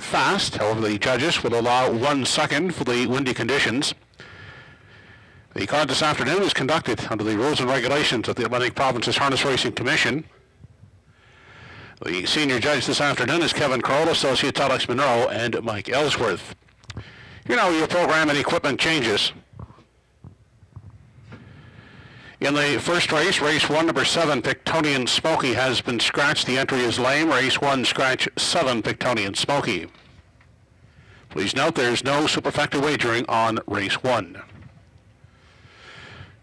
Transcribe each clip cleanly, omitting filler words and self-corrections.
fast. However, the judges will allow 1 second for the windy conditions. The card this afternoon is conducted under the rules and regulations of the Atlantic Provinces Harness Racing Commission. The senior judge this afternoon is Kevin Kroll, associates Alex Monroe and Mike Ellsworth. Here now your program and equipment changes. In the first race, race 1, number 7, Pictonian Smoky has been scratched. The entry is lame. Race 1, scratch 7, Pictonian Smoky. Please note there's no superfecta wagering on race 1.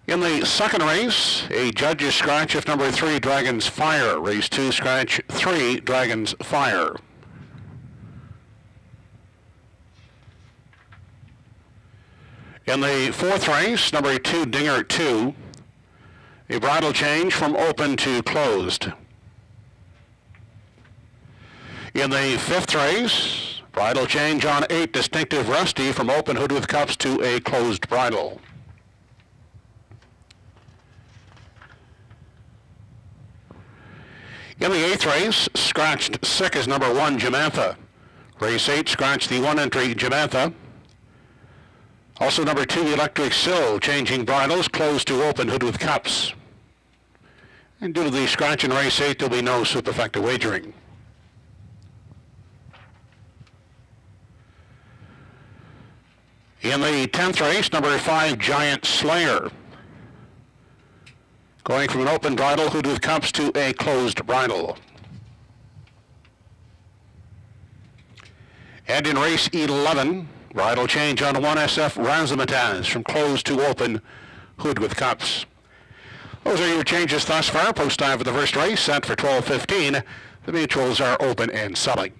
In the second race, a judge's scratch of number 3, Dragon's Fire. Race 2, scratch 3, Dragon's Fire. In the fourth race, number 2, Dinger 2, a bridle change from open to closed. In the fifth race, bridle change on 8, Distinctive Rusty, from open hood with cups to a closed bridle. In the eighth race, scratched sick is number 1, Jamantha. Race 8, scratched the 1 entry, Jamantha. Also number 2, Electric Sill, changing bridles, closed to open hood with cups. And due to the scratch in race 8, there'll be no superfecta wagering. In the 10th race, number 5, Giant Slayer, going from an open bridle hood with cups to a closed bridle. And in race 11, bridle change on 1 SF Razzmatazz, from closed to open hood with cups. Those are your changes thus far. Post time for the first race set for 12:15. The mutuals are open and selling.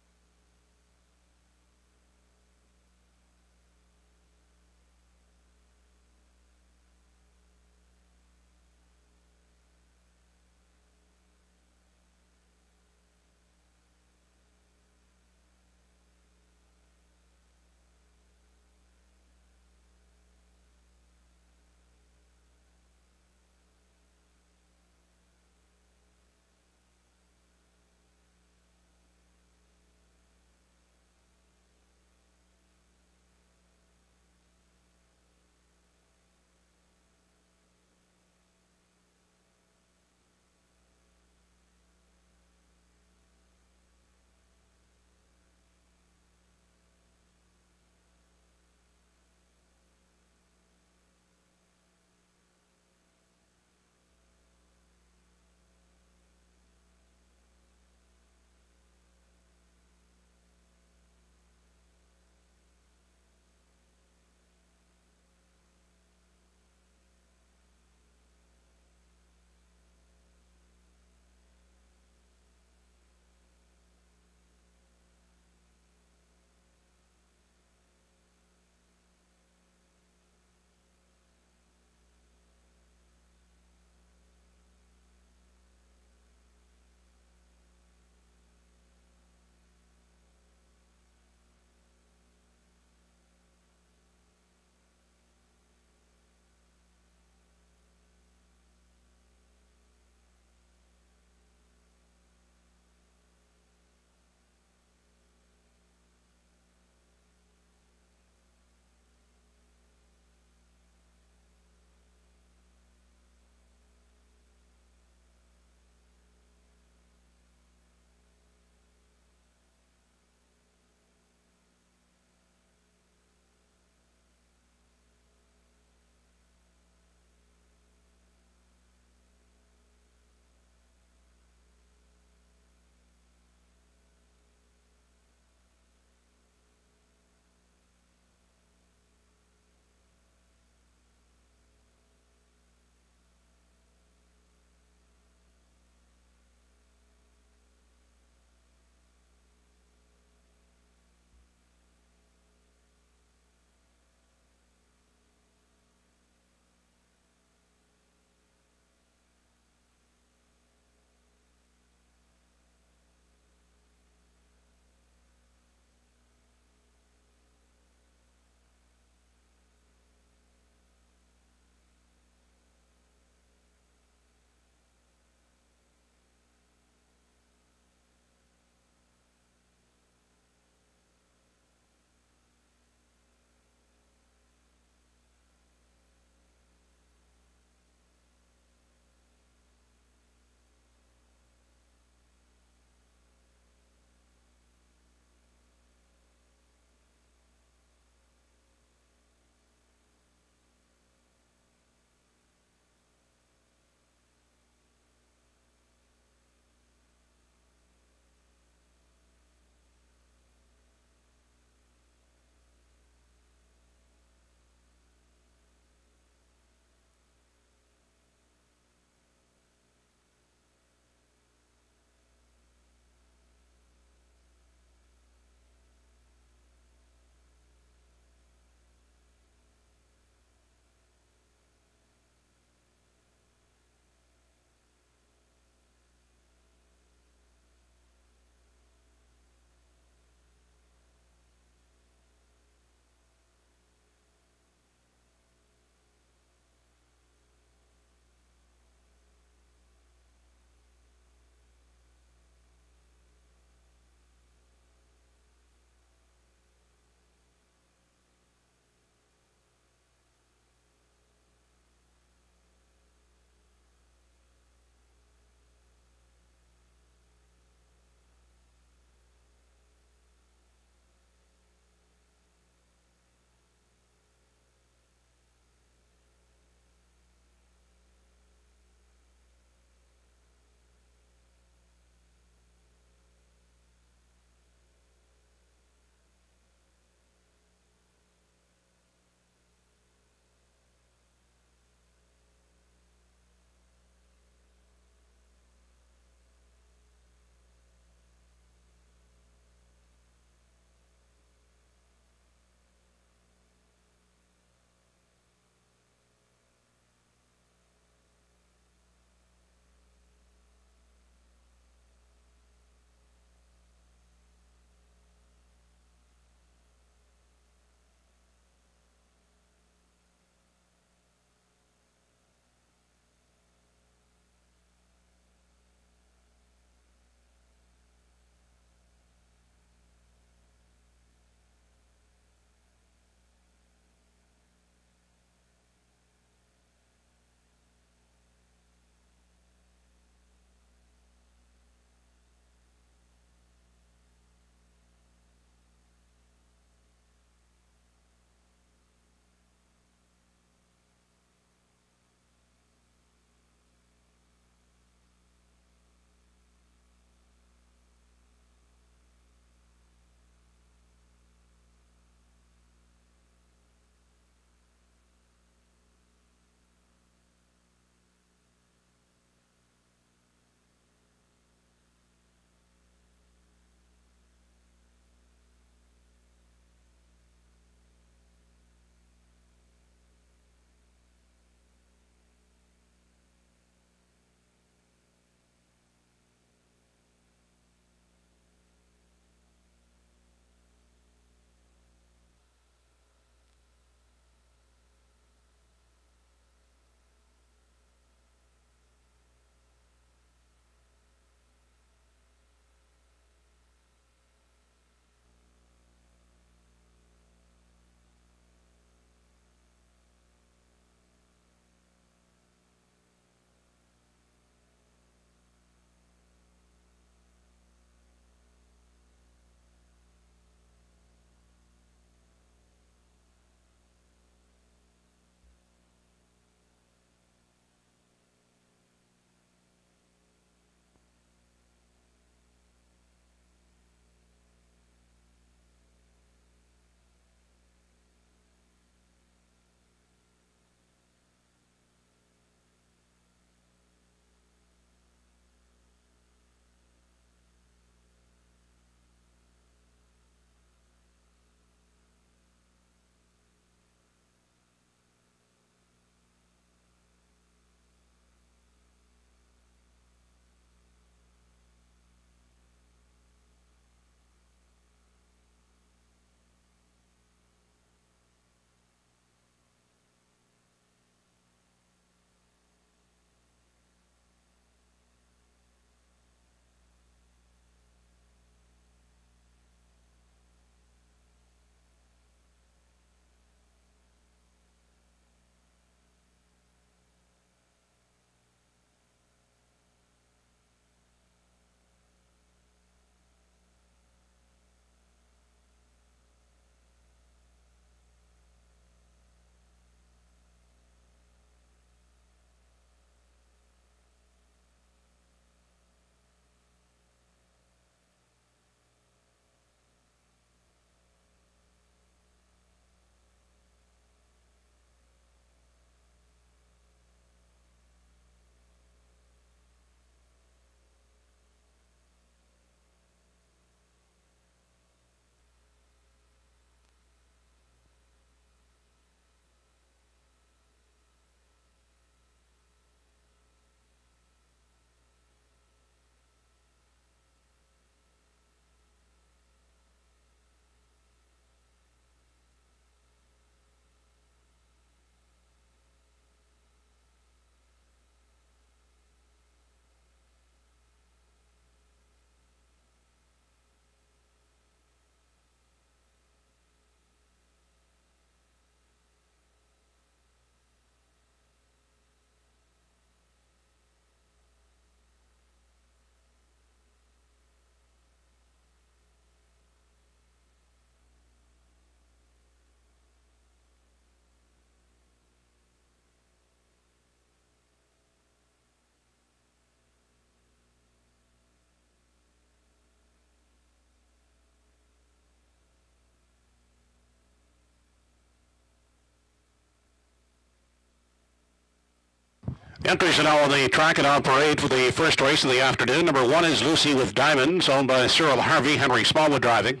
Entries are now on the track and on parade for the first race of the afternoon. Number 1 is Lucy with Diamonds, owned by Cyril Harvey, Henry Smallwood driving.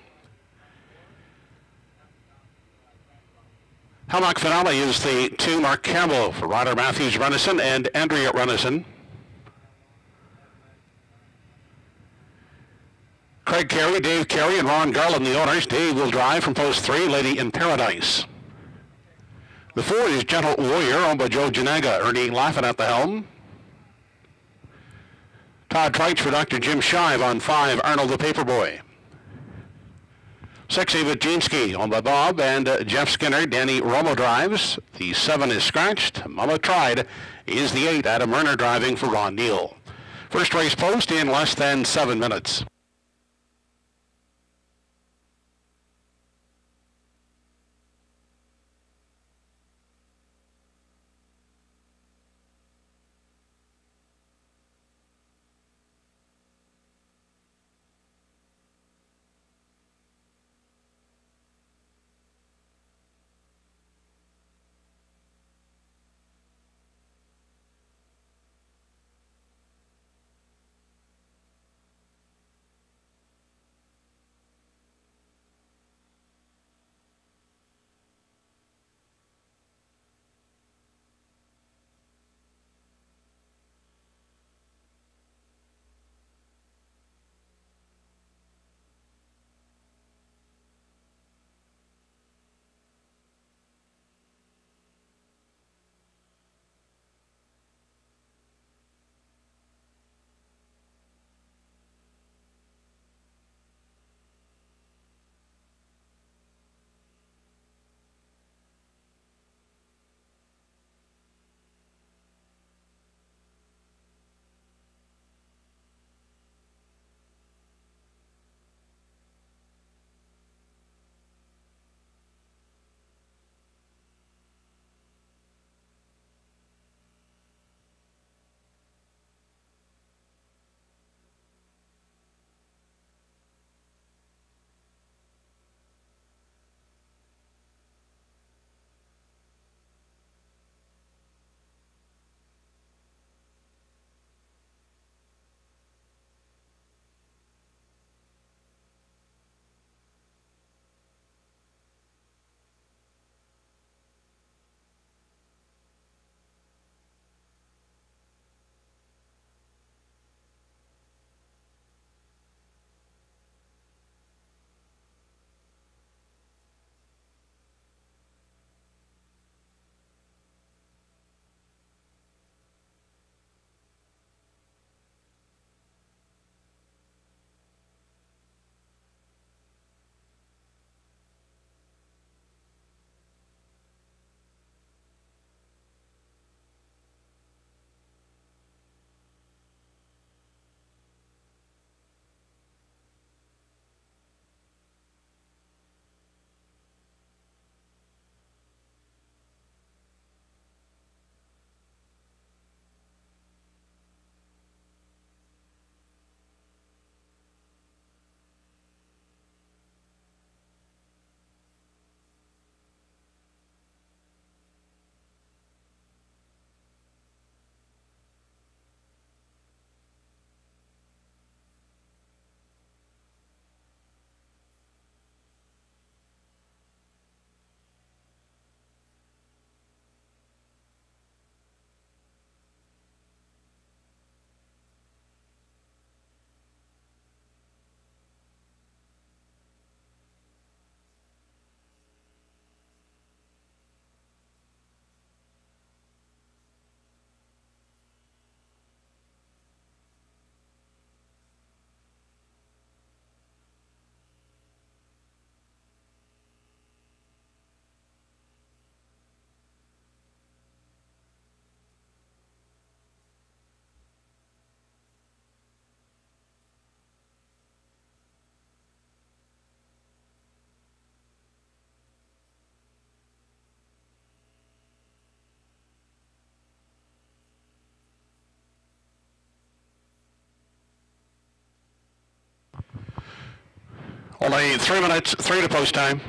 Hemlock Finale is the 2 Mark Campbell for Ryder Matthews Runnison and Andrea Runnison. Craig Carey, Dave Carey, and Ron Garland, the owners. Dave will drive from post 3, Lady in Paradise. The 4 is Gentle Warrior, owned by Joe Janaga, Ernie Laffin at the helm. Todd Treitch for Dr. Jim Shive on 5, Arnold the Paperboy. 6, Ava Jeanski, owned by Bob, and Jeff Skinner, Danny Romo drives. The 7 is scratched. Mama Tried is the 8, Adam Murner driving for Ron Neal. First race post in less than 7 minutes. Only 3 minutes, 3 to post time.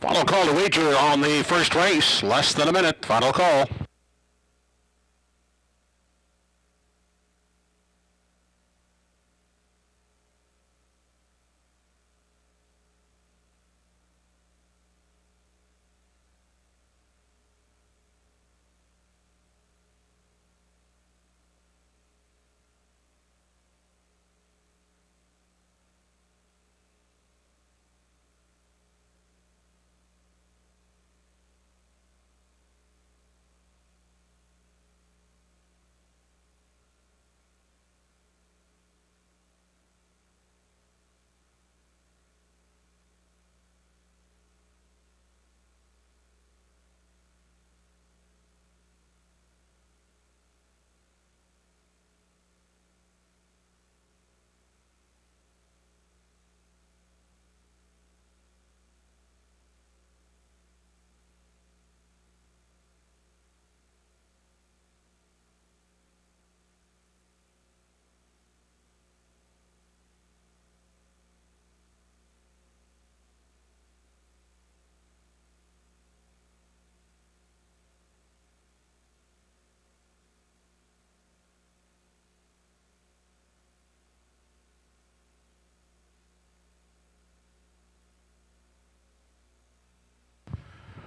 Final call to wager on the first race. Less than a minute. Final call.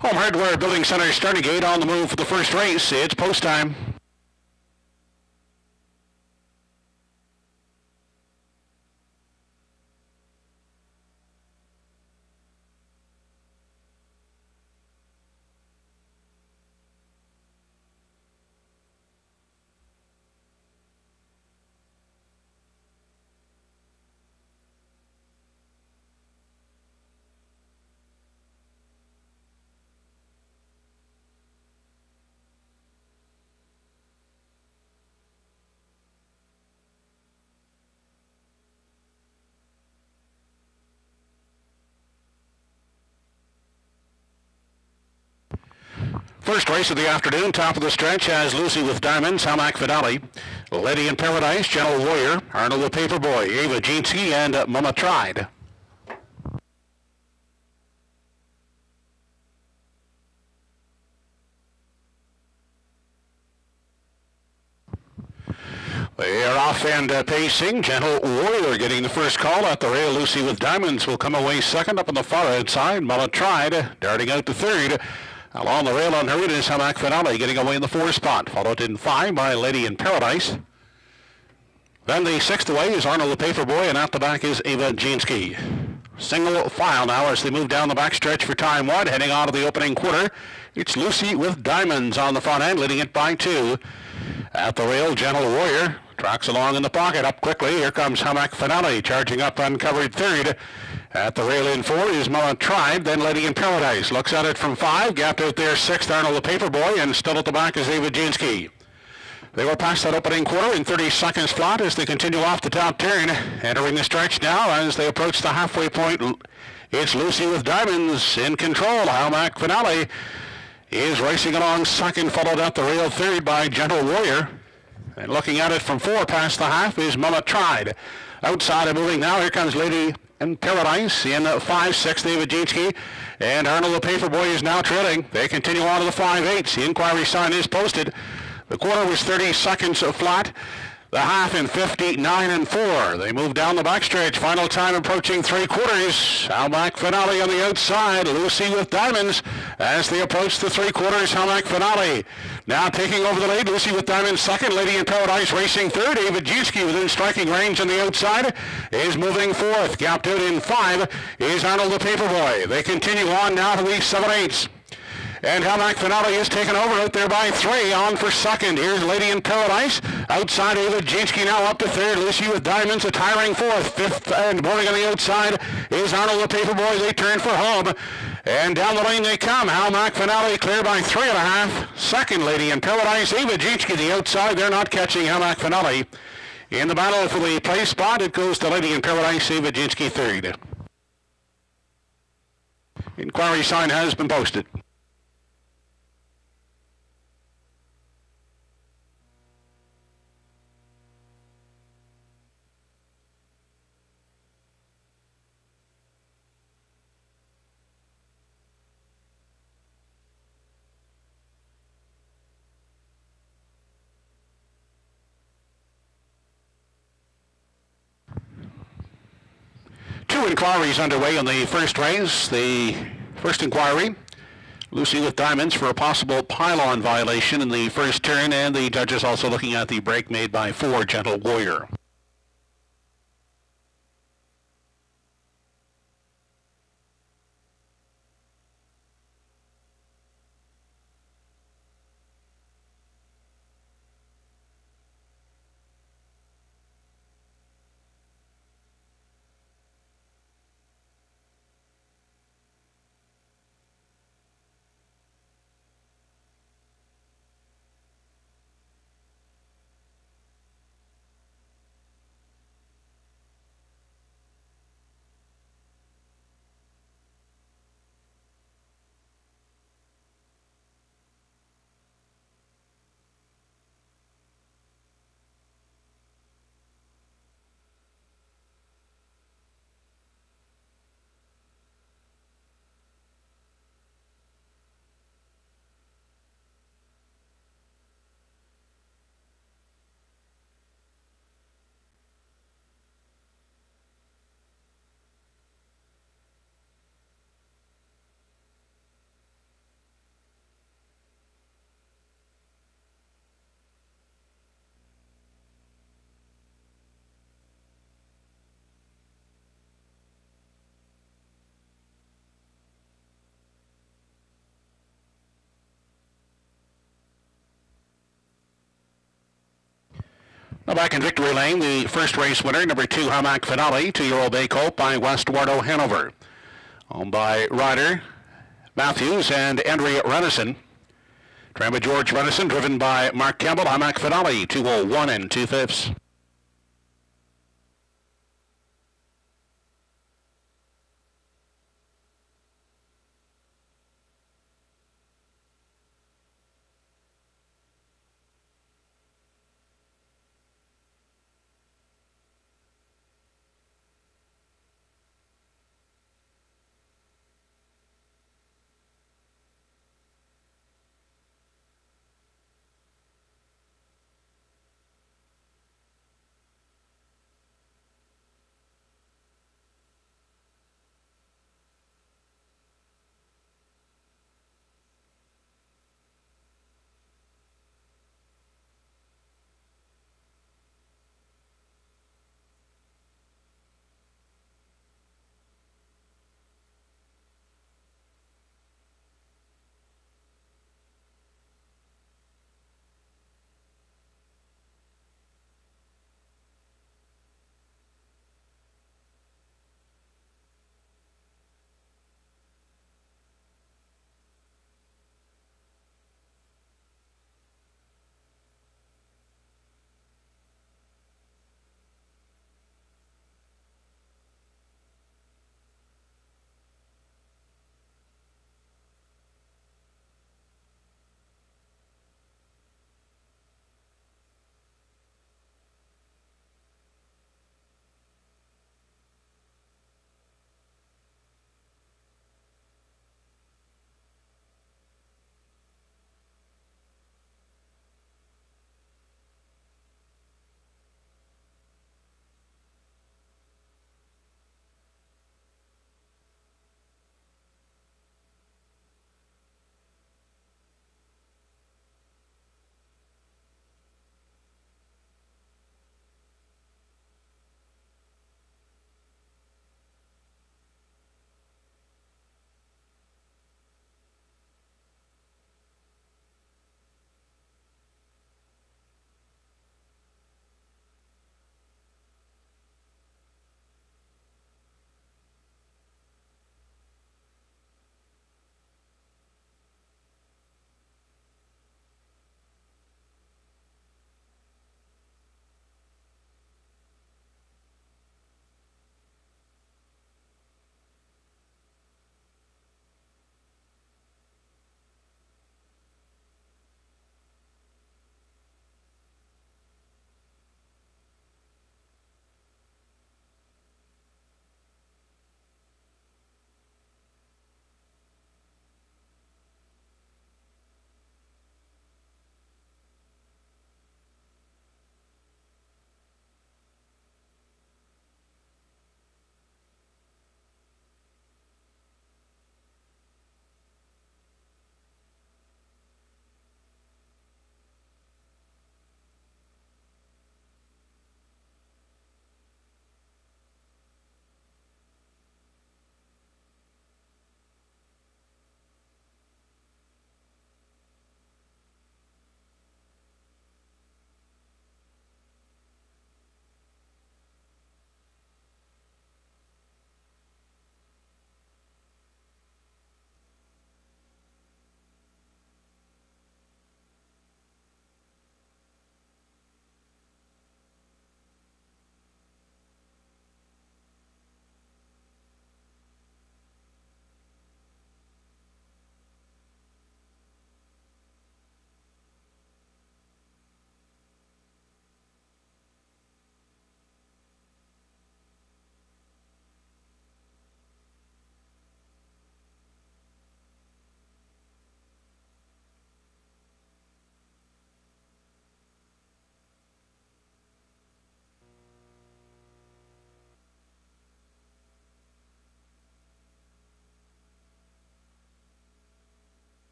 Home Hardware Building Center starting gate on the move for the first race. It's post time. First race of the afternoon, top of the stretch, has Lucy with Diamonds, Hamac Finale, Lady in Paradise, Gentle Warrior, Arnold the Paperboy, Ava Jeansky, and Mama Tried. They are off and pacing. Gentle Warrior getting the first call at the rail. Lucy with Diamonds will come away second. Up on the far outside, Mama Tried darting out to third. Along the rail on her it is Hamac Finale getting away in the 4 spot, followed in 5 by Lady in Paradise. Then the 6th away is Arnold the Paperboy, and at the back is Ava Jeansky. Single file now as they move down the backstretch for time 1, heading out of the opening quarter. It's Lucy with Diamonds on the front end, leading it by 2. At the rail, Gentle Warrior tracks along in the pocket. Up quickly, here comes Hamac Finale, charging up uncovered third. At the rail in 4 is Mama Tribe, then Lady in Paradise. Looks at it from 5, gapped out there 6th, Arnold the Paperboy, and still at the back is Ava Jeansky. They were past that opening quarter in 30 seconds flat as they continue off the top turn. Entering the stretch now as they approach the halfway point. It's Lucy with Diamonds in control. Hamac Finale is racing along second, followed at the rail third by Gentle Warrior. And looking at it from 4 past the half is Mama Tried. Outside and moving now, here comes Lady in Paradise in 5-6, Ava Jeansky, and Arnold the Paperboy is now trailing. They continue on to the 5/8. The inquiry sign is posted. The quarter was 30 seconds flat. The half in 59-4. They move down the backstretch. Final time approaching 3/4. Hamac Finale on the outside. Lucy with Diamonds as they approach the 3/4. Hamac Finale now taking over the lead. Lucy with Diamonds second. Lady in Paradise racing third. Ava Jeansky within striking range on the outside is moving fourth. Gapped out in 5 is Arnold the Paperboy. They continue on now to the 7/8. And Hamac Finale is taken over out there by 3, on for second. Here's Lady in Paradise. Outside, Ava Jeansky now up to third. Lucy with Diamonds retiring fourth. 5th and boarding on the outside is Arnold the Paperboy. They turn for home. And down the lane they come. Hamac Finale clear by 3.5. Second, Lady in Paradise. Ava Jeansky the outside. They're not catching Hamac Finale. In the battle for the place spot, it goes to Lady in Paradise. Ava Jeansky third. Inquiry sign has been posted. Two inquiries underway in the first race. The first inquiry, Lucy with Diamonds, for a possible pylon violation in the first turn, and the judges also looking at the break made by 4 Gentle Warrior. Now back in victory lane, the first race winner, number 2, Hamac Finale, 2-year-old Bay Colt by West Wardo Hanover. Owned by Ryder Matthews and Andrea Renison. Trained by George Renison, driven by Mark Campbell. Hamac Finale, 2:01 2/5.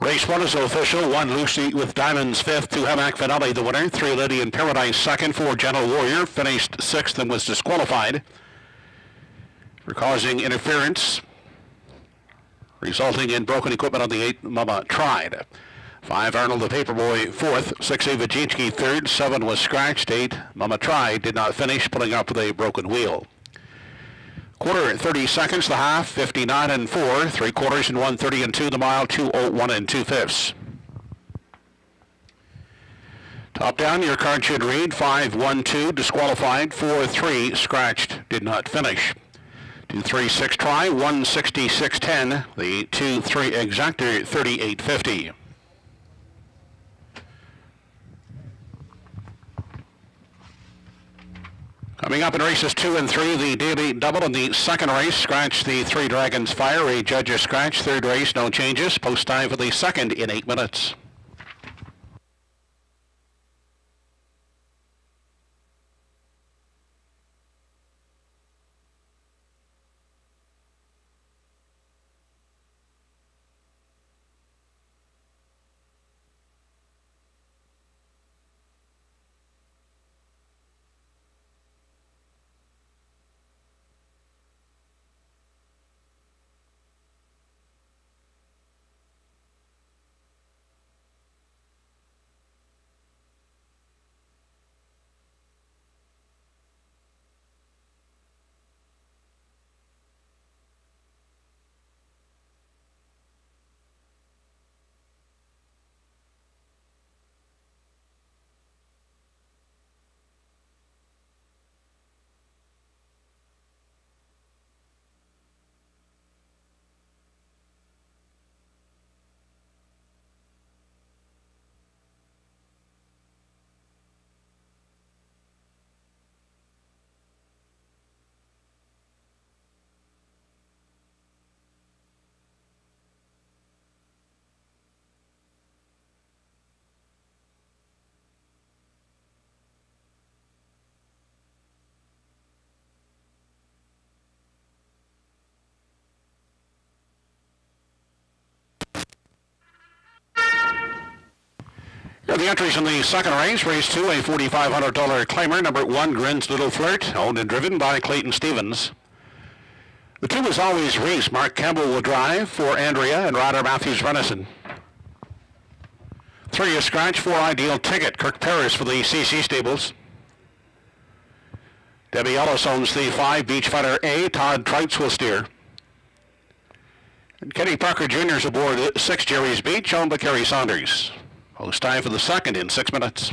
Race 1 is official. 1 Lucy with Diamonds 5th, 2 Hamac Finale the winner, 3 Lady in Paradise 2nd, 4 Gentle Warrior finished 6th and was disqualified for causing interference, resulting in broken equipment on the 8 Mama Tried. 5 Arnold the Paperboy 4th, 6 Ava Jinchki 3rd, 7 was scratched, 8 Mama Tried did not finish, pulling up with a broken wheel. Quarter 30 seconds, the half 59 and 4, 3 quarters and 1:30 and 2, the mile 2:01 and 2/5. Top down, your card should read 5-1-2, disqualified, 4-3, scratched, did not finish. 2-3-6 try, 166.10, the 2-3 exactor 38.50. Coming up in races 2 and 3, the daily double in the second race, scratch the 3 Dragons Fire, a judge's scratch. Third race, no changes. Post time for the second in 8 minutes. Here are the entries in the second race. Race 2, a $4,500 claimer. Number 1, Grin's Little Flirt, owned and driven by Clayton Stevens. The 2 is Always Reese. Mark Campbell will drive for Andrea and Ryder Matthews Renison. 3 is Scratch, 4 Ideal Ticket. Kirk Paris for the CC Stables. Debbie Ellis owns the 5 Beachfighter A. Todd Trites will steer. And Kenny Parker Jr. is aboard 6 Jerry's Beach, owned by Kerry Saunders. Post time for the second in 6 minutes.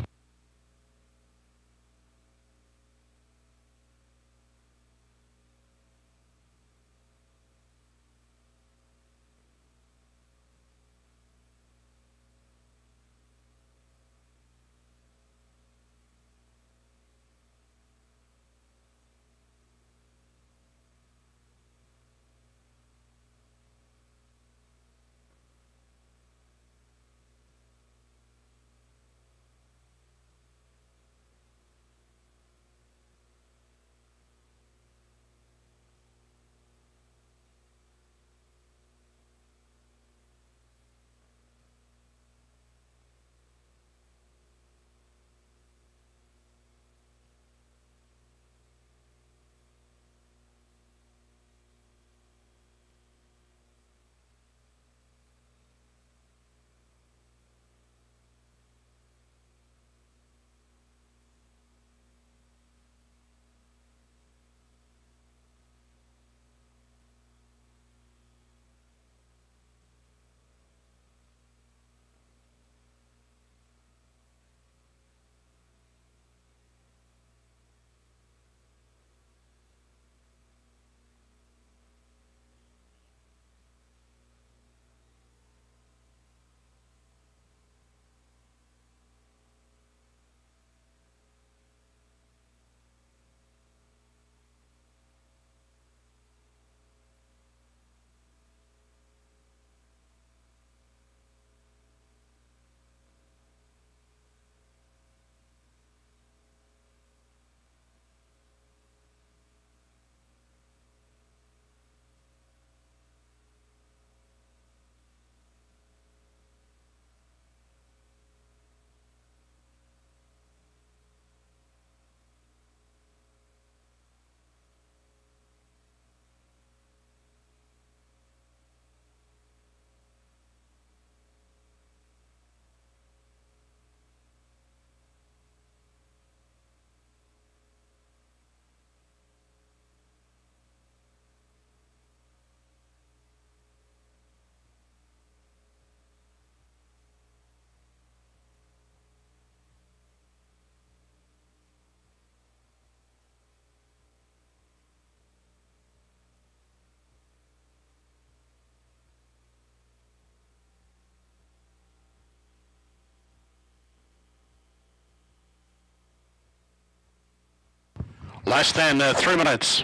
Less than 3 minutes.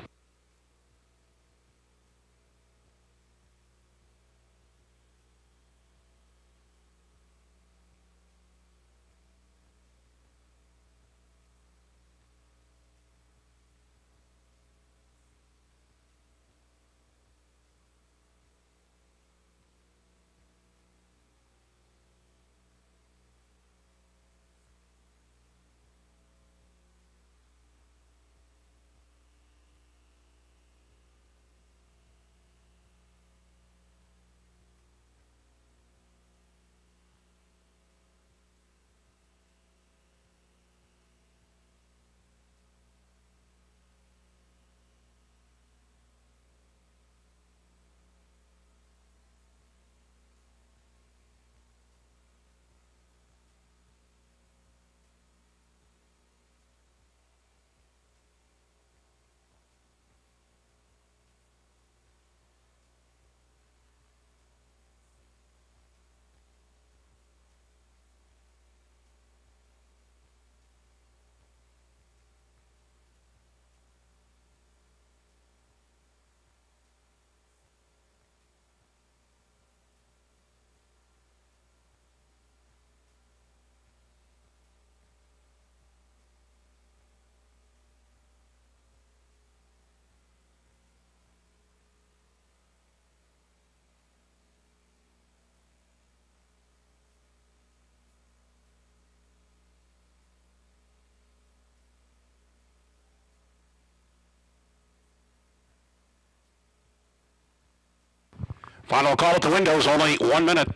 Final call at the windows, only 1 minute.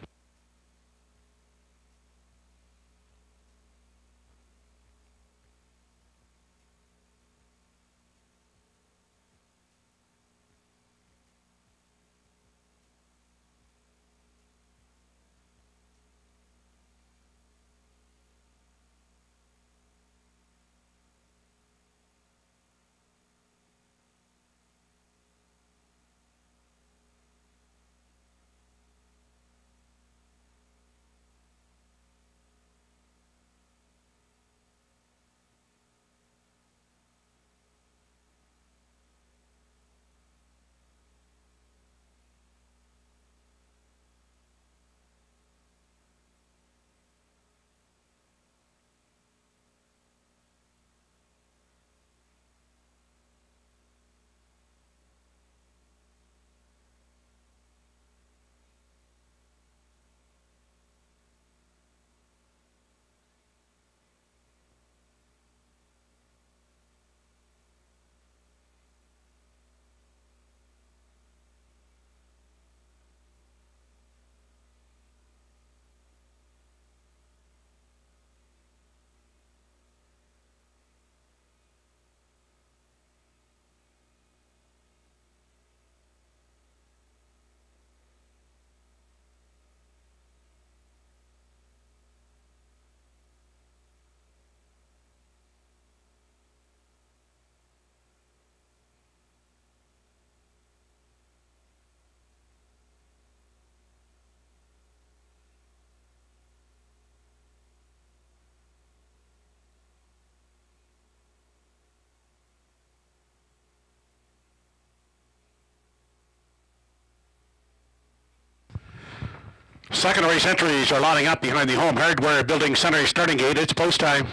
Second race entries are lining up behind the Home Hardware Building Center starting gate. It's post time.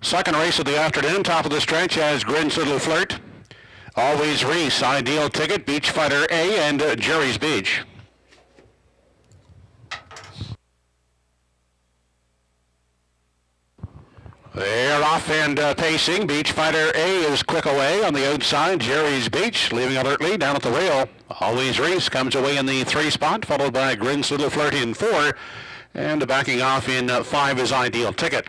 Second race of the afternoon, top of the stretch as Grin's Little Flirt, Always Reese, Ideal Ticket, Beach Fighter A, and Jerry's Beach. They're off and pacing. Beach Fighter A is quick away on the outside. Jerry's Beach leaving alertly down at the rail. Always Reese comes away in the 3 spot, followed by Grin's Little Flirt in 4. And backing off in 5 is Ideal Ticket.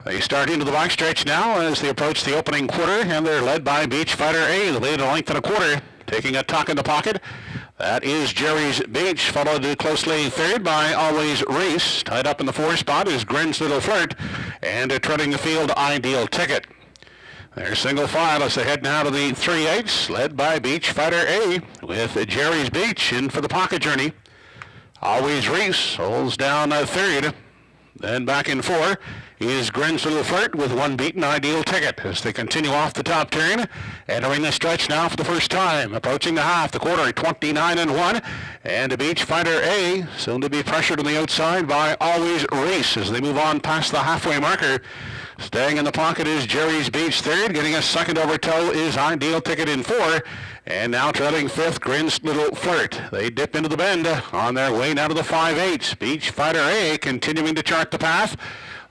They start into the backstretch now as they approach the opening quarter, and they're led by Beach Fighter A, the lead a length and a quarter. Taking a tuck in the pocket, that is Jerry's Beach, followed closely third by Always Race. Tied up in the 4 spot is Grin's Little Flirt, and treading the field, Ideal Ticket. They're single file as they head now to the 3/8, led by Beach Fighter A, with Jerry's Beach in for the pocket journey. Always Reese holds down third. Then back in 4 is Grin's Little Flirt with 1 beaten, Ideal Ticket as they continue off the top turn. Entering the stretch now for the first time. Approaching the half, the quarter, 29-1. And Beach Fighter A soon to be pressured on the outside by Always Race as they move on past the halfway marker. Staying in the pocket is Jerry's Beach third. Getting a second over toe is Ideal Ticket in 4. And now trailing 5th, Grin's Little Flirt. They dip into the bend on their way now to the 5/8. Beach Fighter A continuing to chart the path.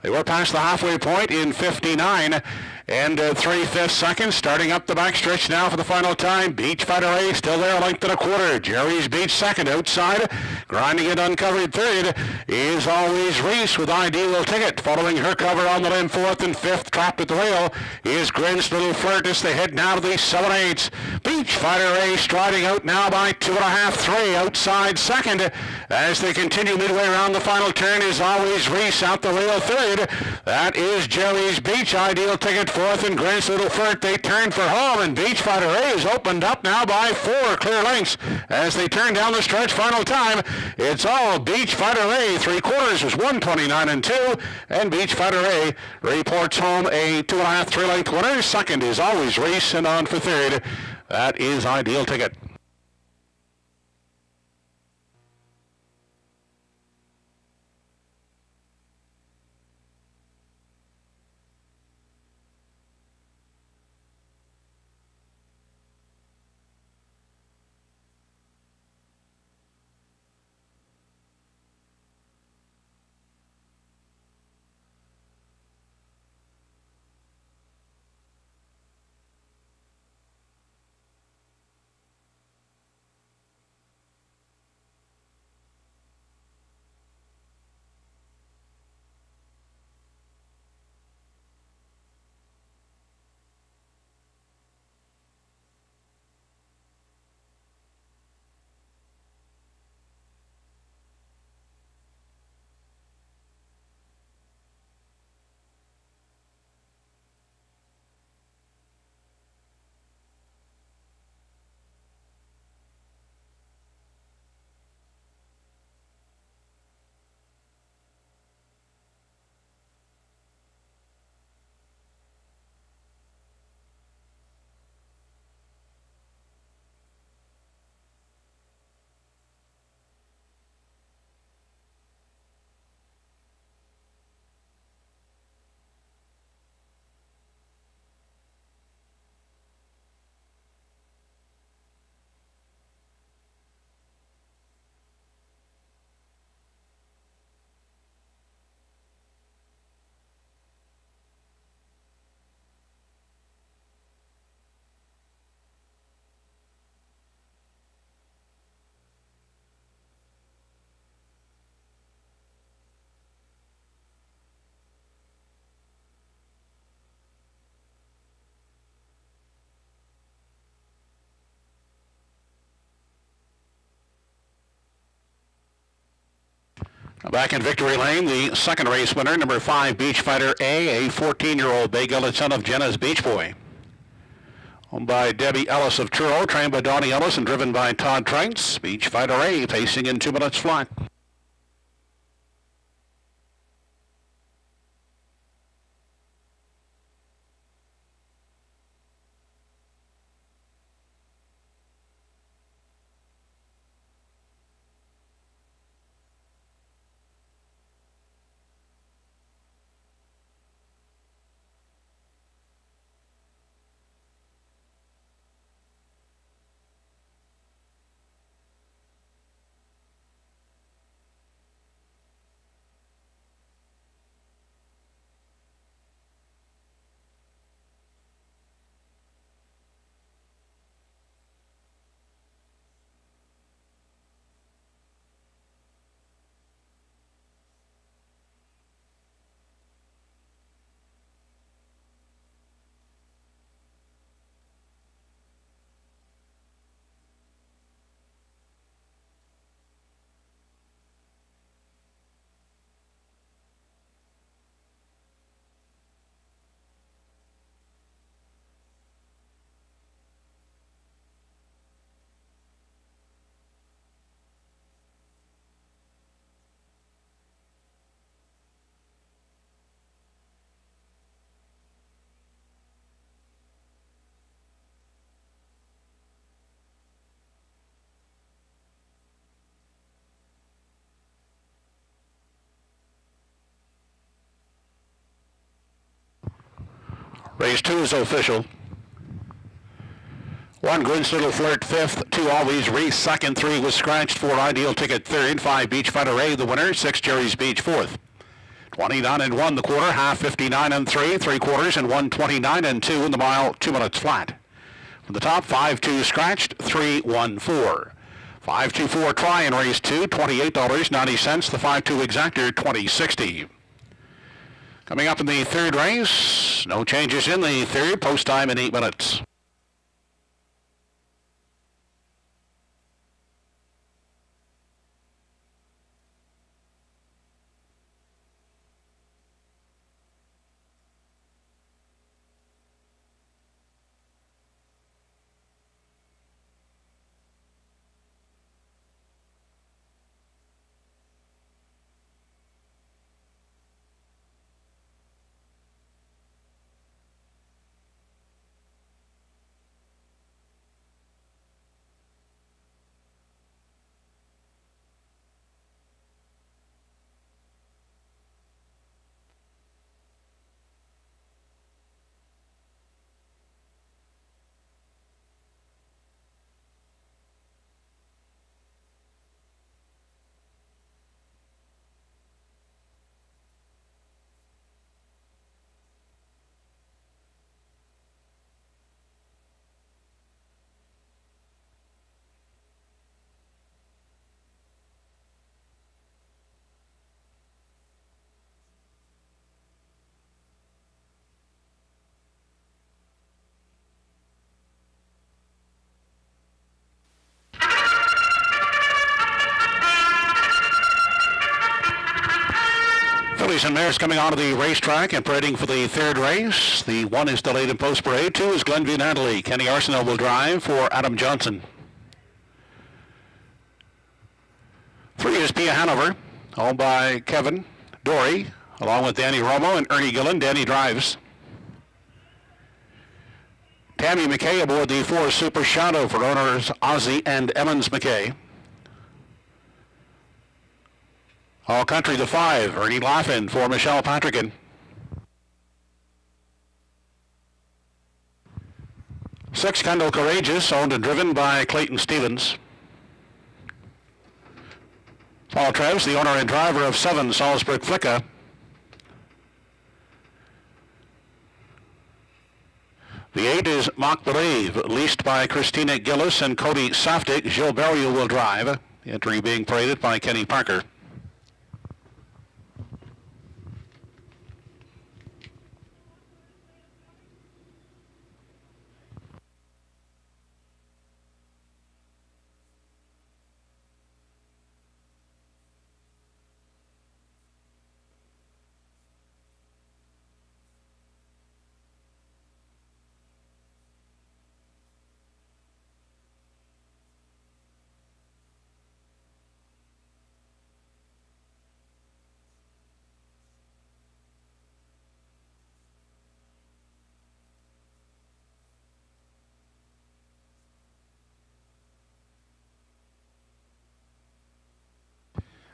They were past the halfway point in 59 and 3/5 seconds. Starting up the backstretch now for the final time. Beach Fighter A still there, a length and a quarter. Jerry's Beach second outside. Grinding it uncovered third is Always Reese with Ideal Ticket. Following her cover on the limb 4th and 5th. Trapped at the rail is Grin's Little Flirt as they head now to the 7/8. Beach Fighter A striding out now by 2.5, 3 outside second. As they continue midway around the final turn is Always Reese out the rail third. That is Jerry's Beach, Ideal Ticket 4th, and Grin's Little Flirt. They turn for home, and Beach Fighter A is opened up now by 4 clear lengths as they turn down the stretch. Final time, it's all Beach Fighter A. 3/4 is 129-2, and Beach Fighter A reports home a 2.5, 3-length winner. Second is Always Race, and on for third, that is Ideal Ticket. Back in victory lane, the second race winner, number 5, Beach Fighter A 14-year-old bay-gelded son of Jenna's Beach Boy. Owned by Debbie Ellis of Truro, trained by Donnie Ellis and driven by Todd Trites. Beach Fighter A pacing in 2 minutes flat. Race 2 is official. 1 Good's Little Flirt 5th, 2 Always Race 2nd, 3 was scratched, 4 Ideal Ticket 3rd, 5 Beachfighter A the winner, 6 Jerry's Beach 4th. 29 and 1 the quarter, half 59 and 3, 3/4 and 129 and 2 in the mile, 2 minutes flat. From the top, 5-2 scratched, 3-1-4. 5-2-4 try in race 2, $28.90. The 5-2 exactor, $20.60. Coming up in the third race, no changes in the third, post time in 8 minutes. Fillies and mares coming onto the racetrack and parading for the third race. The 1 is delayed in post parade. 2 is Glenview Natalie. Kenny Arsenault will drive for Adam Johnson. 3 is Pia Hanover, owned by Kevin Dory, along with Danny Romo and Ernie Gillen. Danny drives. Tammy McKay aboard the 4 Super Shadow for owners Ozzie and Emmons McKay. All Country the 5, Ernie Laughlin for Michelle Patrickin. 6 Kendall Courageous, owned and driven by Clayton Stevens. Paul Treves, the owner and driver of 7 Salzburg Flicka. The 8 is Mock Believe, leased by Christina Gillis and Cody Saftik. Gilles Berrieux will drive. The entry being paraded by Kenny Parker.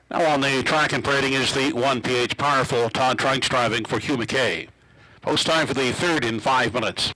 Now on the track and parading is the 1 PH Powerful, Todd Tranks driving for Hugh McKay. Post time for the third in 5 minutes.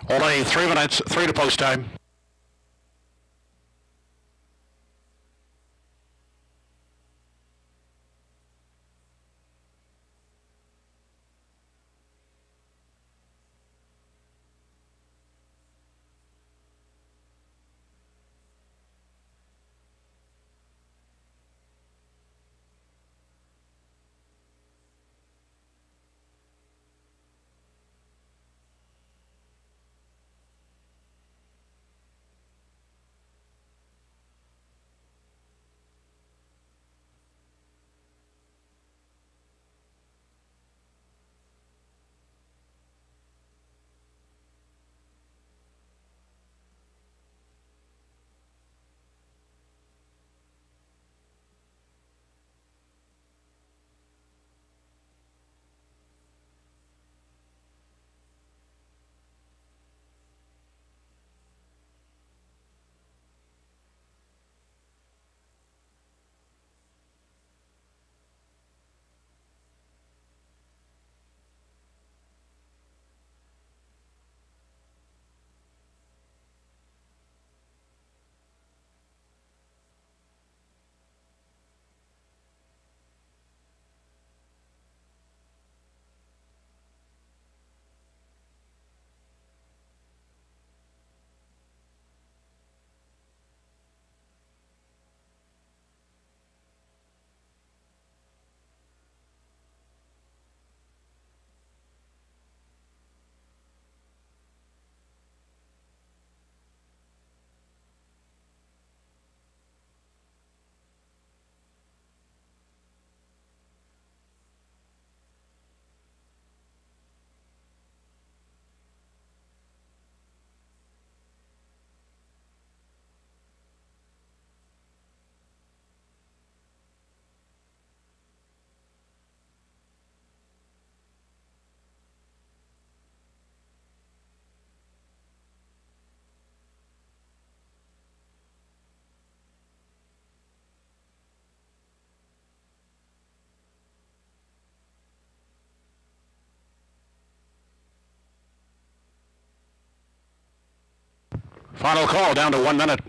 Only 3 minutes, 3 to post time. Final call, down to 1 minute.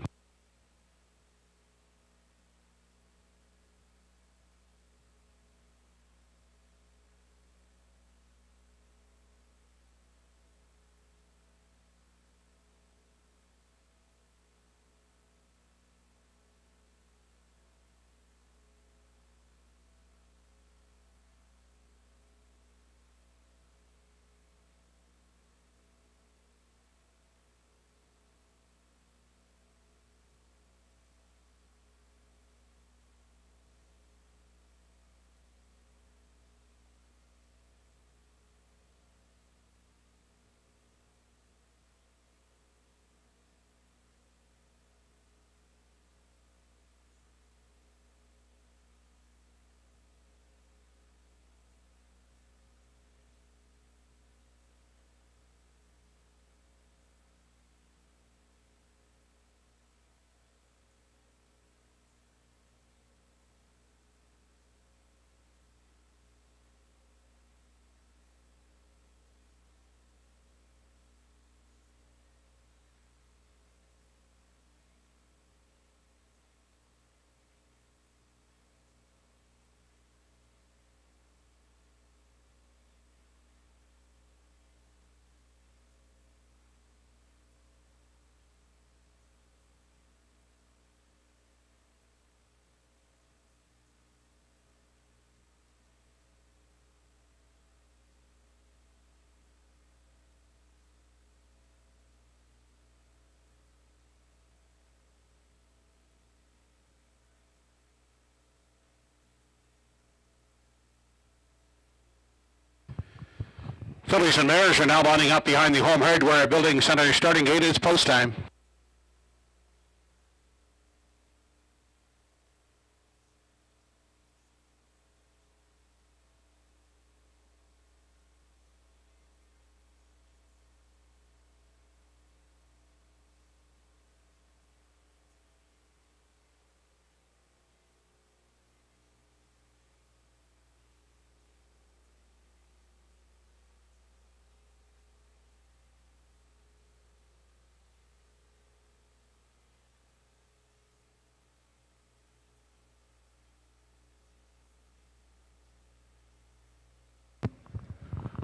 Fillies and Mares are now lining up behind the home hardware building center starting gate. It's post time.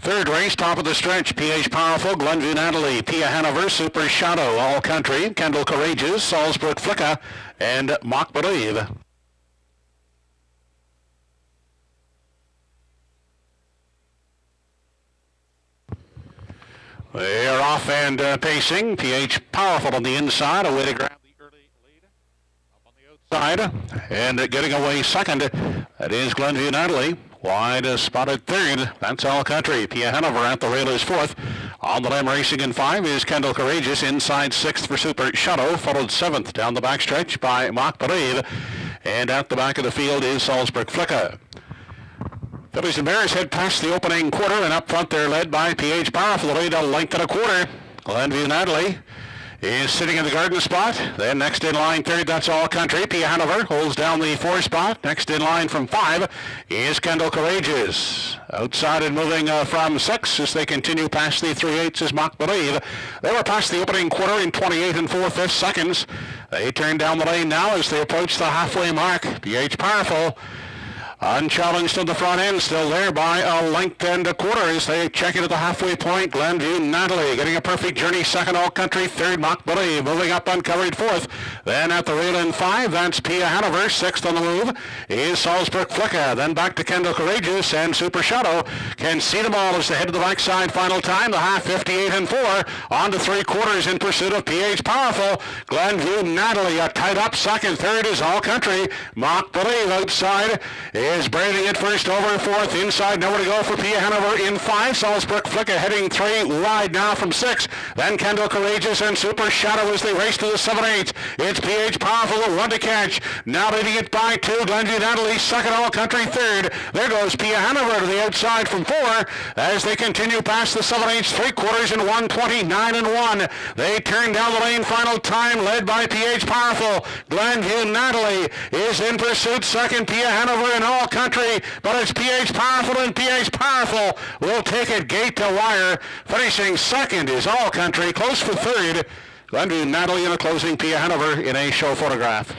Third race, top of the stretch, PH Powerful, Glenview Natalie, Pia Hanover, Super Shadow, All Country, Kendall Courageous, Salzburg Flicka, and Mock Believe. They are off and pacing. PH Powerful on the inside, a way to grab the early lead. Up on the outside, and getting away second, that is Glenview Natalie. Wide spotted third, that's All Country. Pia Hanover at the rail is fourth. On the limb racing in 5 is Kendall Courageous. Inside 6th for Super Shadow, followed 7th down the backstretch by Mock Believe. And at the back of the field is Salzburg Flicka. Fillies and Bears head past the opening quarter, and up front they're led by PH Powerful, lead a length and a quarter. Glenview Natalie is sitting in the garden spot. Then next in line, third, that's All Country. Pia Hanover holds down the 4 spot. Next in line from 5 is Kendall Courageous. Outside and moving from 6 as they continue past the 3/8 is Mock Believe. They were past the opening quarter in 28 and 4/5 seconds. They turn down the lane now as they approach the halfway mark. PH Powerful unchallenged on the front end, still there by a length and a quarter as they check into the halfway point. Glenview Natalie getting a perfect journey, second All Country, third Mock Believe, moving up uncovered fourth. Then at the rail in 5, that's Pia Hanover. Sixth on the move is Salzburg Flicka. Then back to Kendall Courageous and Super Shadow. Can see them all as they head to the backside final time. The half 58 and 4 on to 3/4 in pursuit of PH Powerful. Glenview Natalie a tight up second. Third is All Country. Mock Believe outside is braving it first over fourth. Inside, nowhere to go for Pia Hanover in 5. Salzburg Flicka heading 3 wide now from 6. Then Kendall Courageous and Super Shadow as they race to the 7/8. It's PH Powerful, a run to catch. Now leading it by 2. Glenview Natalie second, All Country third. There goes Pia Hanover to the outside from 4 as they continue past the 7/8, 3/4 in 1:29 and 1. They turn down the lane final time led by PH Powerful. Glenview Natalie is in pursuit second. Pia Hanover and All Country, but it's PH Powerful, and PH Powerful will take it gate to wire. Finishing second is All Country, close for third. Glenview Natalie in a closing, Pia Hanover in a show photograph.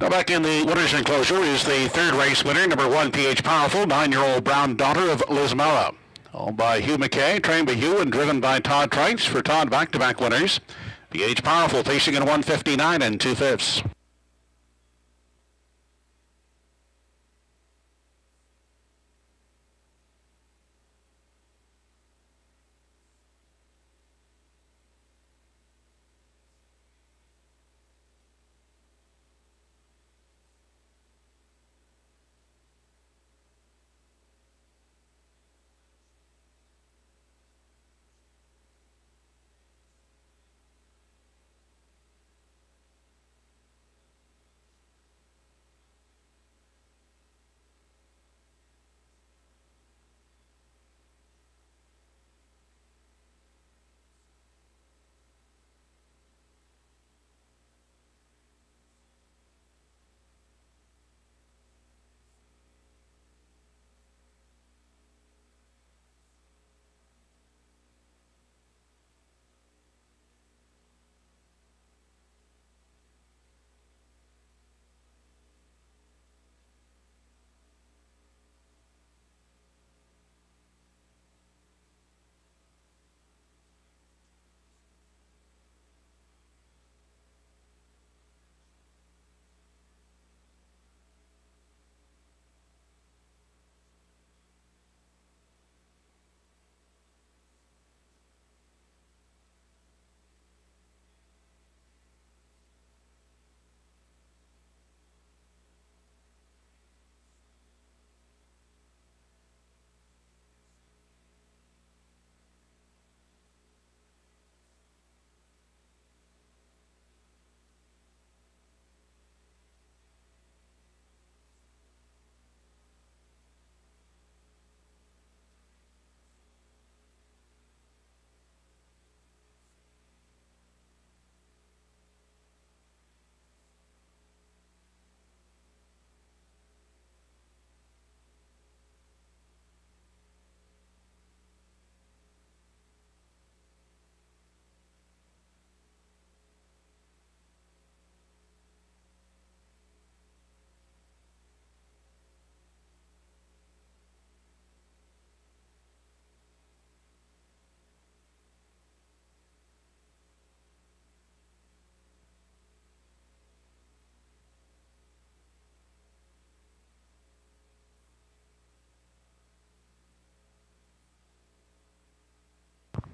Now back in the winner's enclosure is the third race winner, number 1, PH Powerful, 9-year-old brown daughter of Liz Mara. Owned by Hugh McKay, trained by Hugh and driven by Todd Trice. For Todd, back-to-back winners. PH Powerful pacing in 1:59 2/5.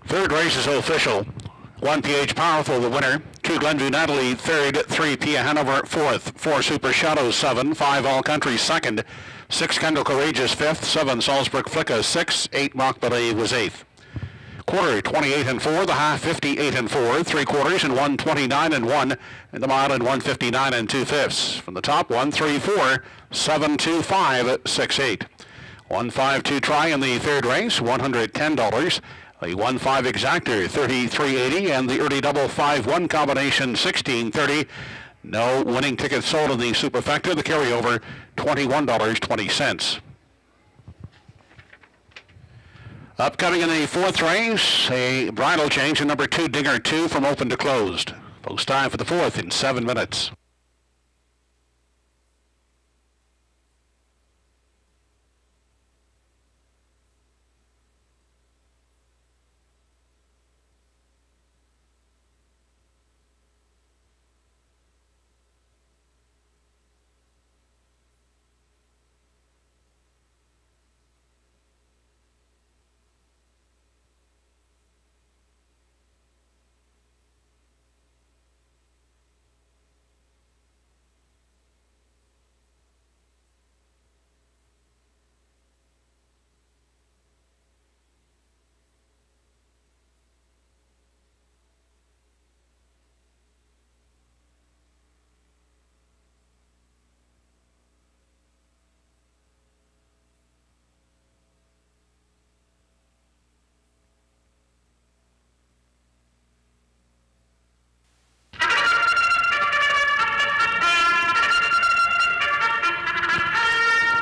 Third race is official. 1 PH Powerful, the winner. 2 Glenview Natalie, third. 3 Pia Hanover, fourth. 4 Super Shadows, 7. 5 All Country, second. 6 Kendall Courageous, fifth. 7 Salzburg Flicka, 6. 8 Mock Believe was eighth. Quarter, 28 4. The half, 58 4. 3 quarters and 129 1. And the mile in 159 2/5. From the top, 1 3 4 7 2 5 6 8. 152 try in the third race, $110. The 1-5 exactor, $33.80, and the early double 5-1 combination, $16.30. No winning tickets sold in the superfecta. The carryover, $21.20. Upcoming in the fourth race, a bridle change in number 2, Dinger 2, from open to closed. Post time for the fourth in 7 minutes.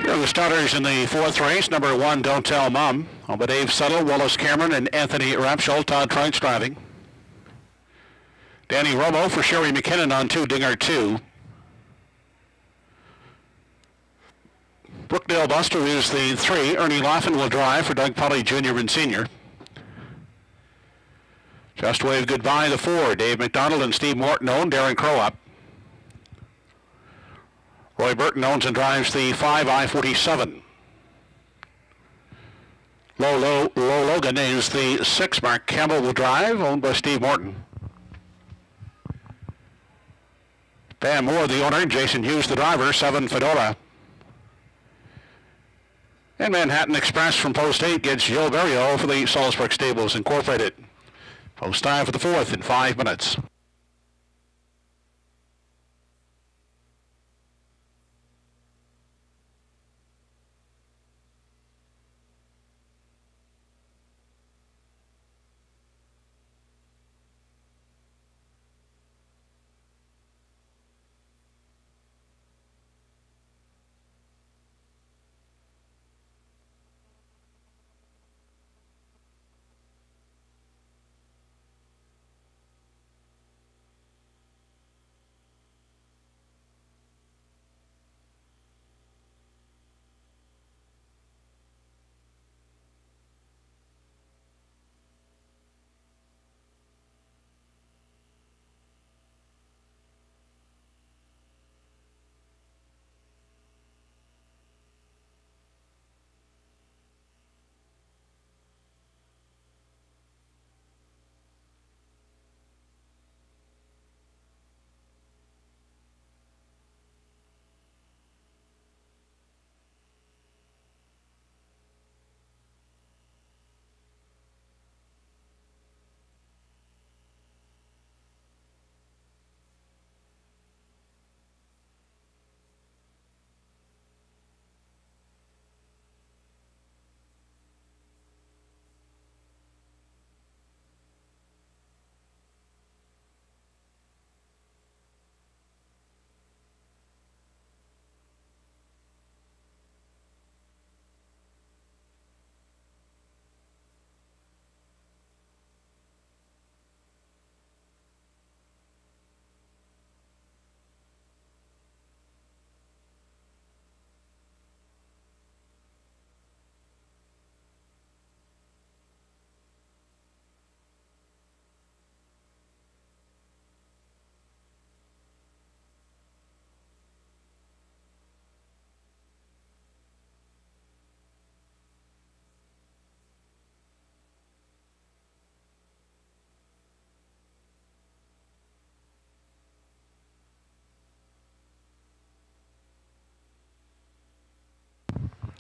The starters in the fourth race, number 1, Don't Tell Mom, over Dave Settle, Wallace Cameron, and Anthony Rapshaw. Todd Trice driving. Danny Romo for Sherry McKinnon on 2, Dinger 2. Brookdale Buster is the 3. Ernie Laughlin will drive for Doug Polly Jr. and Sr. Just wave goodbye, the 4. Dave McDonald and Steve Morton own. Darren Crow up. Roy Burton owns and drives the 5 I-47. Low Logan is the 6. Mark Campbell will drive, owned by Steve Morton. Pam Moore, the owner. Jason Hughes, the driver. 7 Fedora. And Manhattan Express from Post 8 gets Joe Berrio for the Salzburg Stables Incorporated. Post time for the 4th in 5 minutes.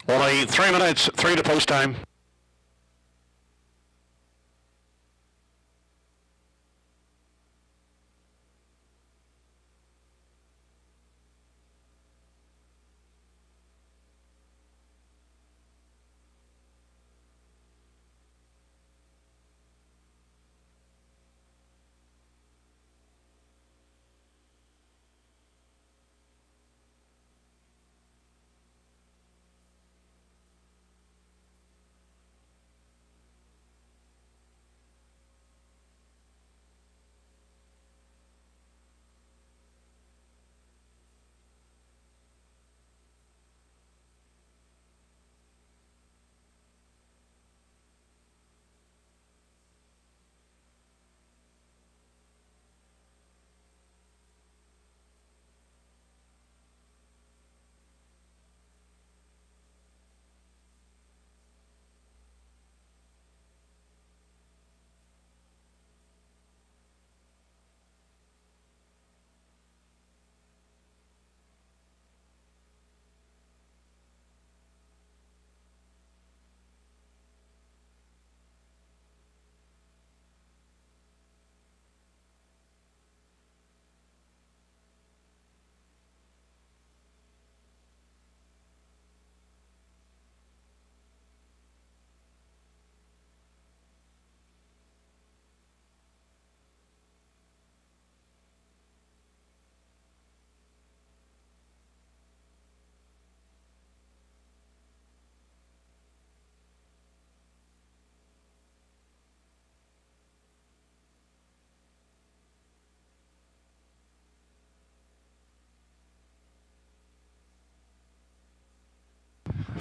Only 3 minutes, 3 to post time.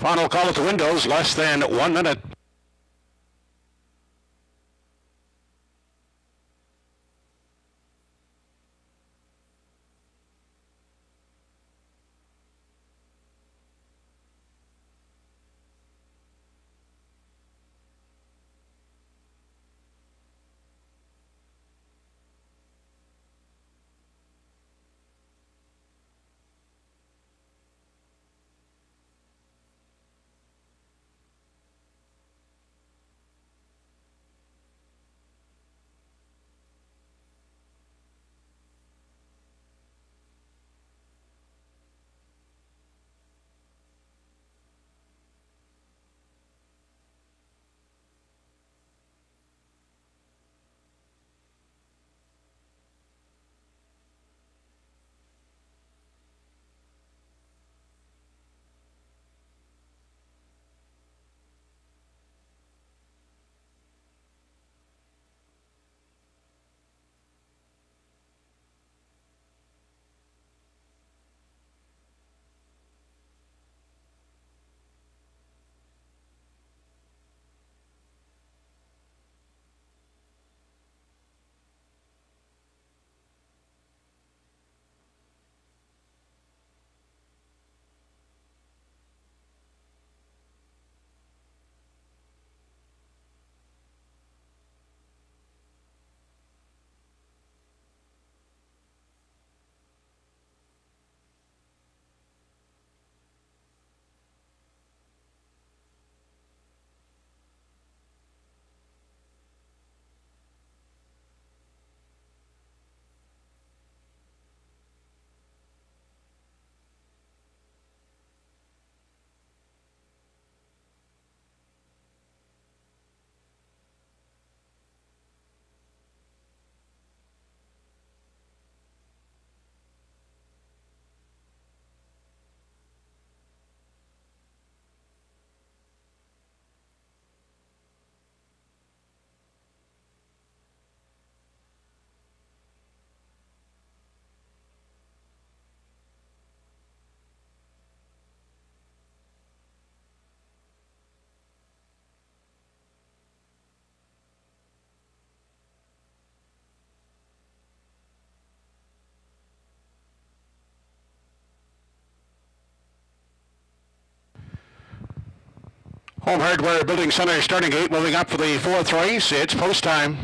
Final call at the windows, less than 1 minute. Home Hardware Building Center starting gate moving up for the 4th race. It's post time.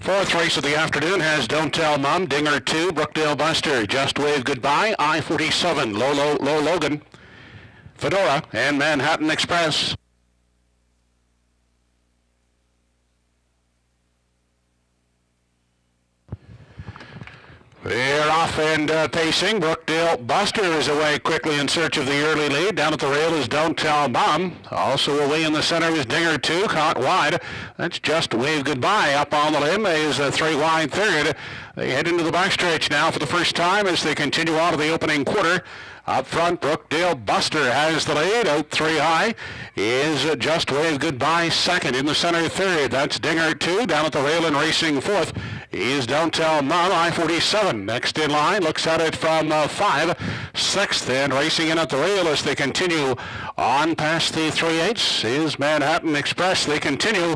Fourth race of the afternoon has Don't Tell Mom, Dinger 2, Brookdale Buster, Just Wave Goodbye, I-47, Low Logan, Fedora, and Manhattan Express. They're off and pacing. Brookdale Buster is away quickly in search of the early lead. Down at the rail is Don't Tell Mom. Also away in the center is Dinger 2, caught wide. That's Just Wave Goodbye. Up on the limb is 3 wide third. They head into the backstretch now for the first time as they continue on to the opening quarter. Up front, Brookdale Buster has the lead. Out 3 high is Just Wave Goodbye second. In the center third, that's Dinger 2. Down at the rail and racing fourth is Don't Tell Mom, I-47. Next in line, looks at it from 5. Sixth and racing in at the rail as they continue on past the 3/8 is Manhattan Express. They continue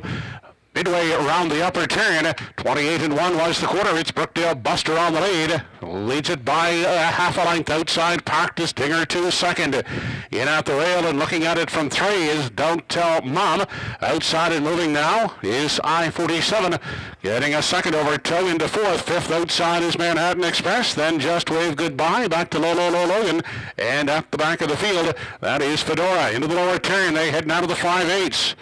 midway around the upper turn. 28-1 was the quarter. It's Brookdale Buster on the lead. Leads it by half a length outside. Parked is Dinger 2 second. In at the rail and looking at it from 3 is Don't Tell Mom. Outside and moving now is I-47. Getting a second over 2 into fourth. Fifth outside is Manhattan Express. Then Just Wave Goodbye. Back to Low Logan. And at the back of the field, that is Fedora. Into the lower turn. They head now to the 5/8.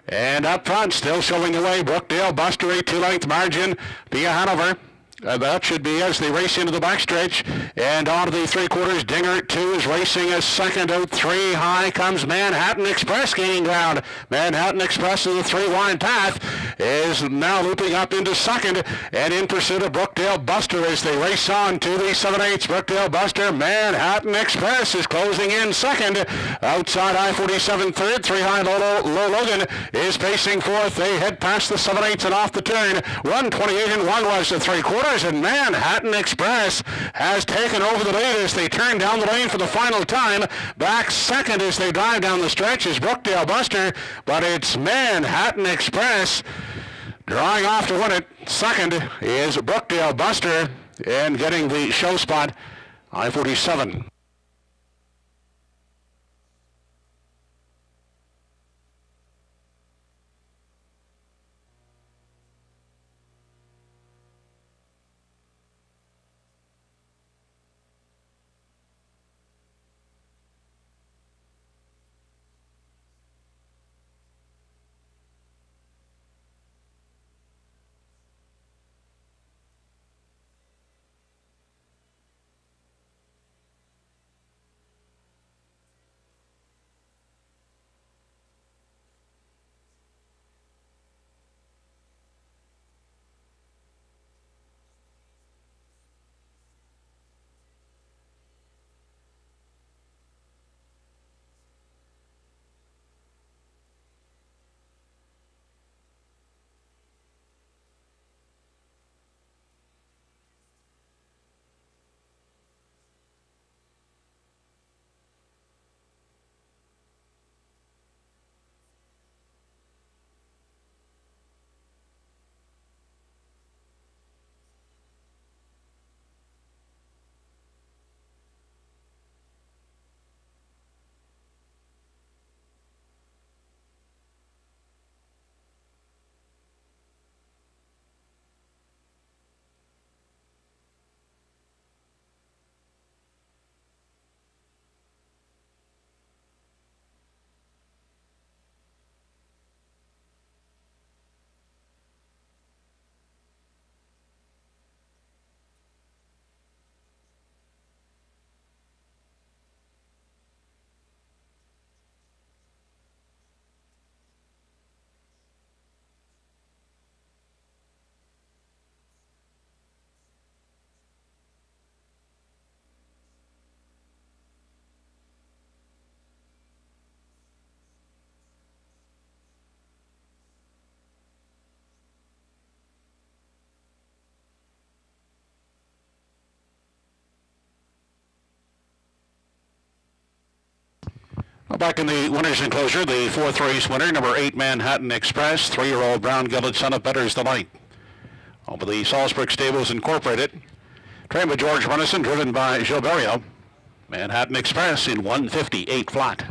And up front, still showing the away. Brookdale Buster, a 2-length margin via Hanover. That should be as they race into the backstretch. And on to the three-quarters. Dinger 2 is racing a second out 3. High comes Manhattan Express gaining ground. Manhattan Express in the 3-wide path is now looping up into second. And in pursuit of Brookdale Buster as they race on to the 7/8. Brookdale Buster. Manhattan Express is closing in second. Outside I-47 third. 3 high Low Logan is pacing fourth. They head past the 7/8 and off the turn. 1:28 and 1 was the three-quarters. And Manhattan Express has taken over the lead as they turn down the lane for the final time. Back second as they drive down the stretch is Brookdale Buster, but it's Manhattan Express drawing off to win it. Second is Brookdale Buster and getting the show spot, I-47. Back in the winner's enclosure, the fourth race winner, number 8 Manhattan Express, 3-year-old brown gelded son of Betters the Light. Over the Salzburg Stables Incorporated, trained by George Runnison, driven by Gilberto. Manhattan Express in 1:58 flat.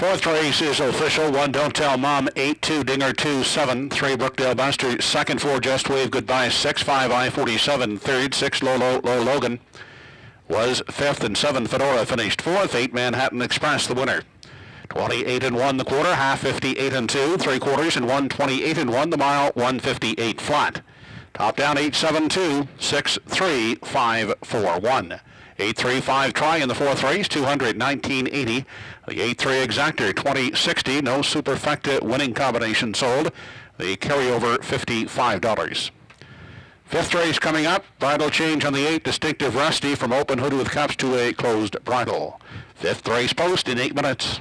Fourth race is official. 1 Don't Tell Mom, 8-2 Dinger 2-7, 3 Brookdale Buster, second 4 Just Wave Goodbye, 6-5 I-47, third 6 Low Logan was fifth, and 7 Fedora finished fourth. 8 Manhattan Express the winner. 28 and 1 the quarter, half 58 and 2, 3/4 and 1, 28 and 1 the mile, 158 flat. Top down 872, 63, 541. 835 try in the fourth race, 219.80. The 83 exactor, 2060. No superfecta winning combination sold. The carryover, $55. Fifth race coming up. Bridle change on the 8 Distinctive Rusty from open hood with cups to a closed bridle. Fifth race post in 8 minutes.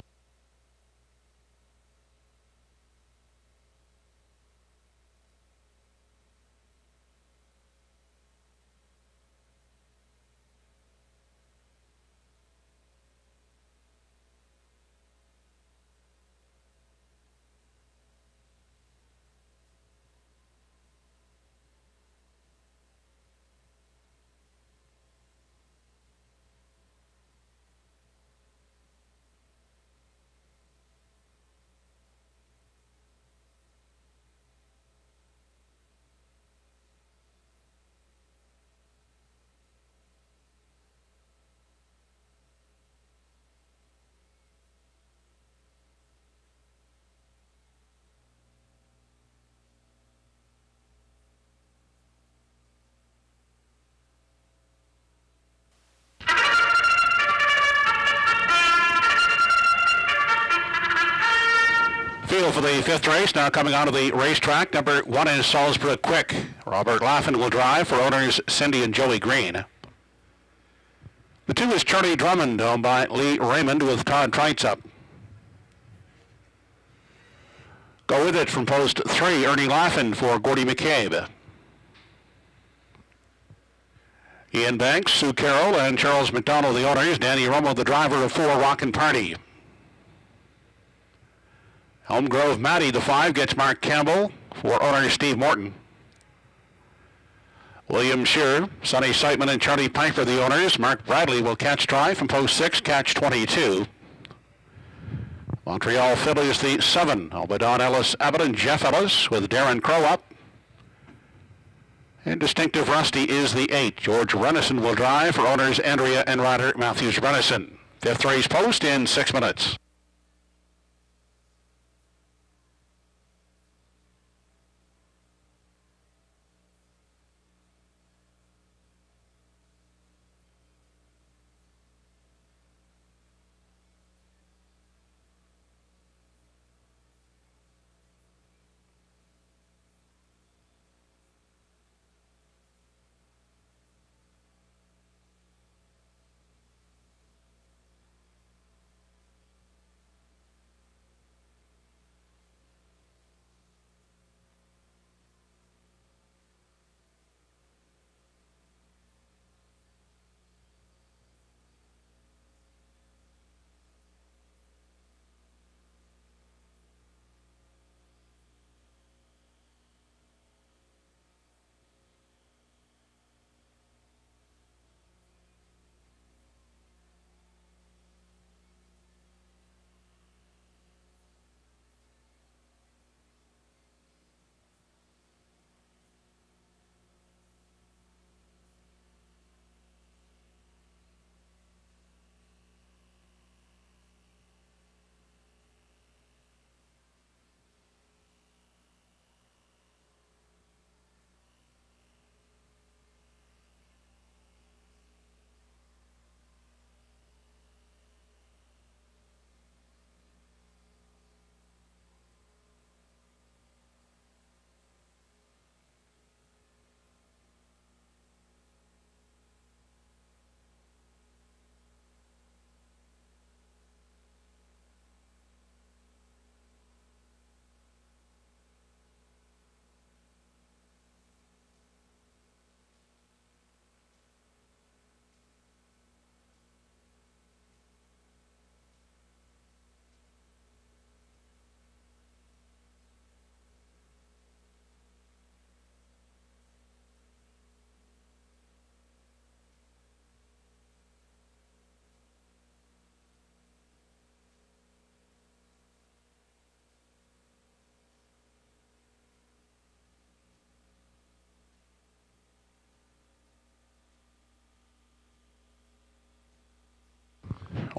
Field for the fifth race now coming onto the racetrack. Number 1 is Salisbury Quick. Robert Laffin will drive for owners Cindy and Joey Green. The 2 is Charlie Drummond, owned by Lee Raymond with Todd Treitz up. Go with it from post 3, Ernie Laffin for Gordy McCabe. Ian Banks, Sue Carroll, and Charles McDonald, the owners. Danny Romo, the driver of 4, Rockin' Party. Elm Grove Matty, the 5, gets Mark Campbell for owner Steve Morton. William Shearer, Sonny Seitman, and Charlie Piper, the owners. Mark Bradley will catch try from post 6, catch 22. Montreal Phillies, the 7, Don Ellis Abbott and Jeff Ellis with Darren Crow up. And Distinctive Rusty is the 8. George Rennison will drive for owners Andrea and rider Matthews Rennison. Fifth race post in 6 minutes.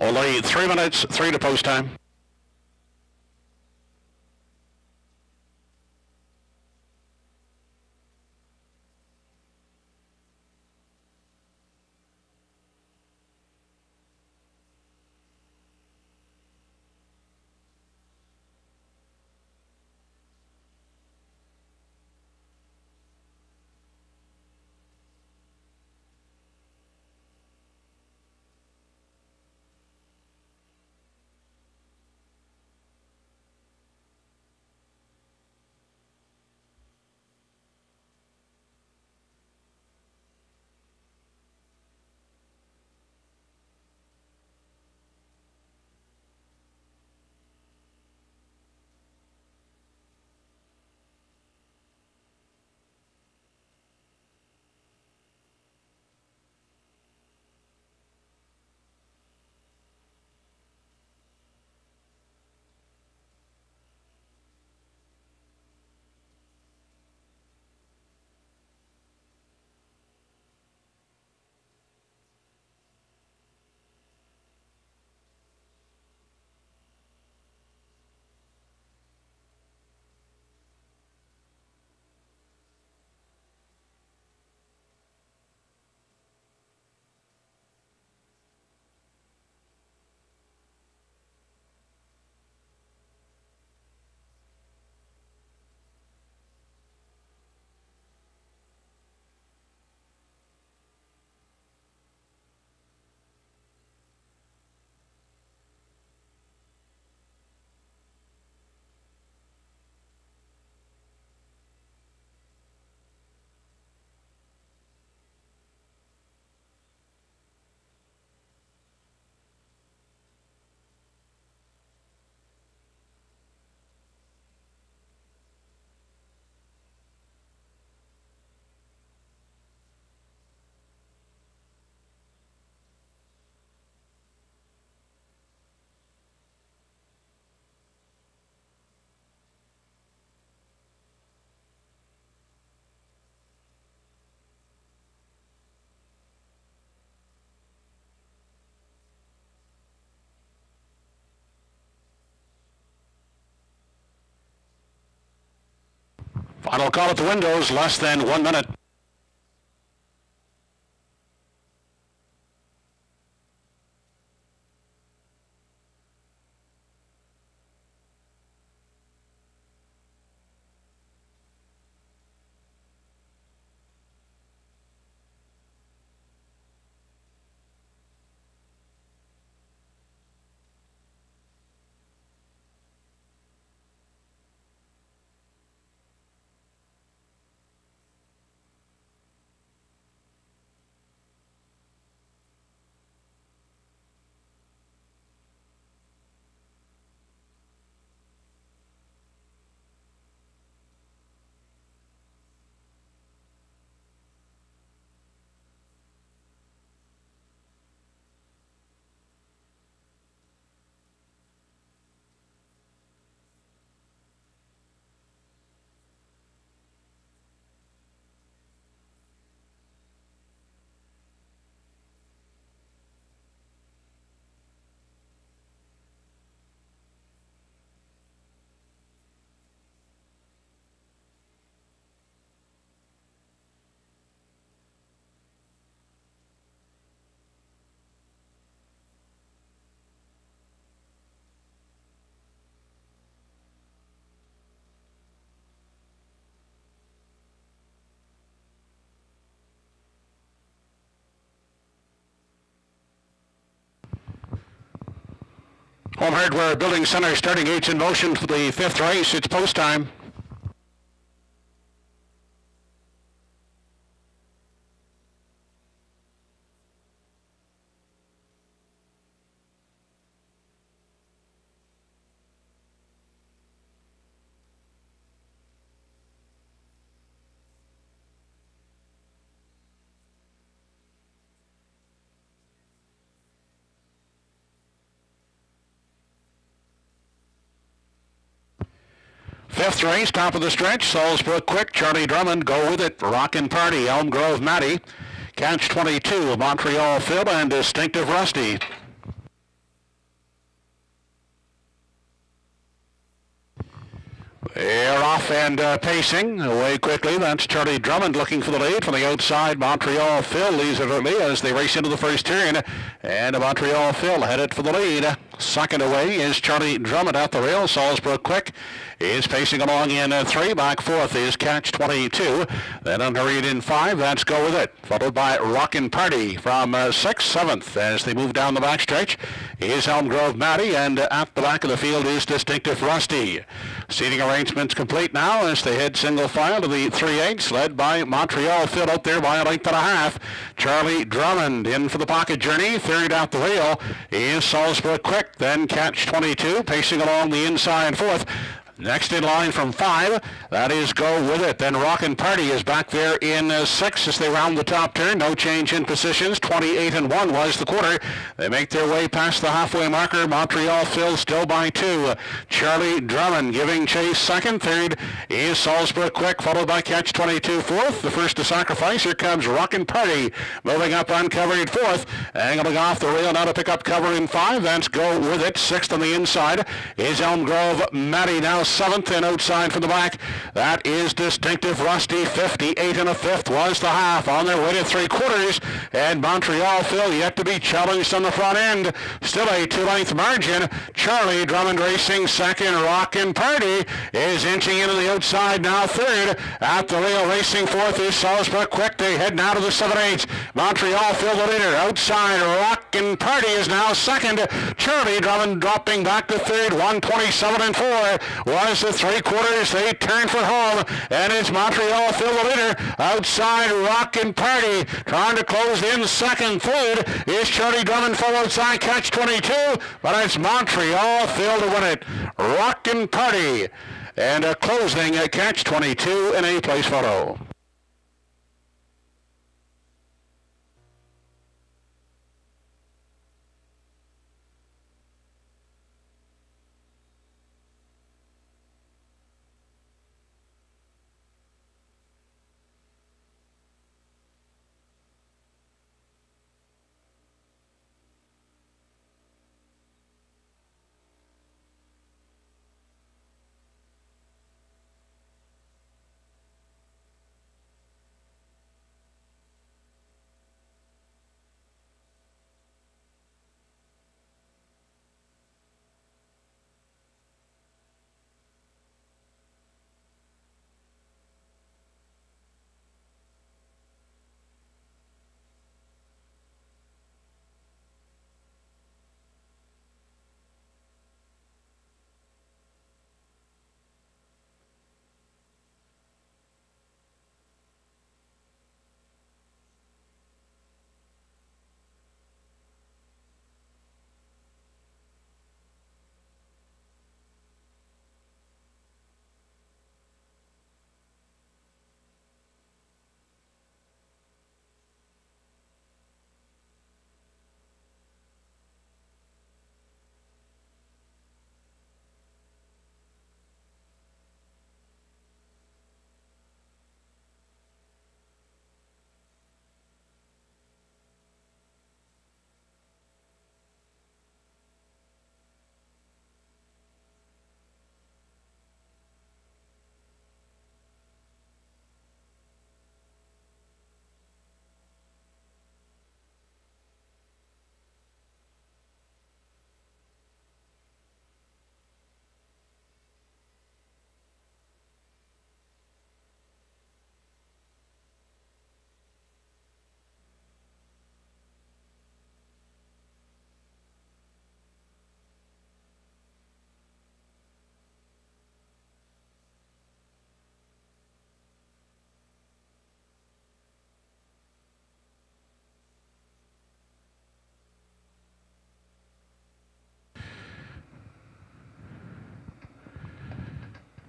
Only 3 minutes, 3 to post time. Final call at the windows, less than 1 minute. Home Hardware Building Center starting gates in motion for the 5th race. It's post time. Fifth race, top of the stretch, Salisbrook Quick, Charlie Drummond, Go With It, Rockin' Party, Elm Grove Matty, Catch 22, Montreal Phil, and Distinctive Rusty. They're off and pacing away quickly. That's Charlie Drummond looking for the lead from the outside. Montreal Phil leads it early as they race into the first turn. And Montreal Phil headed for the lead. Second away is Charlie Drummond at the rail. Salisbury Quick is pacing along in 3. Back fourth is Catch 22. Then unhurried in 5. That's Go With It. Followed by Rockin' Party from 6th, 7th as they move down the backstretch is Elm Grove Matty. And at the back of the field is Distinctive Rusty. Seating arrangements complete now as they head single file to the 3/8, led by Montreal Phil out there by a length and a half. Charlie Drummond in for the pocket journey. Third out the rail is Salisbury Quick. Then Catch 22 pacing along the inside fourth. Next in line from 5, that is Go With It. Then Rockin' Party is back there in 6 as they round the top turn. No change in positions. 28-1 was the quarter. They make their way past the halfway marker. Montreal Phil still by 2. Charlie Drummond giving chase second. Third is Salisbury Quick, followed by Catch 22 fourth. The first to sacrifice. Here comes Rockin' Party moving up uncovered fourth. Angling off the rail now to pick up cover in 5. That's Go With It. Sixth on the inside is Elm Grove Matty now 7th, and outside from the back that is Distinctive Rusty. 58 1/5 was the half on their way to 3/4, and Montreal Phil yet to be challenged on the front end. Still a 2-length margin. Charlie Drummond racing second. Rockin' Party is inching into the outside now third. At the rail racing fourth is Salisbury Quick. They head now to the 7/8. Montreal Phil the leader. Outside Rockin' Party is now second. Charlie Drummond dropping back to third. 1:27-4 was the 3/4. They turn for home, and it's Montreal Phil the leader. Outside Rockin' Party trying to close in second. Third is Charlie Drummond full outside Catch 22, but it's Montreal Phil to win it. Rockin' Party and a closing at Catch 22 in a place photo.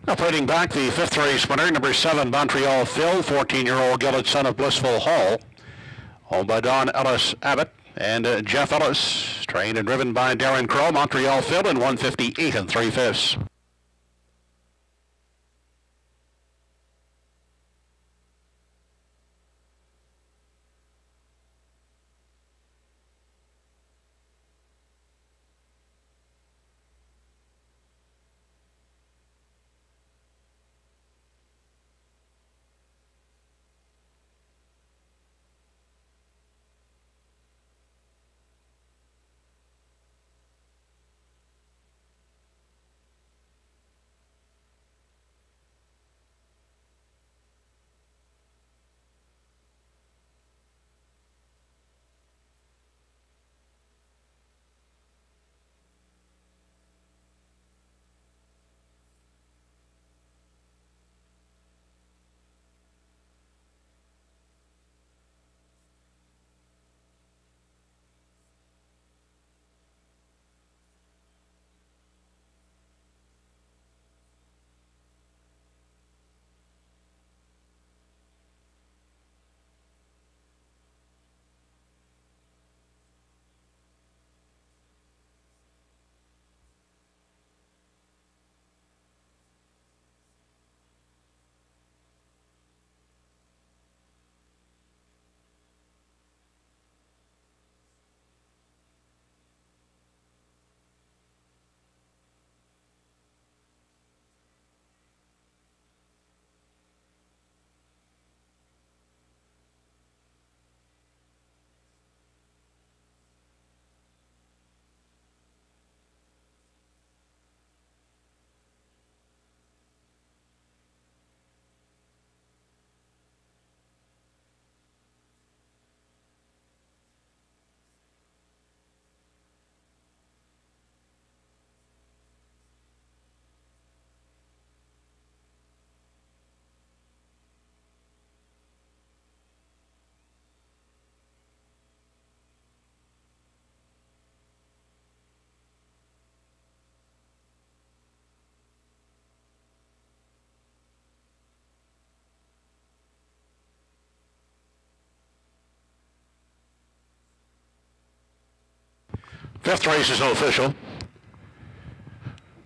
Operating back, the 5th race winner, number 7, Montreal Phil, 14-year-old gelded son of Blissful Hall, owned by Don Ellis Abbott and Jeff Ellis, trained and driven by Darren Crow. Montreal Phil in 1:58 3/5. Fifth race is official.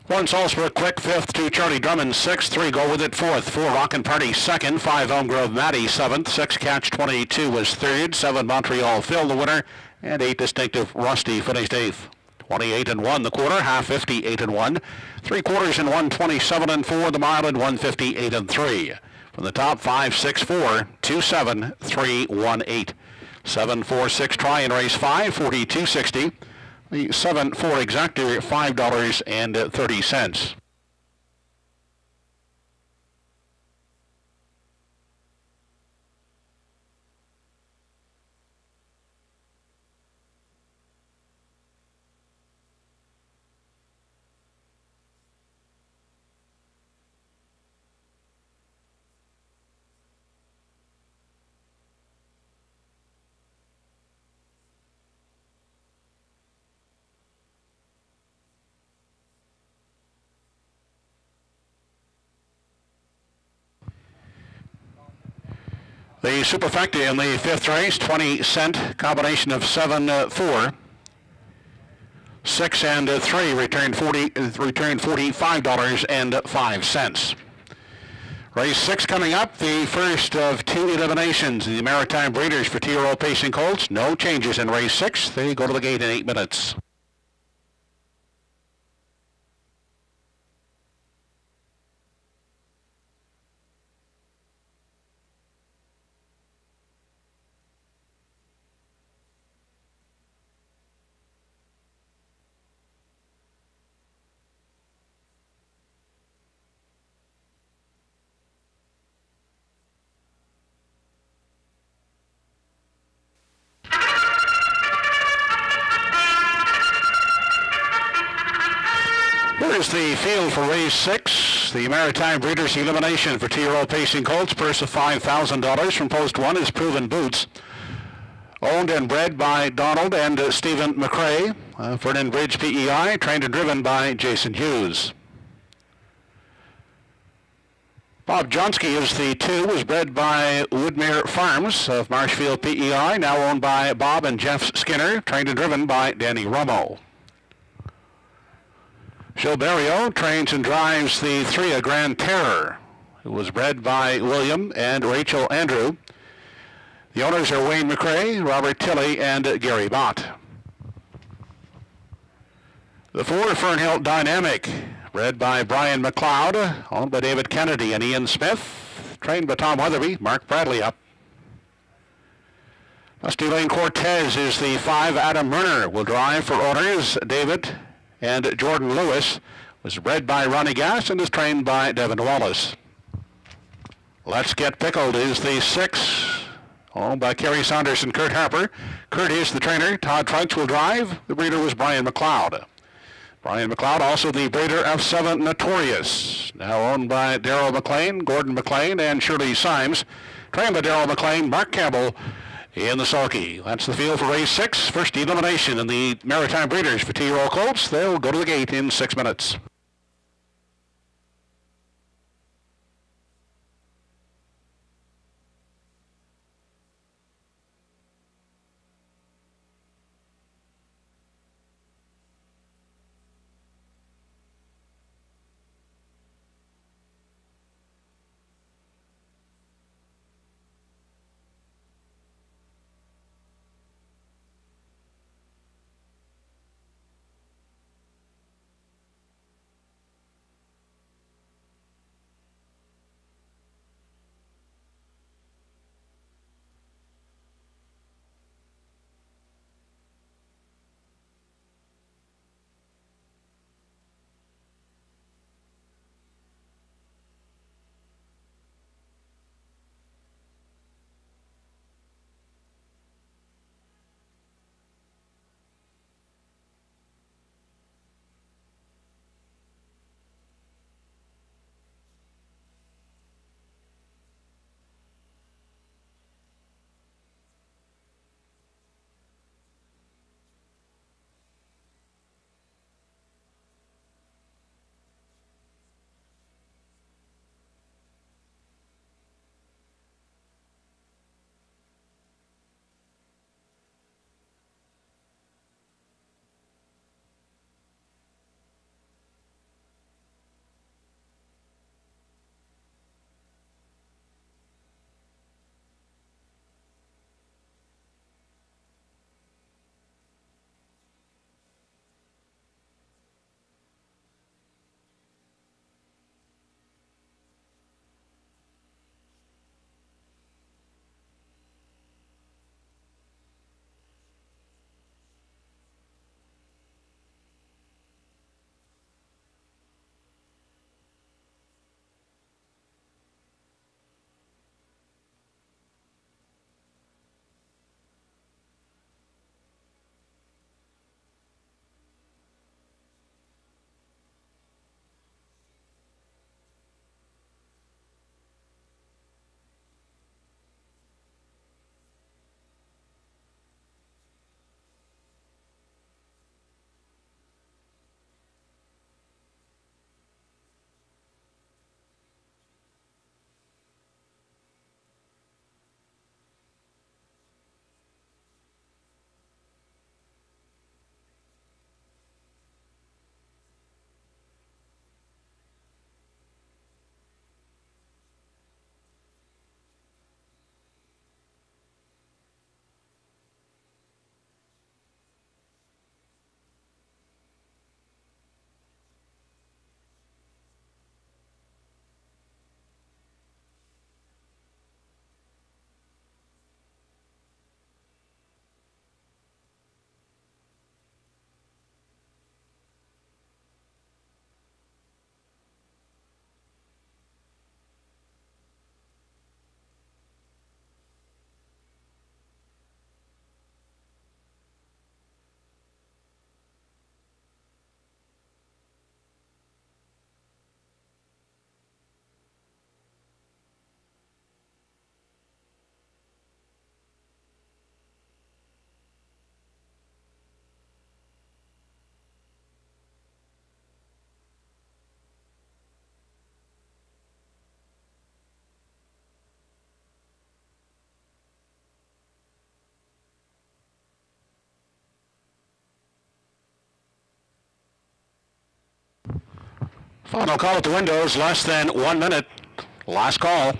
1 Salzburg Quick, fifth, 2 Charlie Drummond, sixth, 3 Go With It, fourth, 4 Rockin' Party, second, 5 Elm Grove Matty, seventh, 6 Catch 22 was third, 7 Montreal Phil the winner, and 8 Distinctive Rusty finished eighth. 28 and 1 the quarter, half 58 and 1, 3 quarters and 1, 27 and 4 the mile, and 158 and 3. From the top, 5, 6, 4, 2, 7, 3, 1, 8. 7, 4, 6 try in race 5, 42.60. The 7, 4 exactor, $5.30. The superfecta in the fifth race, 20 cent, combination of 7, 4, 6 and 3, returned $45.05. Race 6 coming up, the first of 2 eliminations. The Maritime Breeders for Truro Pacing Colts. No changes in race 6. They go to the gate in 8 minutes. Here's the field for race 6. The Maritime Breeders elimination for Truro Pacing Colts. Purse of $5,000 from post 1 is Proven Boots. Owned and bred by Donald and Stephen McRae. Ferdinand Bridge PEI, trained and driven by Jason Hughes. Bob Johnsky is the 2, was bred by Woodmere Farms of Marshfield PEI, now owned by Bob and Jeff Skinner, trained and driven by Danny Romo. Joe Barrio trains and drives the 3, a Grand Terror, who was bred by William and Rachel Andrew. The owners are Wayne McRae, Robert Tilley, and Gary Bott. The 4, Fernhill Dynamic, bred by Brian McLeod, owned by David Kennedy and Ian Smith, trained by Tom Weatherby, Mark Bradley up. Dusty Lane Cortez is the 5, Adam Murner will drive for owners David and Jordan Lewis, was bred by Ronnie Gass and is trained by Devin Wallace. Let's Get Pickled is the 6, owned by Kerry Saunders and Kurt Harper. Kurt is the trainer. Todd Trunks will drive. The breeder was Brian McLeod. Brian McLeod, also the breeder of 7 Notorious, now owned by Darrell McLean, Gordon McLean, and Shirley Symes. Trained by Darrell McLean, Mark Campbell in the sulky. That's the field for race 6. First elimination in the Maritime Breeders for Truro Colts. They'll go to the gate in 6 minutes. Final call at the windows, less than 1 minute. Last call.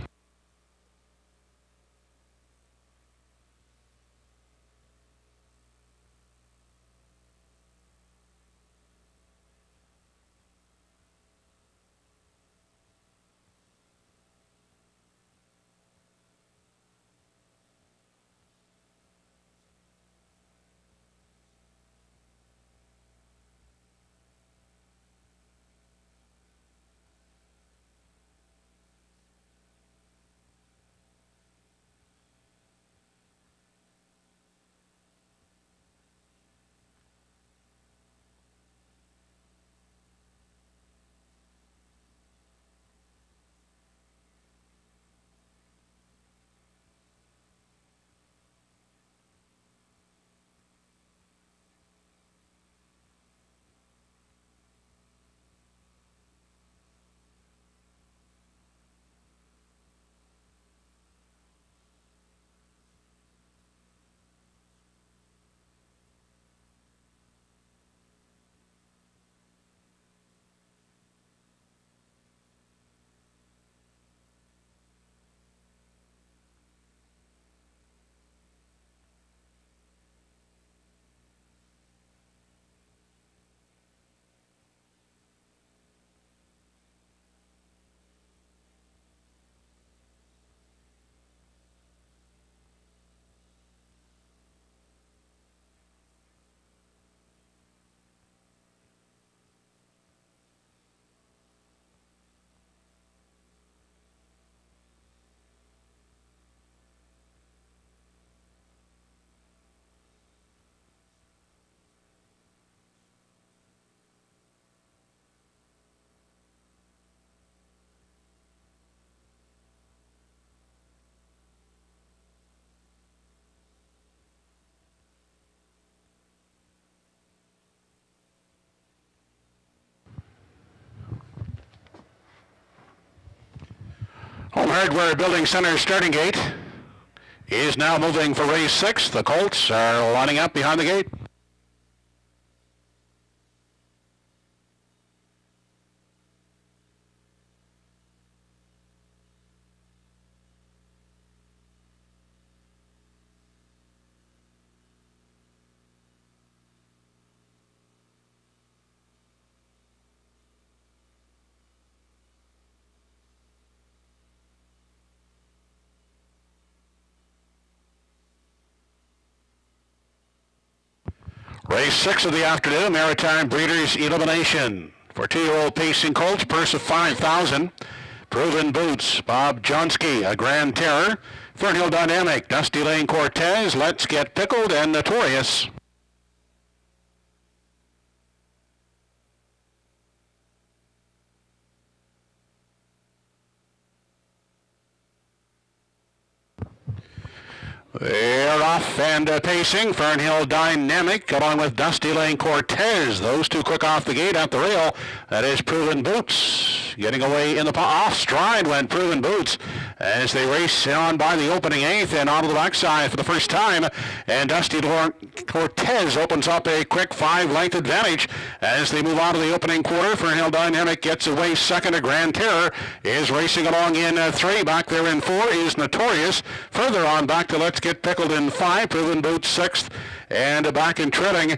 Home Hardware Building Center starting gate is now moving for race 6. The Colts are lining up behind the gate. Race 6 of the afternoon, Maritime Breeders' Elimination. For 2-year-old pacing colts, purse of $5,000. Proven Boots, Bob Johnsky, A Grand Terror. Fernhill Dynamic, Dusty Lane Cortez, Let's Get Pickled, and Notorious. They're off and pacing. Fernhill Dynamic along with Dusty Lane Cortez. Those two quick off the gate at the rail. That is Proven Boots. Getting away in the off stride went Proven Boots as they race on by the opening 8th and onto the backside for the first time. And Dusty Lane Cortez opens up a quick 5-length advantage as they move on to the opening quarter. Fernhill Dynamic gets away second. A Grand Terror is racing along in 3. Back there in 4 is Notorious. Further on back to Let's Get Pickled in 5. Proven Boots 6th. And back in trailing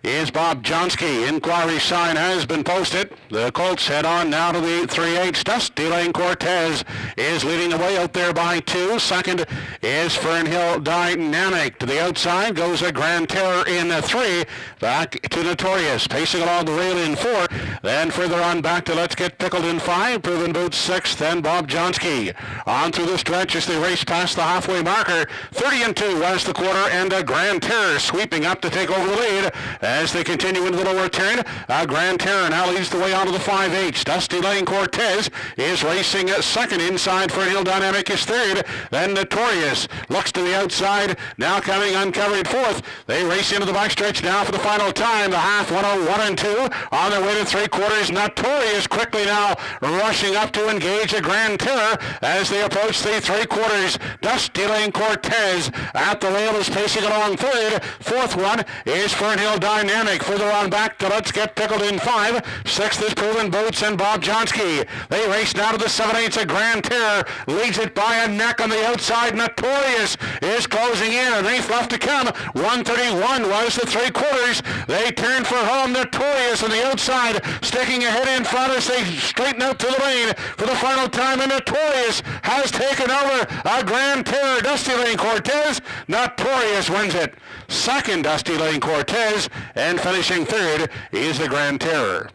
is Bob Johnsky. Inquiry sign has been posted. The Colts head on now to the 3/8. Dusty Lane Cortez is leading the way out there by 2. Second is Fernhill Dynamic. To the outside goes A Grand Terror in 3. Back to Notorious. Pacing along the rail in 4. Then further on back to Let's Get Pickled in 5. Proven Boots 6th. Then Bob Johnsky. On through the stretch as they race past the halfway marker. 30-2 was the quarter, and A Grand Terror sweeping up to take over the lead. As they continue into the lower turn, A Grand Terror now leads the way onto the 5/8. Dusty Lane Cortez is racing second. Inside Fernhill Dynamic is third. Then Notorious looks to the outside, now coming uncovered 4th. They race into the backstretch now for the final time. The half 101 and 2 on their way to 3/4. Notorious quickly now rushing up to engage A Grand Terror as they approach the 3/4. Dusty Lane Cortez at the rail is pacing along third. 4th one is Fernhill Dynamic. Dynamic further on back to Let's Get Pickled in 5. 6th is Proven Boots and Bob Johnsky. They race now to the 7/8 of Grand Terror. Leads it by a neck on the outside. Notorious is closing in. An eighth left to come. 131 was the 3/4. They turn for home. Notorious on the outside, sticking ahead in front as they straighten out to the lane for the final time. And Notorious has taken over a Grand Terror. Dusty Lane Cortez. Notorious wins it. Second, Dusty Lane Cortez, and finishing third is the Grand Terror.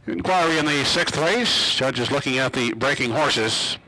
Inquiry in the 6th race. Judges looking at the breaking horses.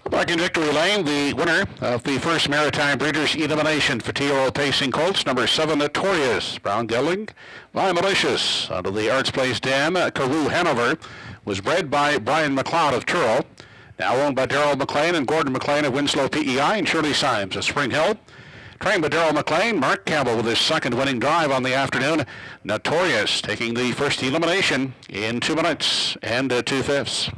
Back in victory lane, the winner of the first Maritime Breeders' Elimination for Truro Pacing Colts, number 7, Notorious. Brown gelding by Malicious. Out of the Arts Place Dam, Carew, Hanover, was bred by Brian McLeod of Truro. Now owned by Darrell McLean and Gordon McLean of Winslow PEI, and Shirley Symes of Spring Hill. Trained by Darrell McLean, Mark Campbell with his second winning drive on the afternoon. Notorious taking the first elimination in 2 minutes and 2/5.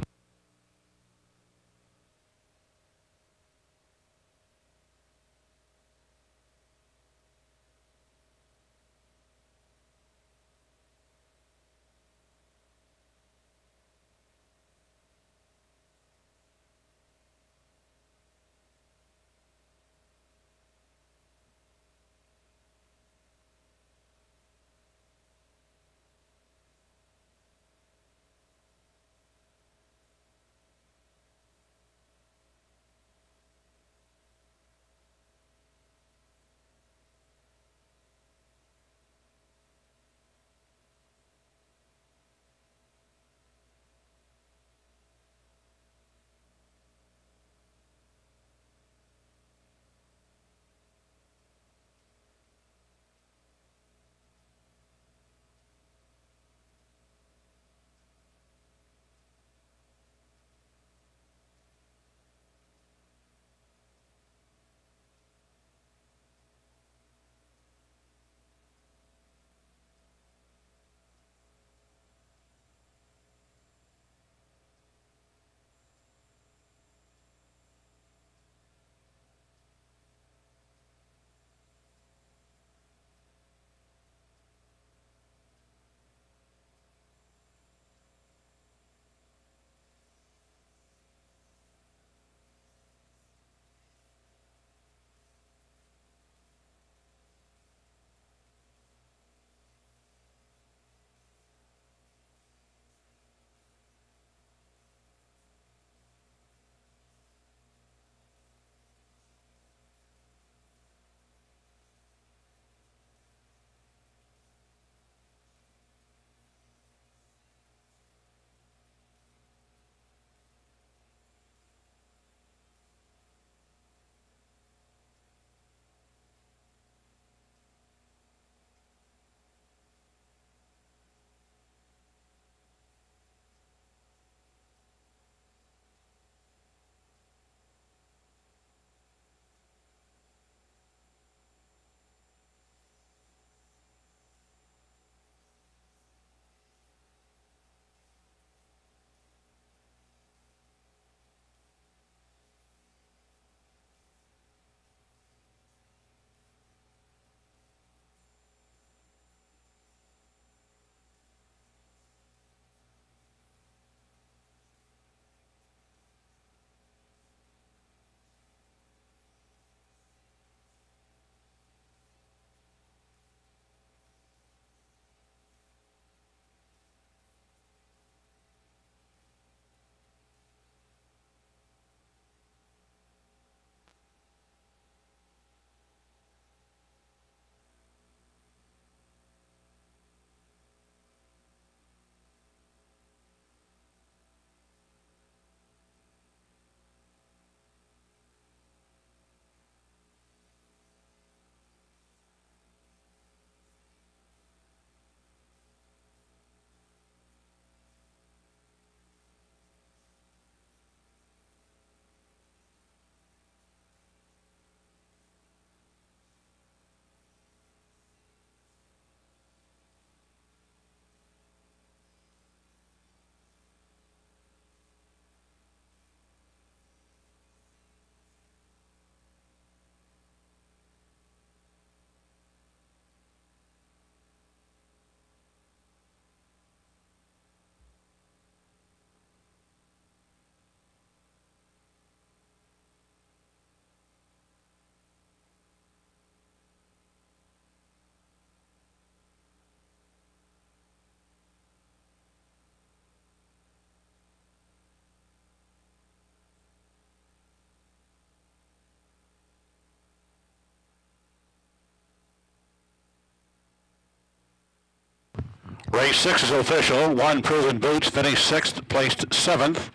Race 6 is official. One Proven Boots finished 6th, placed 7th.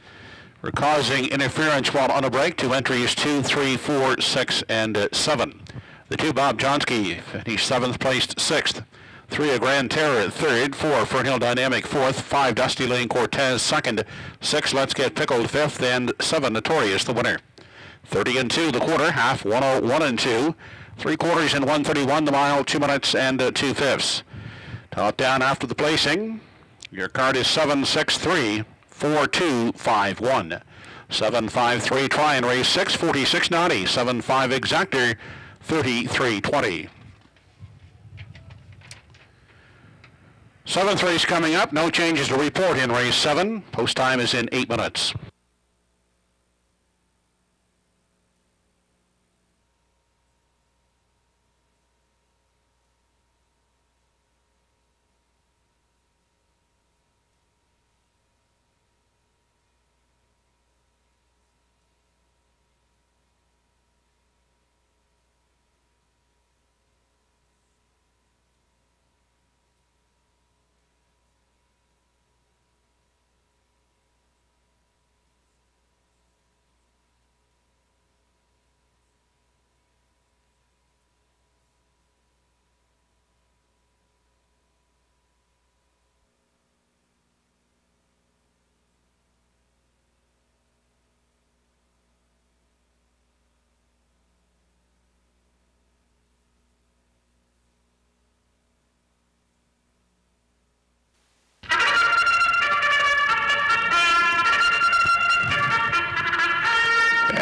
For causing interference while on a break. 2 entries, 2, 3, 4, 6, and 7. The 2 Bob Johnsky finished 7th, placed 6th. 3 A Grand Terror 3rd, 4 Fernhill Dynamic 4th, 5 Dusty Lane Cortez 2nd, 6 Let's Get Pickled 5th, and 7 Notorious the winner. 30 and 2 the quarter, half 101 and 2, 3 quarters and 131 the mile, 2 minutes and 2 fifths. Top down after the placing. Your card is 763 4251. 753 try and race 6 4690. 75 exactor 3320. 7th race coming up. No changes to report in race 7. Post time is in 8 minutes.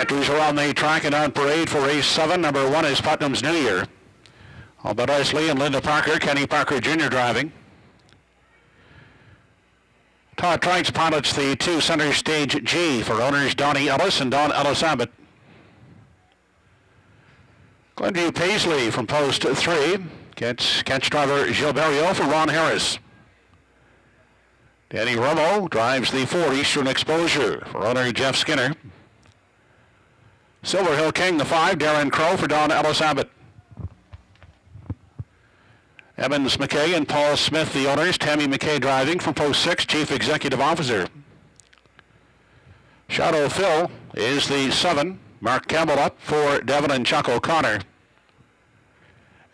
Entries are on the track and on parade for race 7. Number 1 is Putnam's New Year. Albert Isley and Linda Parker, Kenny Parker Jr. driving. Todd Trites pilots the 2 Center Stage G for owners Donnie Ellis and Don Ellis Abbott. Glenview Paisley from post 3 gets catch driver Gilberto for Ron Harris. Danny Romo drives the 4 Eastern Exposure for owner Jeff Skinner. Silver Hill King, the 5, Darren Crow for Don Ellis Abbott. Evans McKay and Paul Smith, the owners. Tammy McKay driving from post 6, Chief Executive Officer. Shadow Phil is the 7. Mark Campbell up for Devin and Chuck O'Connor.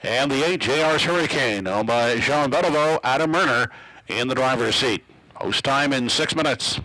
And the 8, JR's Hurricane, owned by Jean Bellevaux, Adam Murner in the driver's seat. Post time in 6 minutes.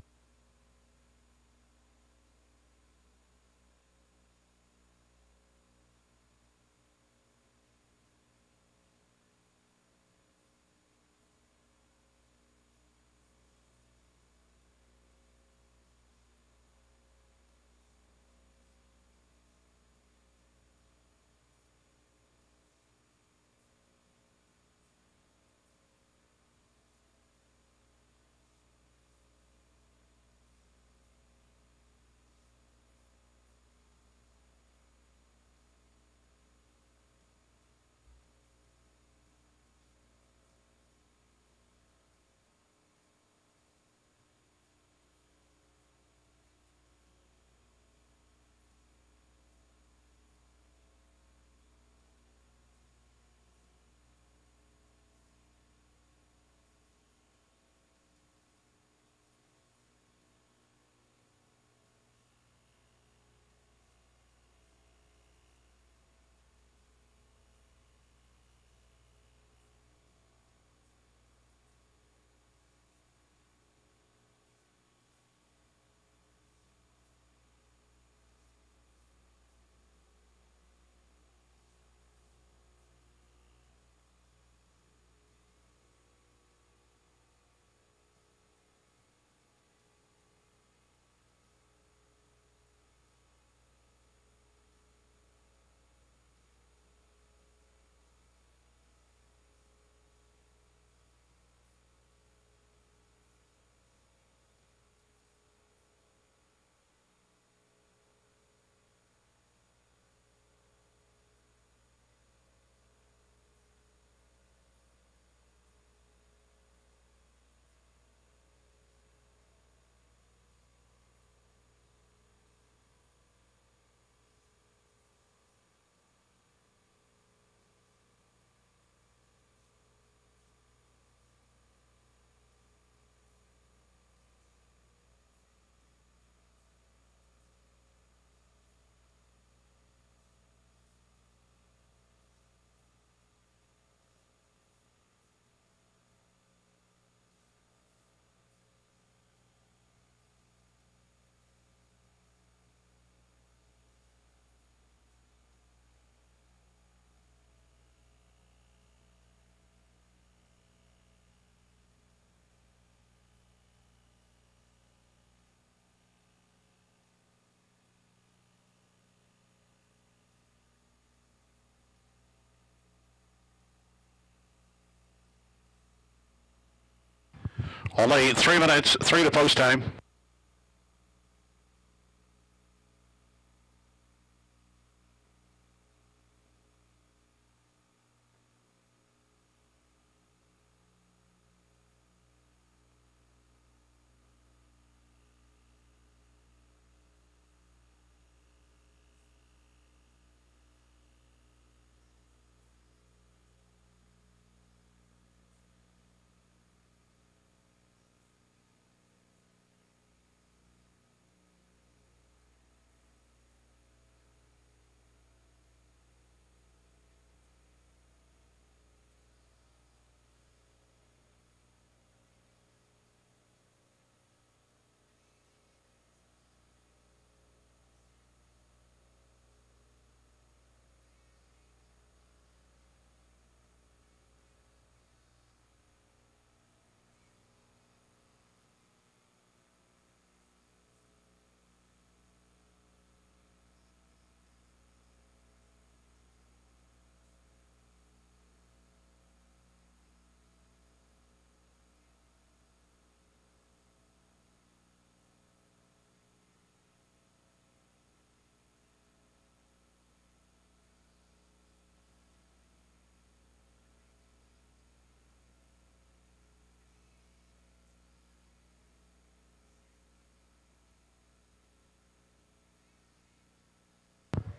Only 3 minutes, 3 to post time.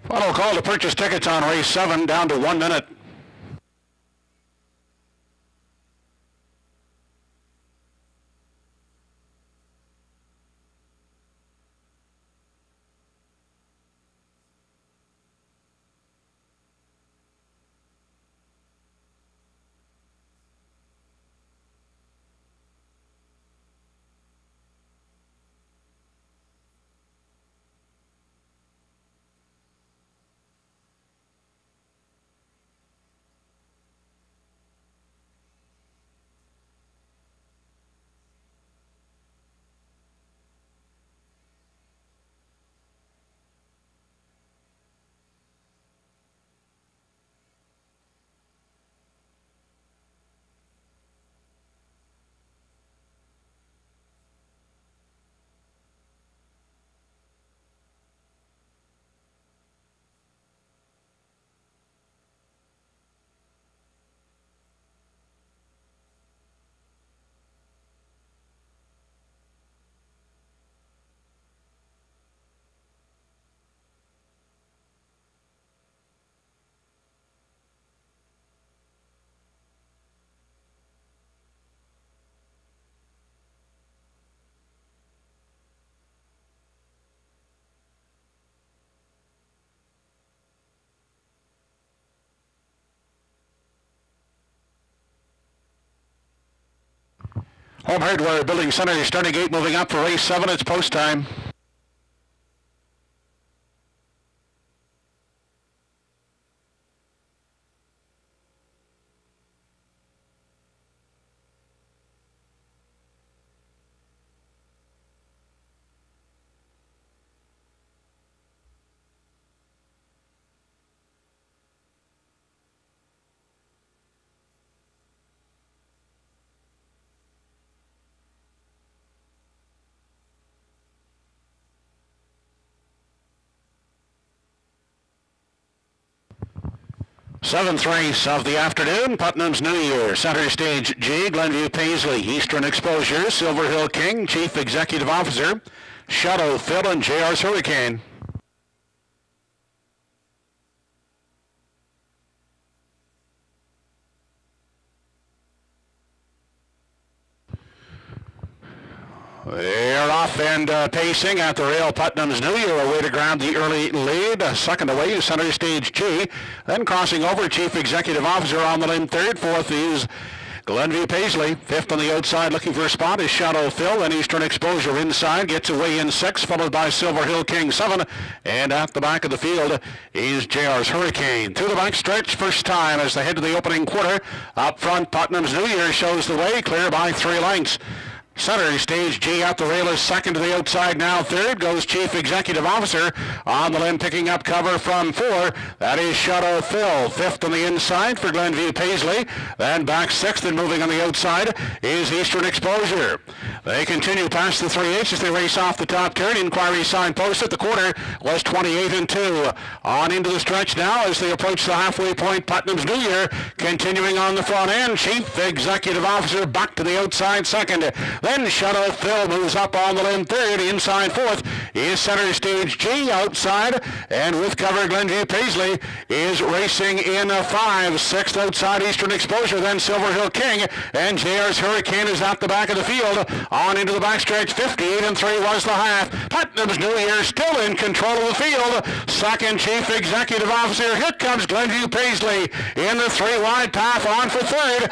Final call to purchase tickets on race 7, down to 1 minute. Home Hardware Building Center, starting gate moving up for race 7. It's post time. Seventh race of the afternoon, Putnam's New Year. Center Stage G, Glenview Paisley. Eastern Exposure, Silver Hill King, Chief Executive Officer, Shadow Phil, and JR's Hurricane. They're off and pacing at the rail. Putnam's New Year away to grab the early lead. Second away is Center Stage G. Then crossing over, Chief Executive Officer on the limb third. Fourth is Glenview Paisley. Fifth on the outside looking for a spot is Shadow Phil. Then Eastern Exposure inside. Gets away in 6, followed by Silver Hill King 7. And at the back of the field is JR's Hurricane. Through the back stretch, first time as they head to the opening quarter. Up front, Putnam's New Year shows the way, clear by 3 lengths. Center Stage G out the rail is second to the outside now. Third goes Chief Executive Officer on the limb, picking up cover from 4. That is Shadow Phil. Fifth on the inside for Glenview Paisley. Then back sixth and moving on the outside is Eastern Exposure. They continue past the 3/8 as they race off the top turn. Inquiry signpost at the quarter was 28-2. On into the stretch now as they approach the halfway point. Putnam's New Year continuing on the front end. Chief Executive Officer back to the outside second. Then Shadow Phil moves up on the limb third. Inside fourth is Center Stage G outside. And with cover, Glenview Paisley is racing in a 5. Sixth outside Eastern Exposure. Then Silver Hill King. And JR's Hurricane is at the back of the field. On into the backstretch. 58-3 was the half. Putnam's New Year still in control of the field. Second Chief Executive Officer. Here comes Glenview Paisley in the 3 wide path on for third.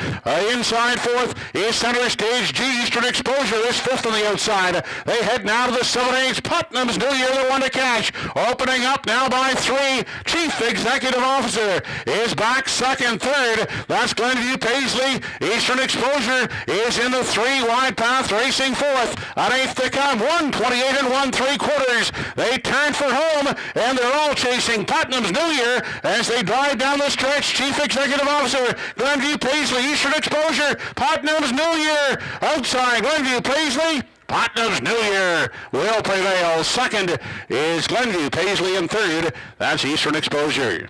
Inside fourth is Center Stage G. Eastern Exposure is fifth on the outside. They head now to the 7/8. Putnam's New Year, the one to catch. Opening up now by 3. Chief Executive Officer is back second. Third, that's Glenview Paisley. Eastern Exposure is in the 3 wide path, racing fourth. At 8th to come, 1:28 and 1/3. They turn for home, and they're all chasing Putnam's New Year as they drive down the stretch. Chief Executive Officer, Glenview Paisley, Eastern Exposure, Putnam's New Year. Outside, Glenview Paisley. Putnam's New Year will prevail. Second is Glenview Paisley, and third, that's Eastern Exposure.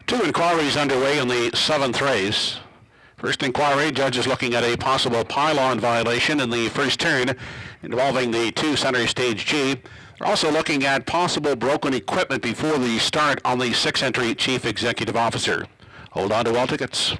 Two inquiries underway in the 7th race. First inquiry, judges looking at a possible pylon violation in the first turn involving the 2 Center Stage G. They're also looking at possible broken equipment before the start on the 6th entry Chief Executive Officer. Hold on to all tickets.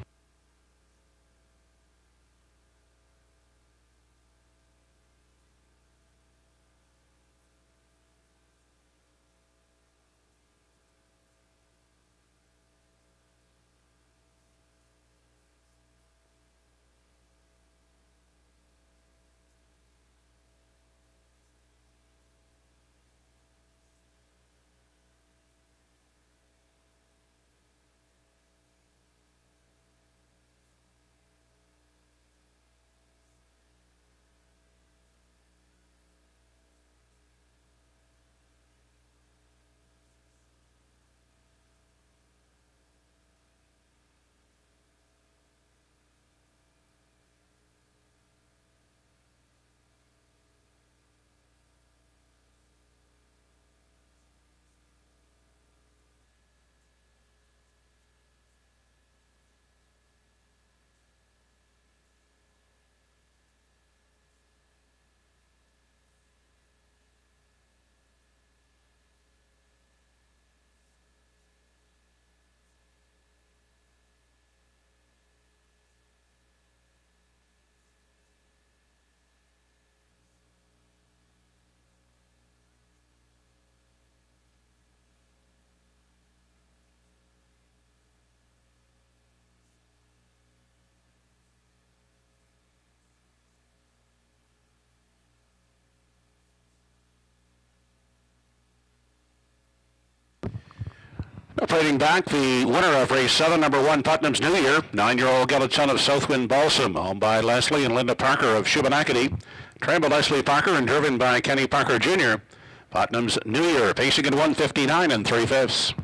Operating back, the winner of race 7, number 1, Putnam's New Year, 9-year-old gelded son of Southwind Balsam, owned by Leslie and Linda Parker of Shubenacadie, trained by Leslie Parker and driven by Kenny Parker Jr. Putnam's New Year, pacing at 1:59 3/5.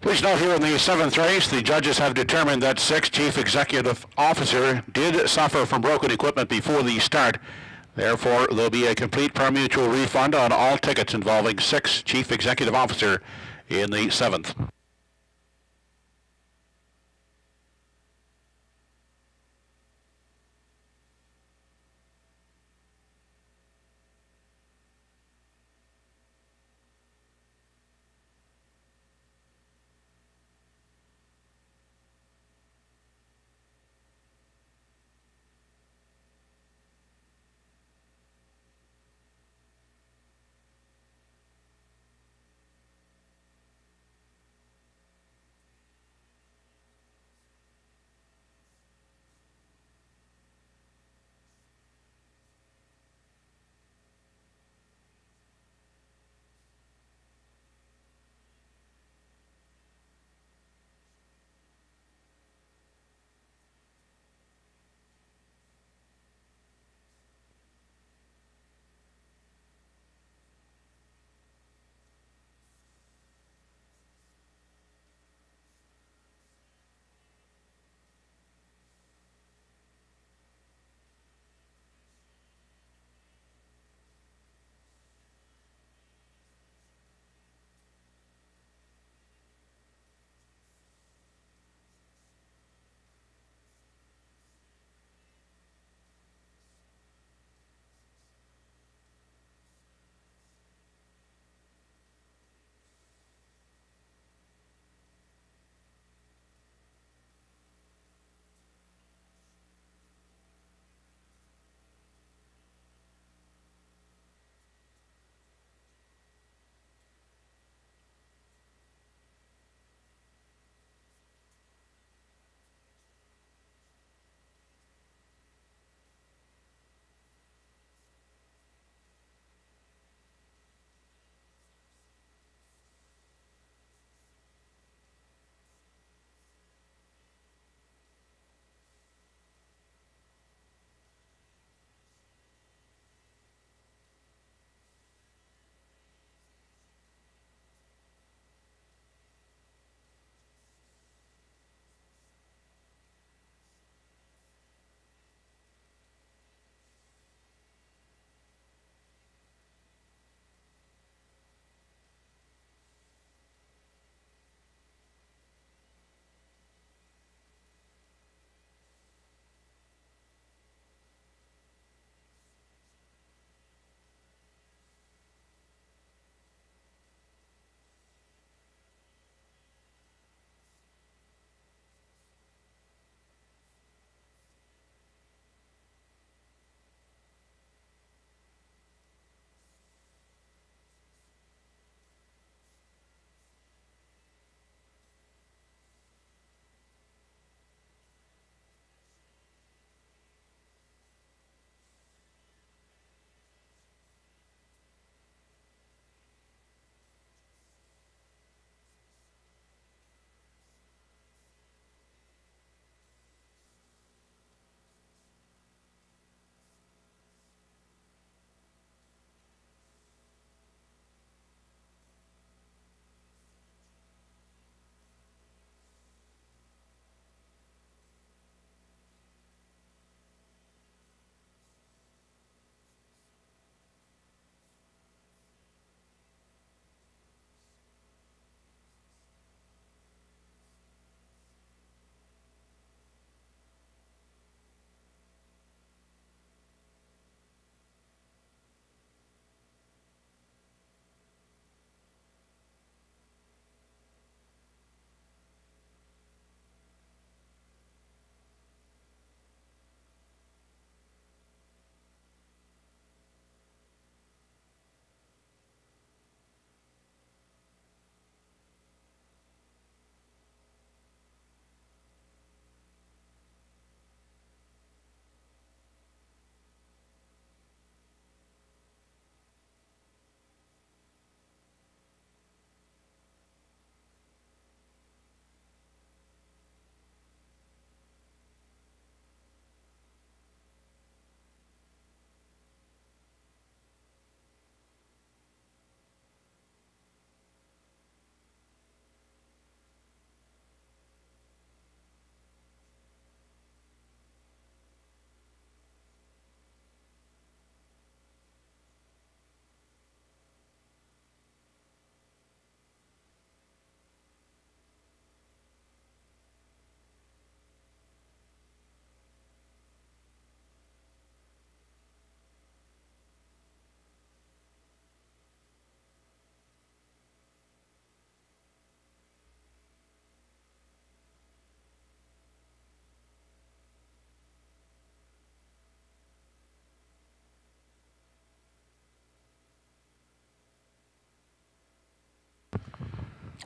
Please note here in the 7th race, the judges have determined that 6 Chief Executive Officer did suffer from broken equipment before the start. Therefore, there'll be a complete pari-mutuel refund on all tickets involving 6 Chief Executive Officer in the 7th.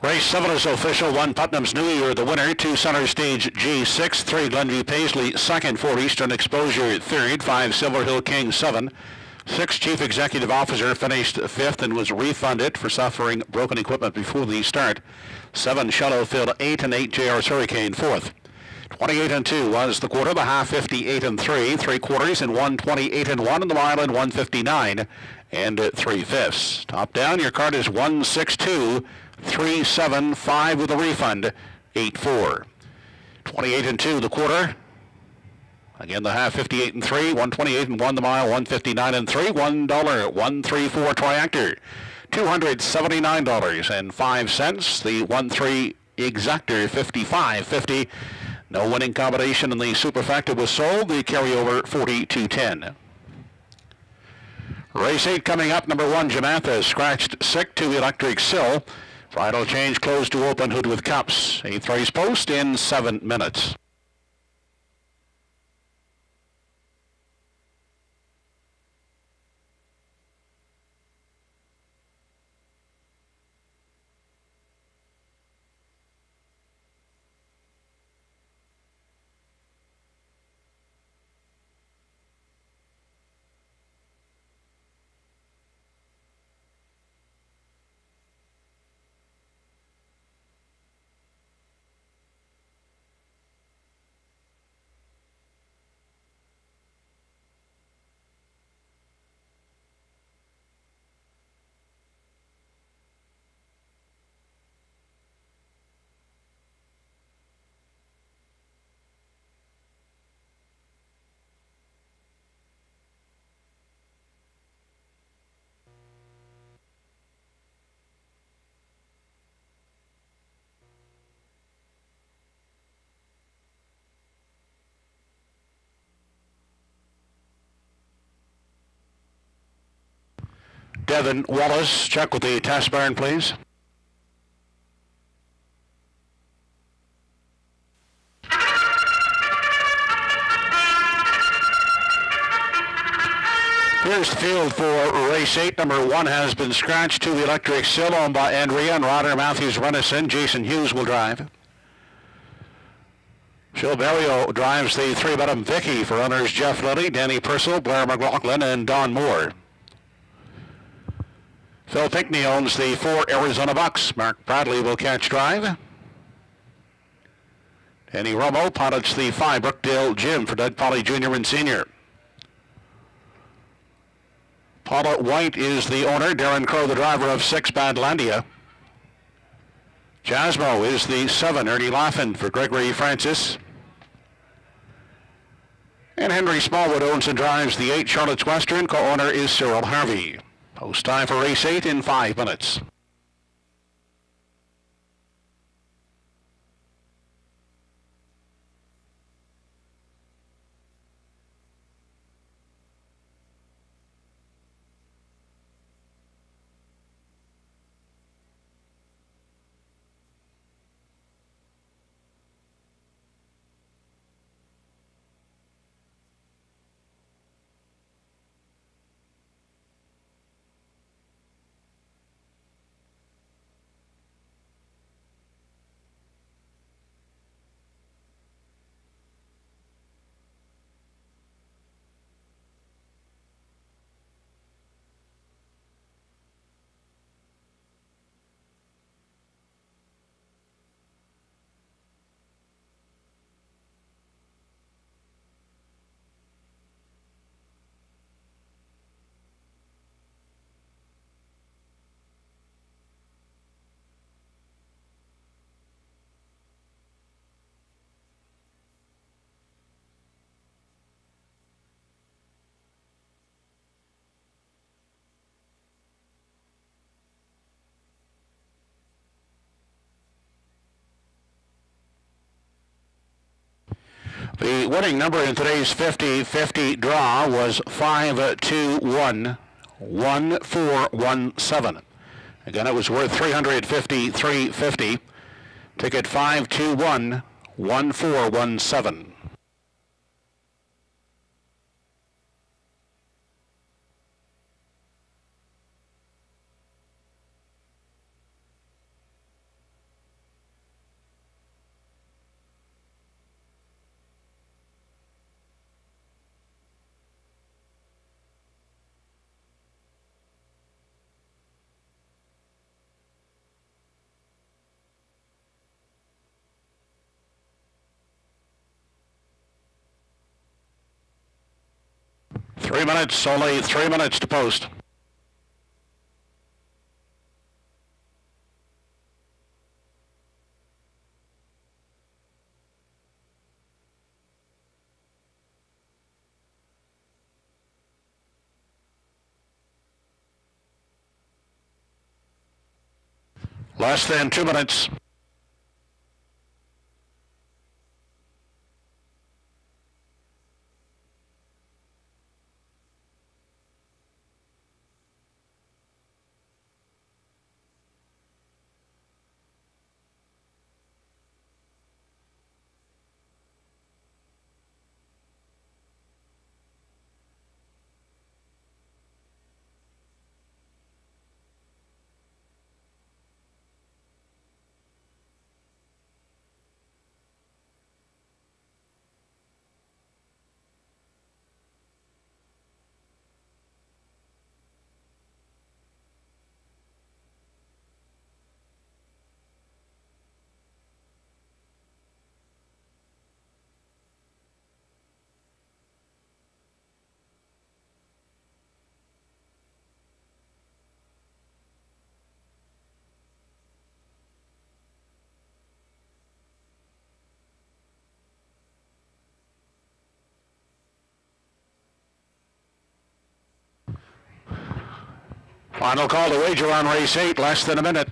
Race 7 is official. 1 Putnam's New Year, the winner. 2 Center Stage G6. 3 Glenview Paisley second. 4 Eastern Exposure third. 5 Silver Hill King 7. 6 Chief Executive Officer finished 5th and was refunded for suffering broken equipment before the start. 7 Shadowfield 8 and 8 JR's Hurricane 4th. 28 and 2 was the quarter, the half 58 and 3, 3/4 and 128 and 1, and the mile in 159 and 3/5. Top down, your card is 162 375 with a refund 84. 28 and 2 the quarter. Again, the half 58 and 3, 128 and 1 the mile, 159 and 3, $1 134 triactor, $279.05. The 1-3 exactor 55.50. No winning combination in the superfecta was sold. The carryover 42.10. Race 8 coming up. Number 1 Jamantha scratched sick to Electric Sill. Bridle change closed to open, hood with cups. 8th race post in 7 minutes. Devin Wallace, check with the test barn, please. Here's the field for race 8. Number 1 has been scratched to the Electric Sill, owned by Andrea and Roder Matthews Renison. Jason Hughes will drive. Phil Berrio drives the 3-bottom Vicky for owners Jeff Lilly, Danny Purcell, Blair McLaughlin, and Don Moore. Phil Pinckney owns the 4 Arizona Bucks. Mark Bradley will catch drive. Danny Romo pilots the 5 Brookdale Gym for Doug Polly Jr. and Sr. Paula White is the owner. Darren Crow, the driver of 6 Badlandia. Jasmo is the 7 Ernie Laughlin for Gregory Francis. And Henry Smallwood owns and drives the 8 Charlotte's Western. Co-owner is Cyril Harvey. Post time for race 8 in 5 minutes. The winning number in today's 50-50 draw was 521-1417. Again, it was worth $353.50. Ticket 521-1417. 3 minutes, only 3 minutes to post. Less than 2 minutes. Final call to wager on race 8, less than a minute.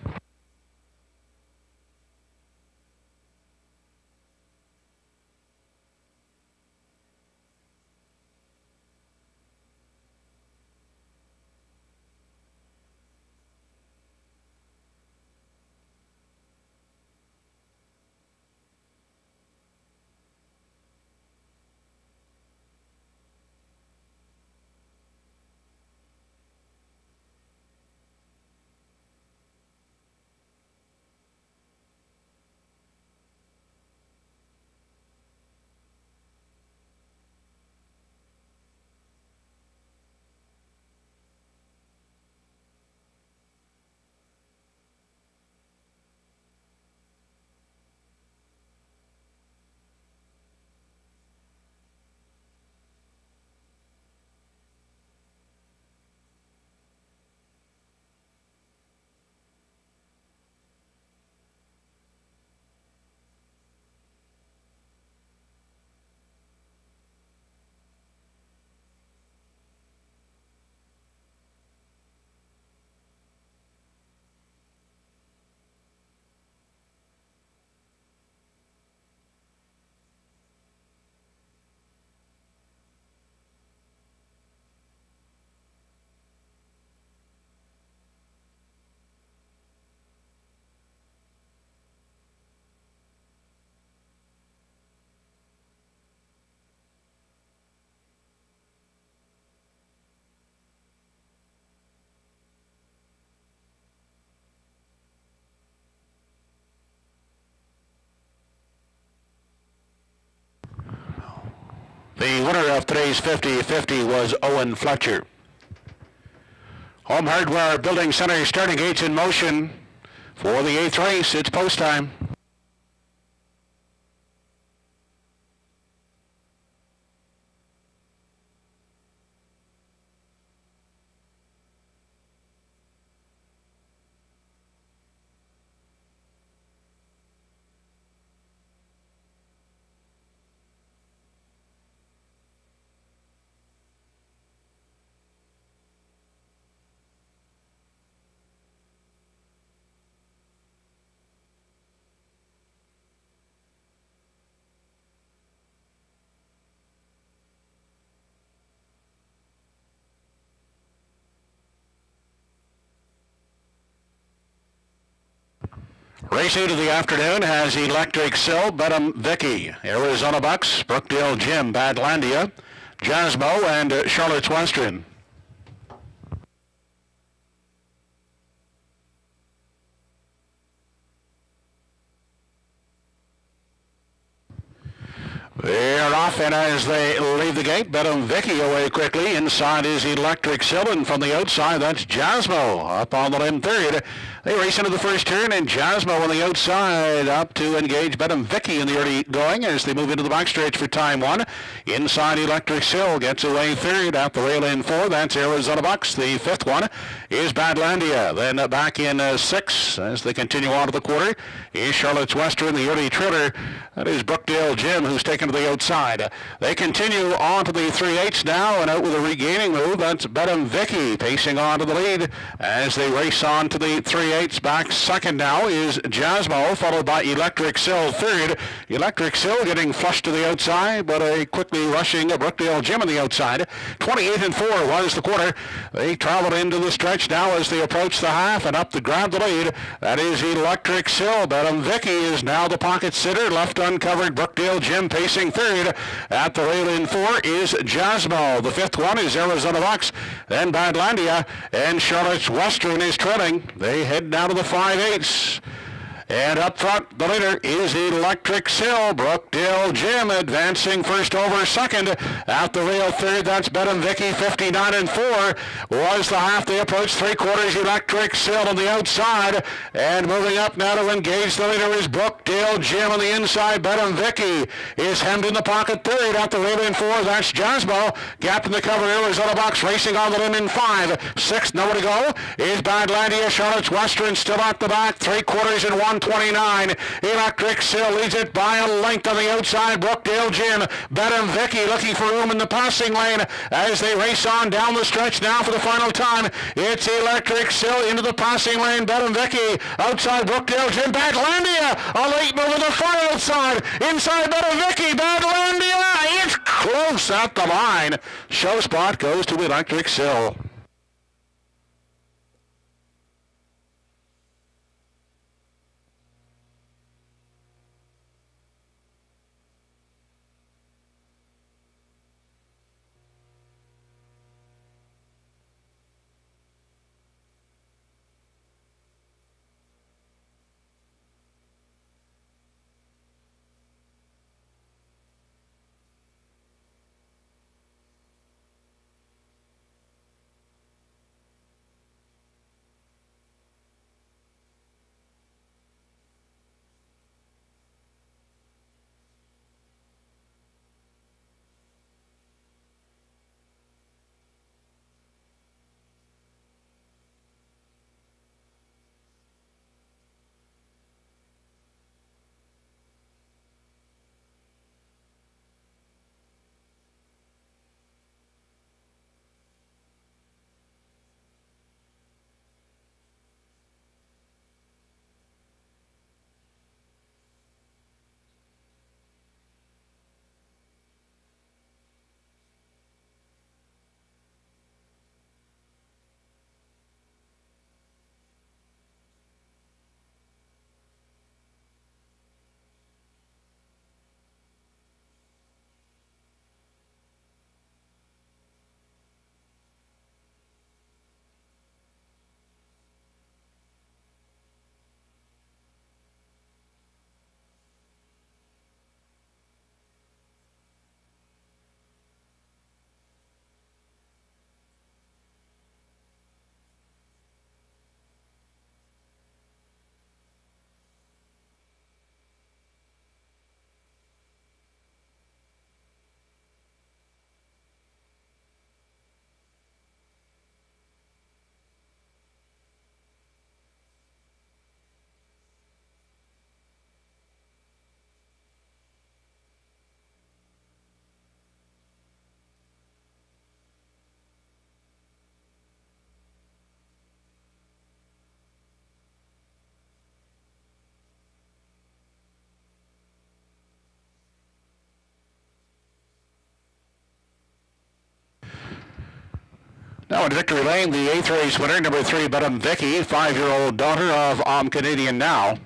The winner of today's 50-50 was Owen Fletcher. Home Hardware Building Center starting gates in motion for the 8th race. It's post time. Race 8 of the afternoon has Electric Sill, Bedham Vicky, Arizona Bucks, Brookdale Jim, Badlandia, Jasmo, and Charlotte's Western. They're off half, and as they leave the gate, Bedham Vicky away quickly. Inside is Electric Sill, and from the outside, that's Jasmo up on the limb third. They race into the first turn, and Jasmo on the outside up to engage Bedham Vicky in the early going as they move into the backstretch for time one. Inside, Electric Sill gets away third at the rail in four. That's Arizona Bucks. The fifth one is Badlandia. Then back in six as they continue on to the quarter is Charlotte's Western, the early trailer. That is Brookdale Jim, who's taken to the outside. They continue on to the 3/8 now, and out with a regaining move. That's Bedham Vicky pacing on to the lead as they race on to the 3/8. Back second now is Jasmo, followed by Electric Sill third. Electric Sill getting flushed to the outside, but a quickly rushing Brookdale Jim on the outside. 28-4 was the quarter. They traveled into the stretch now as they approach the half, and up to grab the lead. That is Electric Sill. Bedham Vicky is now the pocket sitter, left uncovered. Brookdale Jim pacing third. At the rail in four is Jasmo. The fifth one is Arizona Bucks. Then Badlandia, and Charlotte's Western is trailing. They head now to the 5/8. And up front, the leader is Electric Sill. Brookdale Jim advancing first over second. At the rail third, that's Bedham Vicky. 59-4 was the half. They approach three quarters. Electric Sill on the outside. And moving up now to engage the leader is Brookdale Jim on the inside. Bedham Vicky is hemmed in the pocket third. At the rail in four, that's Jasmo. Gap in the cover, Arizona Box racing on the limb in five. Sixth, nowhere to go, is Badlandia. Charlotte's Western still at the back. Three quarters in 1:29. Electric Sill leads it by a length on the outside. Brookdale Jim. Bedham Vicky looking for room in the passing lane as they race on down the stretch now for the final time. It's Electric Sill into the passing lane. Bedham Vicky outside Brookdale Jim. Badlandia a late move on the far outside. Inside Bedham Vicky. Badlandia. It's close at the line. Show spot goes to Electric Sill. Now in Victory Lane, the 8th race winner, number 3, Bedham Vicky, 5-year-old daughter of Canadian Now.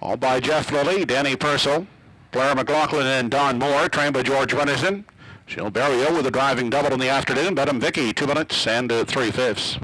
All by Jeff Lilly, Danny Purcell, Blair McLaughlin, and Don Moore, trained by George Renison. Jill Berrio with a driving double in the afternoon. Bedham Vicky, 2 minutes and 3/5.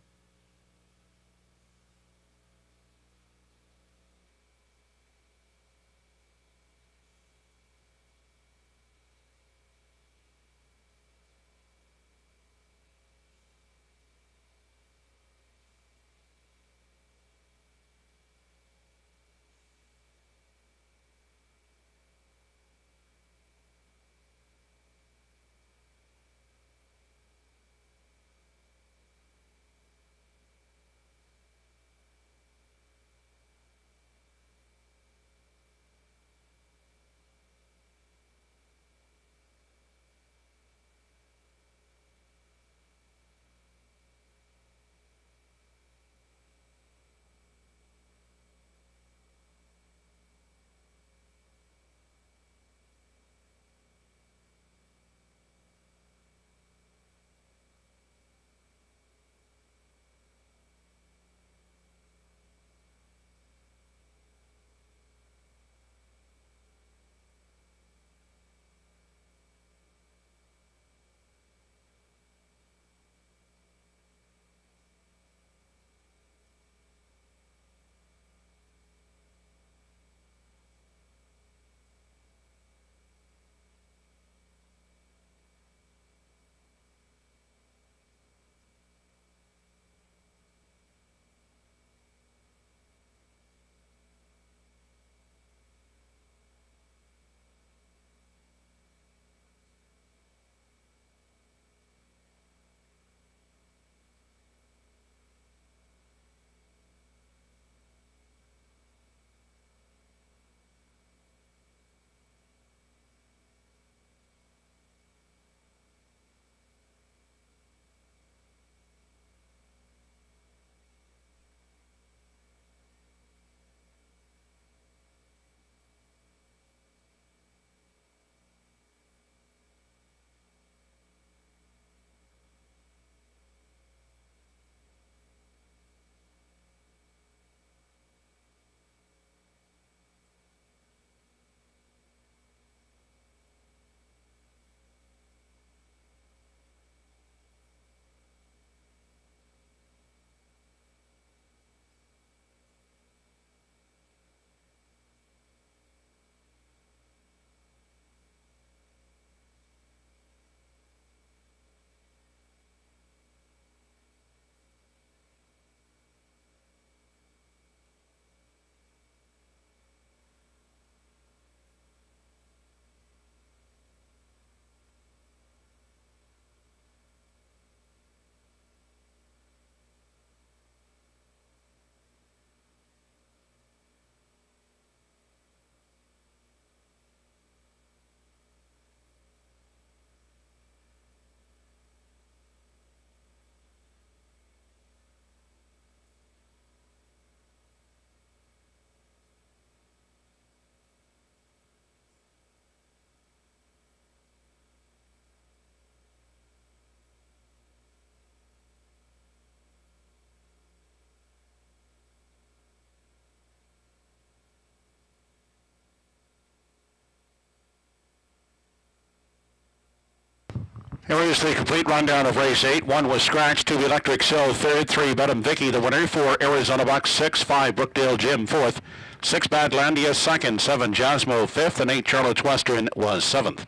Here is the complete rundown of race 8. 1 was Scratch, 2 Electric Sill, 3rd, 3 Bedham Vicky, the winner, 4 Arizona Bucks, 6, 5 Brookdale Jim, 4th, 6 Badlandia, 2nd, 7 Jasmo, 5th, and 8 Charlotte's Western was 7th.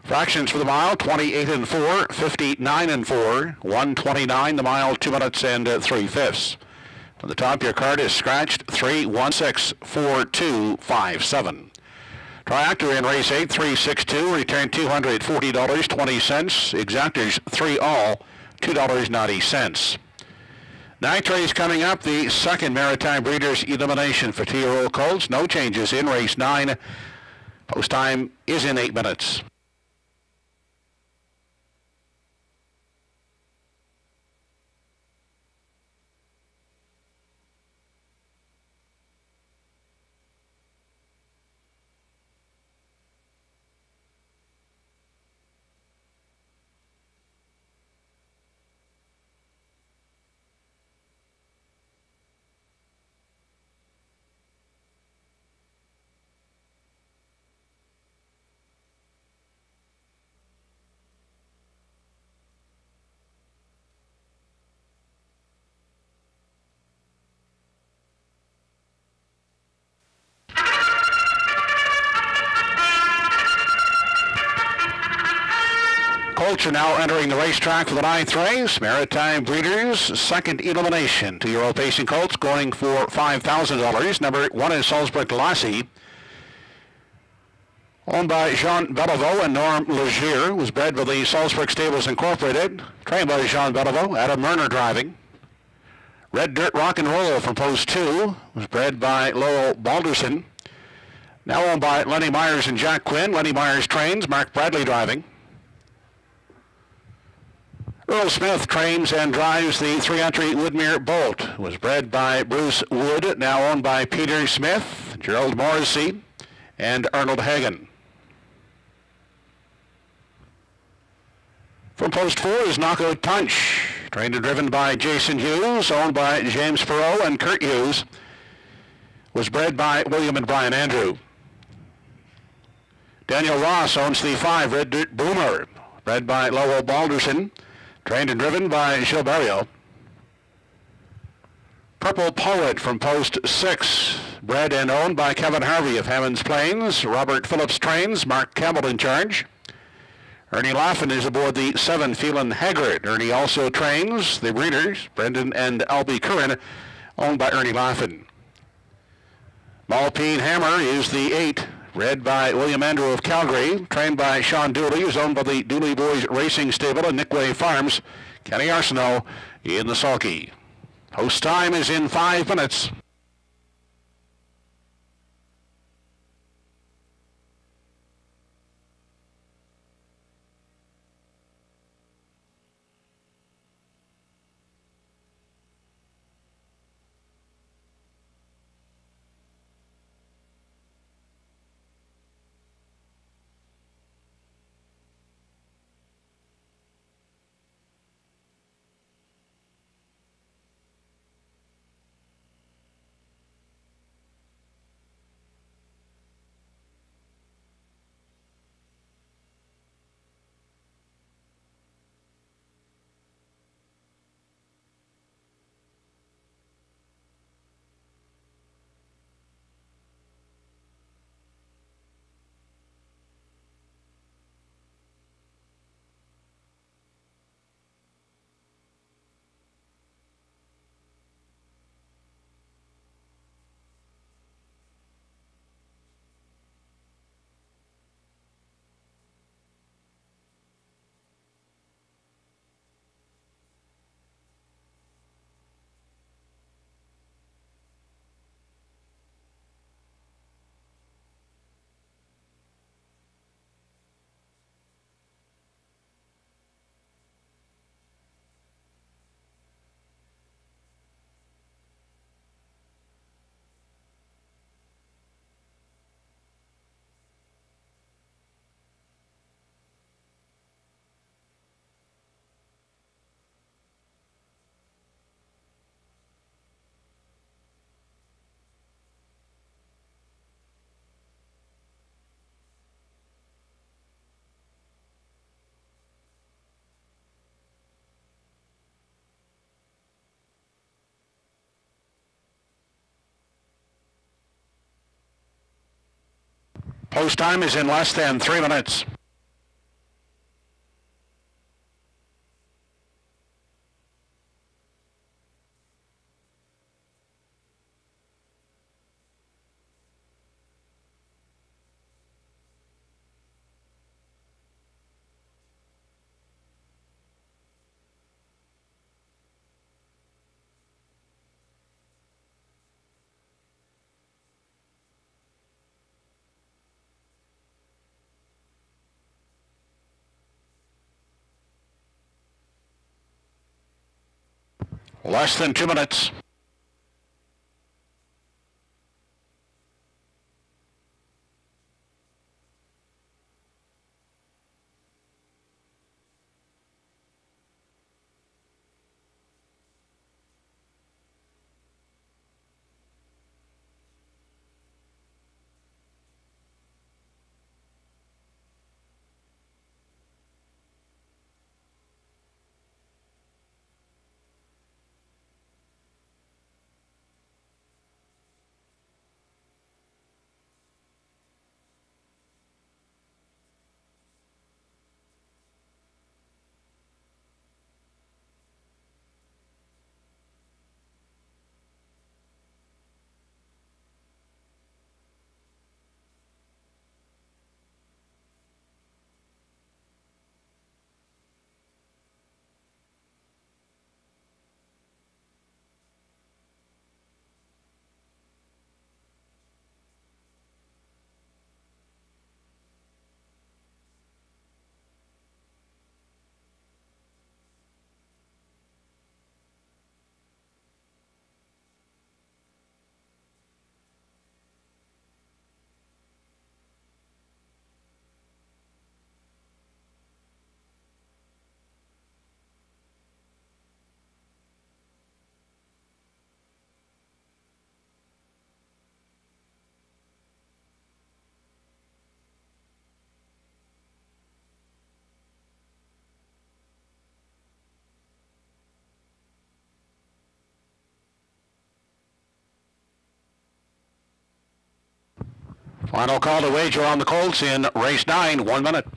Fractions for the mile, 28 and 4, 59 and 4, 129 the mile, 2 minutes and 3/5. On the top, your card is Scratched 3164257. Triactor in race 8, 362, returned $240.20. Exactors 3 all, $2.90. Ninth race coming up, the second Maritime Breeders' Elimination for 2-year-old colts. No changes in race 9. Post time is in 8 minutes. Colts are now entering the racetrack for the 9th race. Maritime Breeders' second elimination. 2-year-old pacing colts going for $5,000. Number 1 is Salzburg Lassie, owned by Jean Bellevaux and Norm Legier. Was bred by the Salzburg Stables Incorporated. Trained by Jean Bellevaux. Adam Murner driving. Red Dirt Rock and Roll from Post 2. Was bred by Lowell Balderson. Now owned by Lenny Myers and Jack Quinn. Lenny Myers trains. Mark Bradley driving. Earl Smith trains and drives the 3-entry Woodmere Bolt. Was bred by Bruce Wood, now owned by Peter Smith, Gerald Morrissey, and Arnold Hagen. From Post 4 is Knockout Punch, trained and driven by Jason Hughes, owned by James Perot and Kurt Hughes. Was bred by William and Brian Andrew. Daniel Ross owns the 5 Red Dirt Boomer, bred by Lowell Balderson. Trained and driven by Gilles Barrio. Purple Poet from Post 6. Bred and owned by Kevin Harvey of Hammonds Plains. Robert Phillips trains. Mark Campbell in charge. Ernie Laffin is aboard the 7 Phelan Haggard. Ernie also trains the breeders, Brendan and Albie Curran, owned by Ernie Laffin. Malpine Hammer is the 8. Bred by William Andrew of Calgary, trained by Sean Dooley, who's owned by the Dooley Boys Racing Stable and Nickway Farms. Kenny Arsenault in the sulky. Post time is in 5 minutes. Post time is in less than 3 minutes. Less than 2 minutes. Final call to wager on the Colts in race 9, 1 minute.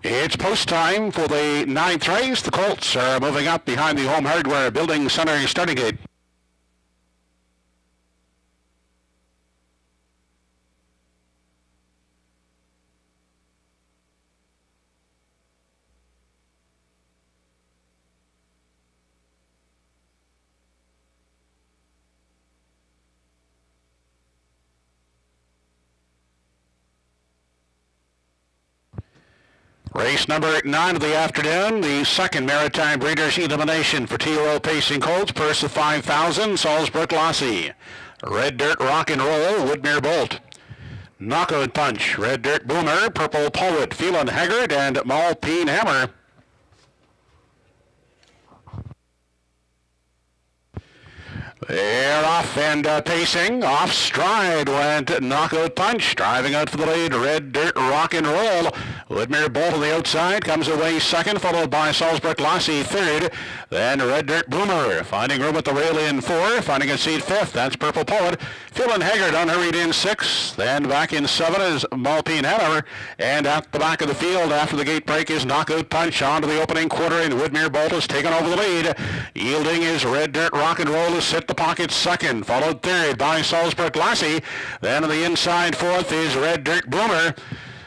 It's post time for the 9th race. The Colts are moving up behind the Home Hardware Building Center starting gate. Race number 9 of the afternoon, the second Maritime Breeders' Elimination for Truro Pacing Colts, purse of $5,000, Salzburg Lassie. Red Dirt Rock and Roll, Woodmere Bolt. Knockout Punch, Red Dirt Boomer, Purple Poet, Phelan Haggard, and Malpine Hammer. They're off and pacing. Off stride went Knockout Punch. Driving out for the lead, Red Dirt Rock and Roll. Woodmere Bolt on the outside comes away second, followed by Salzburg Lassie third. Then Red Dirt Boomer finding room at the rail in four, finding a seat fifth. That's Purple Poet. Phelan Haggard unhurried in sixth. Then back in seven is Malpine Hammer. And at the back of the field after the gate break is Knockout Punch onto the opening quarter, and Woodmere Bolt has taken over the lead. Yielding is Red Dirt Rock and Roll to sit the pocket second, followed third by Salzburg Lassie. Then on the inside fourth is Red Dirt Boomer.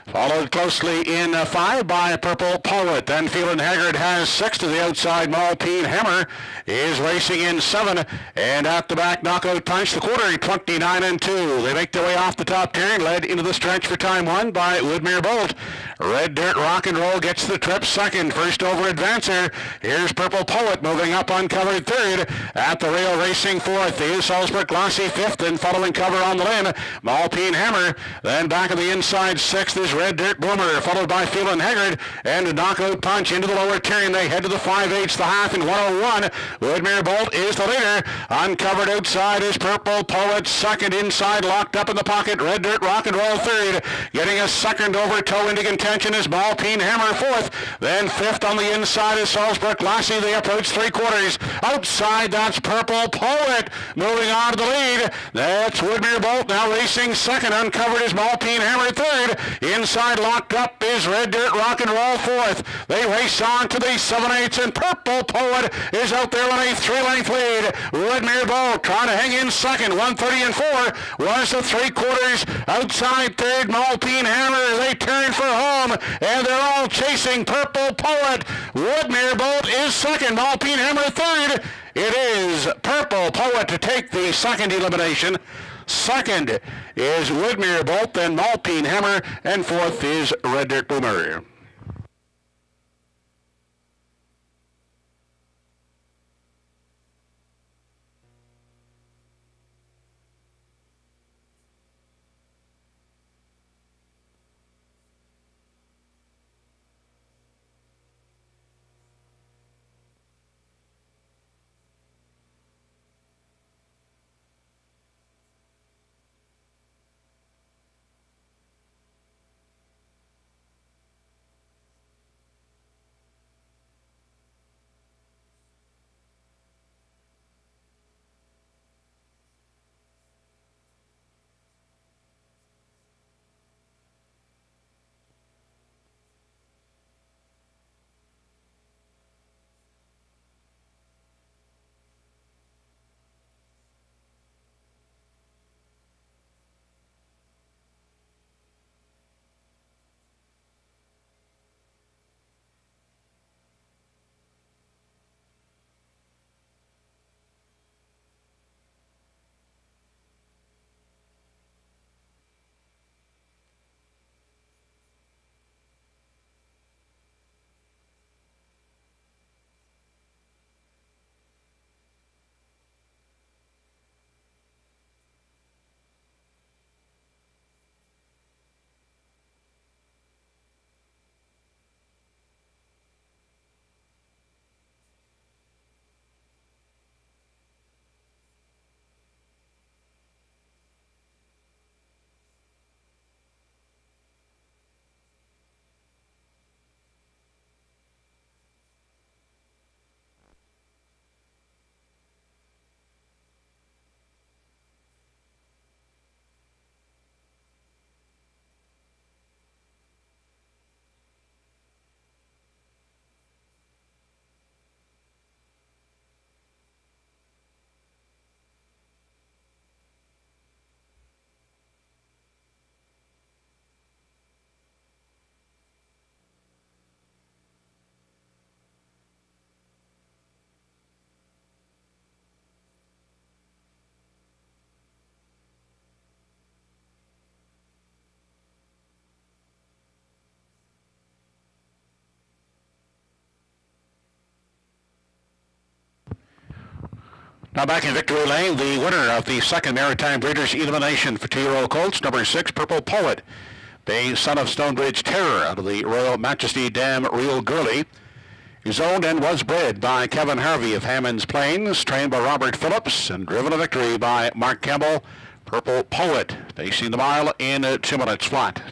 Followed closely in five by Purple Poet. Then Phelan Haggard has six to the outside. Malpine Hammer is racing in seven. And at the back, Knockout Punch, the quarter, 29 and 2. They make their way off the top turn, led into the stretch for time one by Woodmere Bolt. Red Dirt Rock and Roll gets the trip second. First over Advancer. Here's Purple Poet moving up uncovered third. At the rail racing fourth is Salzburg Lassie fifth, and following cover on the limb, Malpine Hammer. Then back of the inside sixth is Red Dirt Boomer, followed by Phelan Haggard, and a Knockout Punch into the lower turn. They head to the 5/8, the half, and 101. Woodmere Bolt is the leader. Uncovered outside is Purple Poet, second inside, locked up in the pocket. Red Dirt Rock and Roll third. Getting a second over toe into contention is Malpine Hammer fourth. Then fifth on the inside is Salzburg Lassie. They approach three quarters. Outside, that's Purple Poet. Moving on to the lead. That's Woodmere Bolt now racing second. Uncovered is Malpine Hammer third. Inside locked up is Red Dirt Rock and Roll fourth. They race on to the 7/8, and Purple Poet is out there on a 3-length lead. Woodmere Bolt trying to hang in second. 1:30 and 4 was the three quarters. Outside third, Malpine Hammer. They turn for home, and they're all chasing Purple Poet. Woodmere Bolt is second. Malpine Hammer third. It is Purple Poet to take the second elimination. Second is Woodmere Bolt, then Malpine Hammer, and fourth is Red Dirt Boomer. Now back in victory lane, the winner of the second Maritime Breeders' Elimination for 2-year-old colts, number 6, Purple Poet. Bay Son of Stonebridge Terror out of the Royal Majesty Dam Real Girly is owned and was bred by Kevin Harvey of Hammond's Plains, trained by Robert Phillips, and driven to victory by Mark Campbell. Purple Poet, pacing the mile in 2 minutes flat.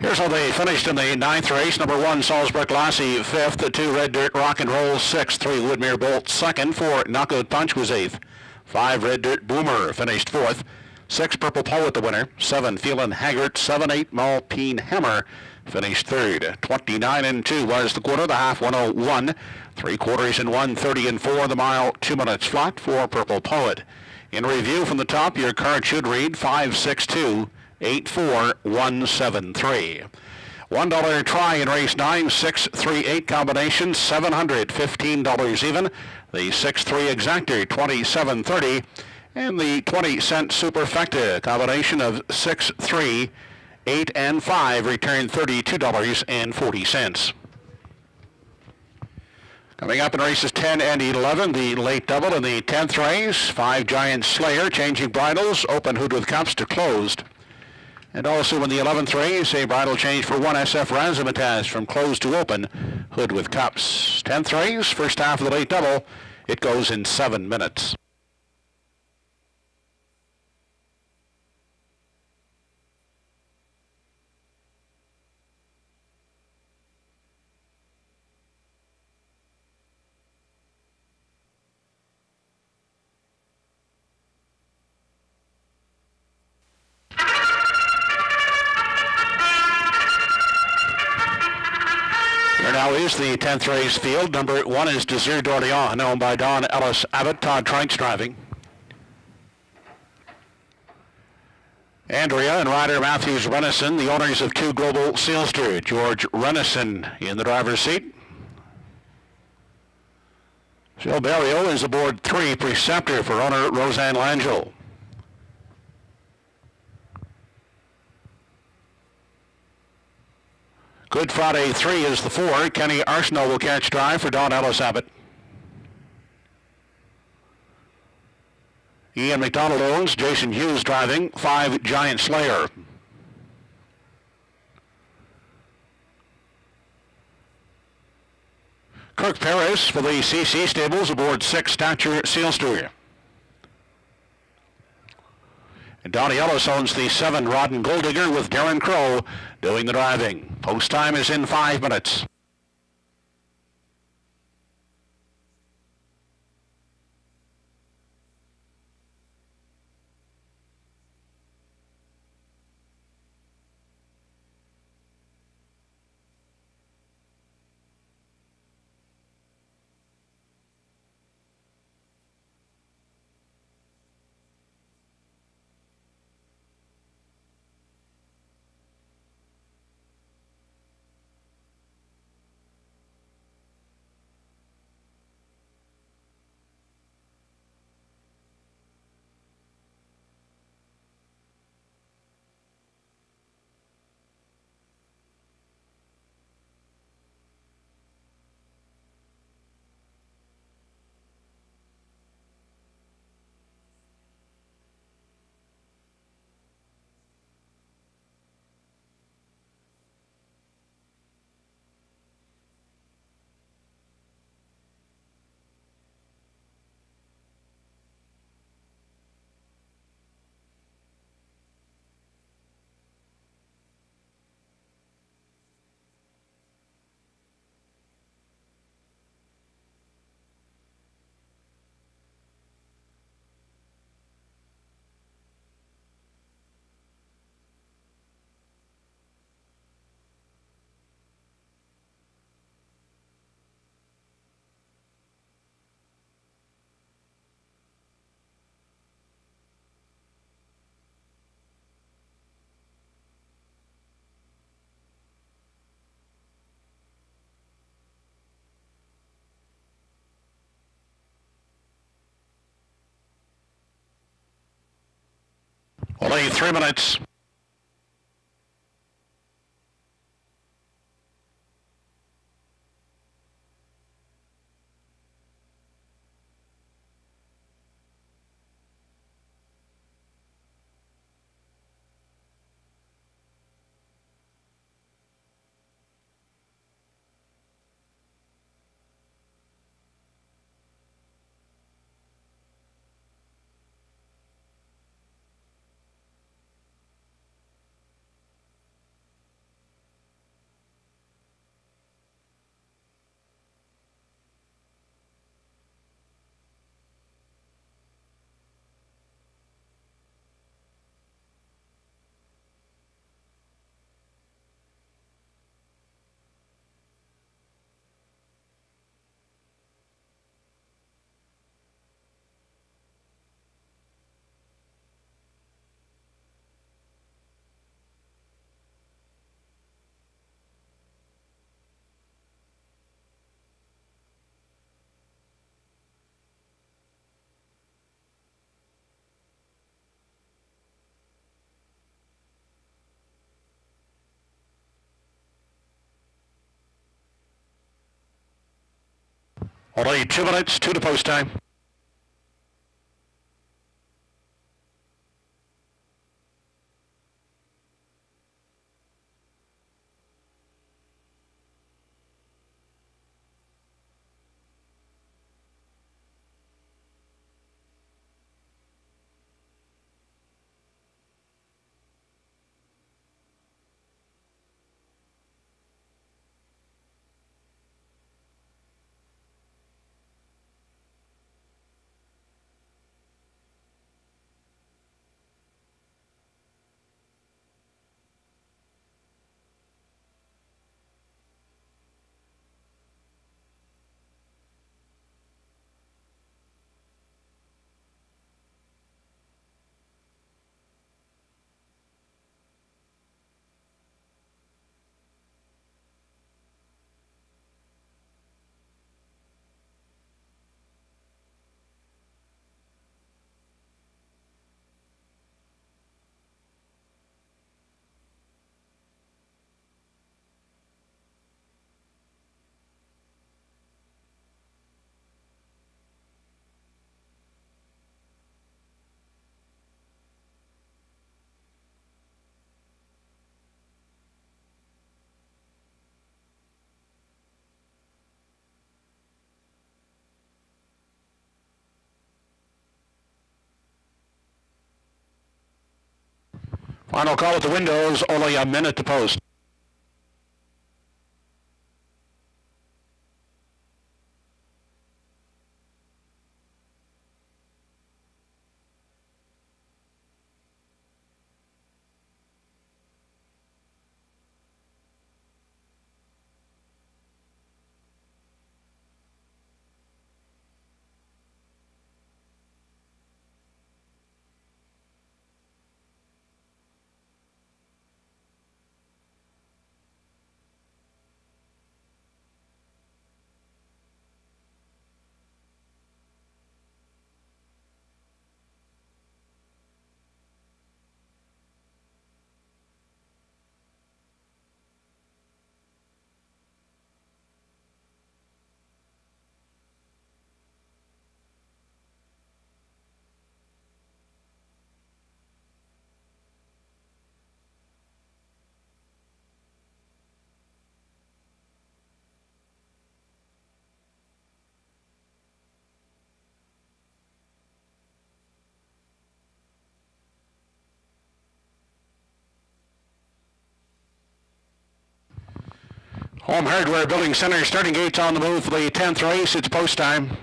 Here's how they finished in the 9th race. Number 1, Salzburg Lassie, 5th. 2, Red Dirt Rock and Roll, 6th. 3, Woodmere Bolt, 2nd. 4, Knockout Punch was 8th. 5, Red Dirt Boomer finished 4th. 6, Purple Poet the winner. 7, Feelin' Haggart. 7, 8, Malpine Hammer finished 3rd. 29 and 2 was the quarter. The half 101. 3 quarters in 1:30 and 4. The mile 2 minutes flat for Purple Poet. In review from the top, your card should read 562. 84173. $1 try in race 9, 6, 3, 8 combination, $715 even. The 6-3 exactor, $27.30. And the 20-cent superfecta combination of 6, 3, 8, and 5 returned $32.40. Coming up in races 10 and 11, the late double in the 10th race. 5 Giant Slayer changing bridles, open hood with cups to closed. And also in the 11th race, a bridle change for 1 SF Razzmatazz from closed to open, hood with cups. 10th race, first half of the late double, it goes in 7 minutes. Here now is the 10th race field. Number 1 is Desir d'Orléans, owned by Don Ellis Abbott. Todd Trites driving. Andrea and rider Matthews Renison, the owners of 2 Global Sealster. George Renison in the driver's seat. Joe Barrio is aboard 3, Preceptor for owner Roseanne Langell. Good Friday 3 is the 4. Kenny Arsenault will catch drive for Don Ellis Abbott. Ian McDonald owns, Jason Hughes driving, 5 Giant Slayer. Kirk Paris for the CC Stables aboard 6 Stature Sealster. And Donnie Ellis owns the 7 Rodden Golddigger with Darren Crow doing the driving. Post time is in 5 minutes. Only 3 minutes. Only 2 minutes, 2 to post time. Final call at the windows, only a minute to post. Home Hardware Building Center starting gates on the move for the 10th race. It's post time.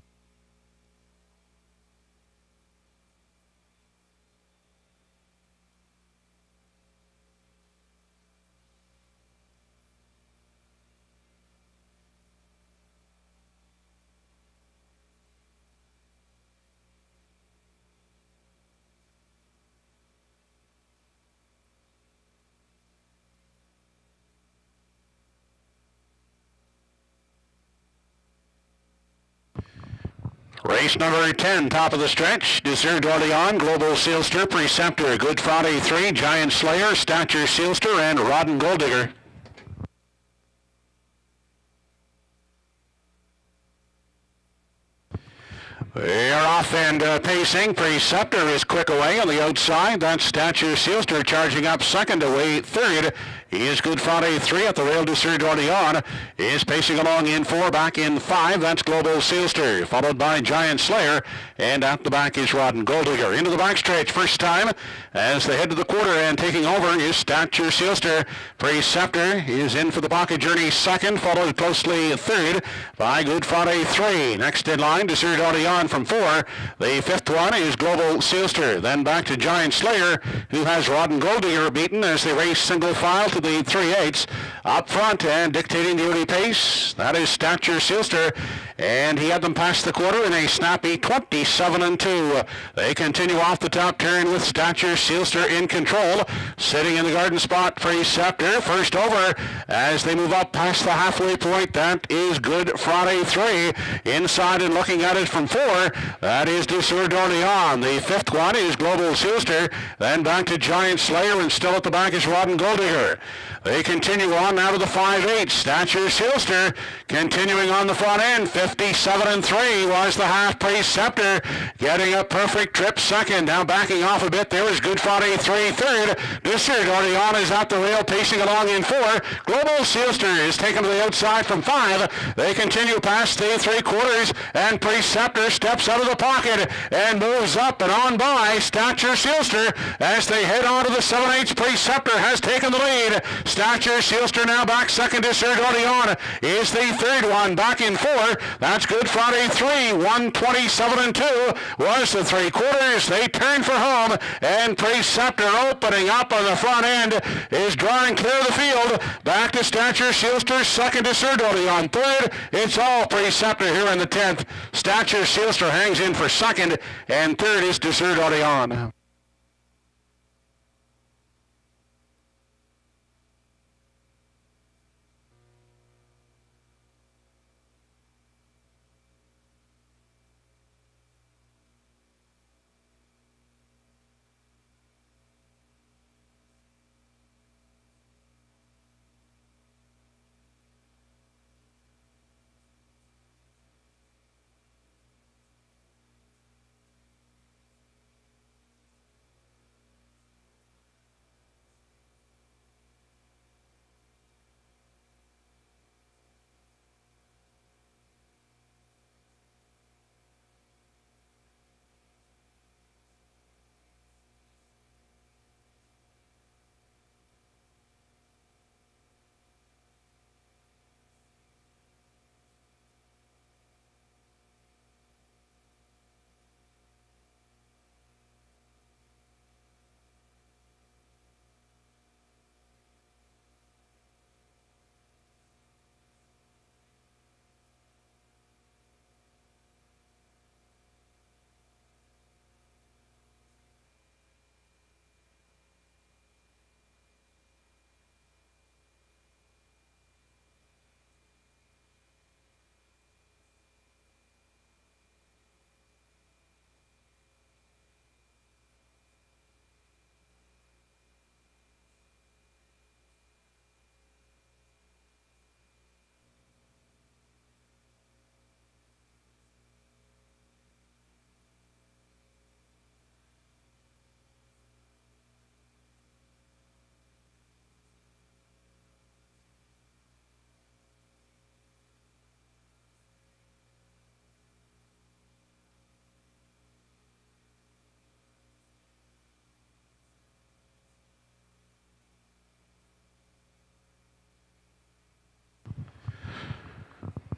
Race number 10, top of the stretch. Desir d'Orleans, Global Sealster, Preceptor, Good Friday 3, Giant Slayer, Stature Sealster, and Rodden Gold Digger. They're off and pacing. Preceptor is quick away on the outside. That's Stature Sealster charging up second, away third. He is Good Friday 3 at the rail. Desir d'Orleans is pacing along in 4, back in 5. That's Global Sealster, followed by Giant Slayer, and at the back is Rodden Gold Digger. Into the backstretch first time as they head to the quarter, and taking over is Stature Sealster. Preceptor is in for the pocket journey second, followed closely third by Good Friday 3. Next in line, Desir d'Orleans from 4. The fifth one is Global Sealster. Then back to Giant Slayer, who has Rodden Gold Digger beaten as they race single file to the 3/8. Up front and dictating the early pace, that is Stature Sealster, and he had them past the quarter in a snappy 27-2. They continue off the top turn with Stature Sealster in control. Sitting in the garden spot, Preceptor first over as they move up past the halfway point. That is Good Friday 3. Inside and looking at it from 4, that is Desir d'Orleans. The fifth one is Global Sealster. Then back to Giant Slayer, and still at the back is Rodden Gold Digger. They continue on now to the 5/8. Stature Sealster continuing on the front end. 57-3 was the half. Preceptor getting a perfect trip second. Now backing off a bit. There is Good Friday 3 third. Desir d'Orleans is at the rail pacing along in 4. Global Sealster is taken to the outside from 5. They continue past the 3/4, and Preceptor steps out of the pocket and moves up and on by Stature Sealster as they head on to the 7/8. Preceptor has taken the lead. Stature Sealster now back second. Desir d'Orleans is the third one, back in 4. That's Good Friday 3. 127-2 was the 3/4. They turn for home, and Preceptor opening up on the front end is drawing clear of the field. Back to Stature Sealster second, Desir d'Orleans third. It's all Preceptor here in the 10th. Stature Sealster hangs in for second, and third is Desir d'Orleans.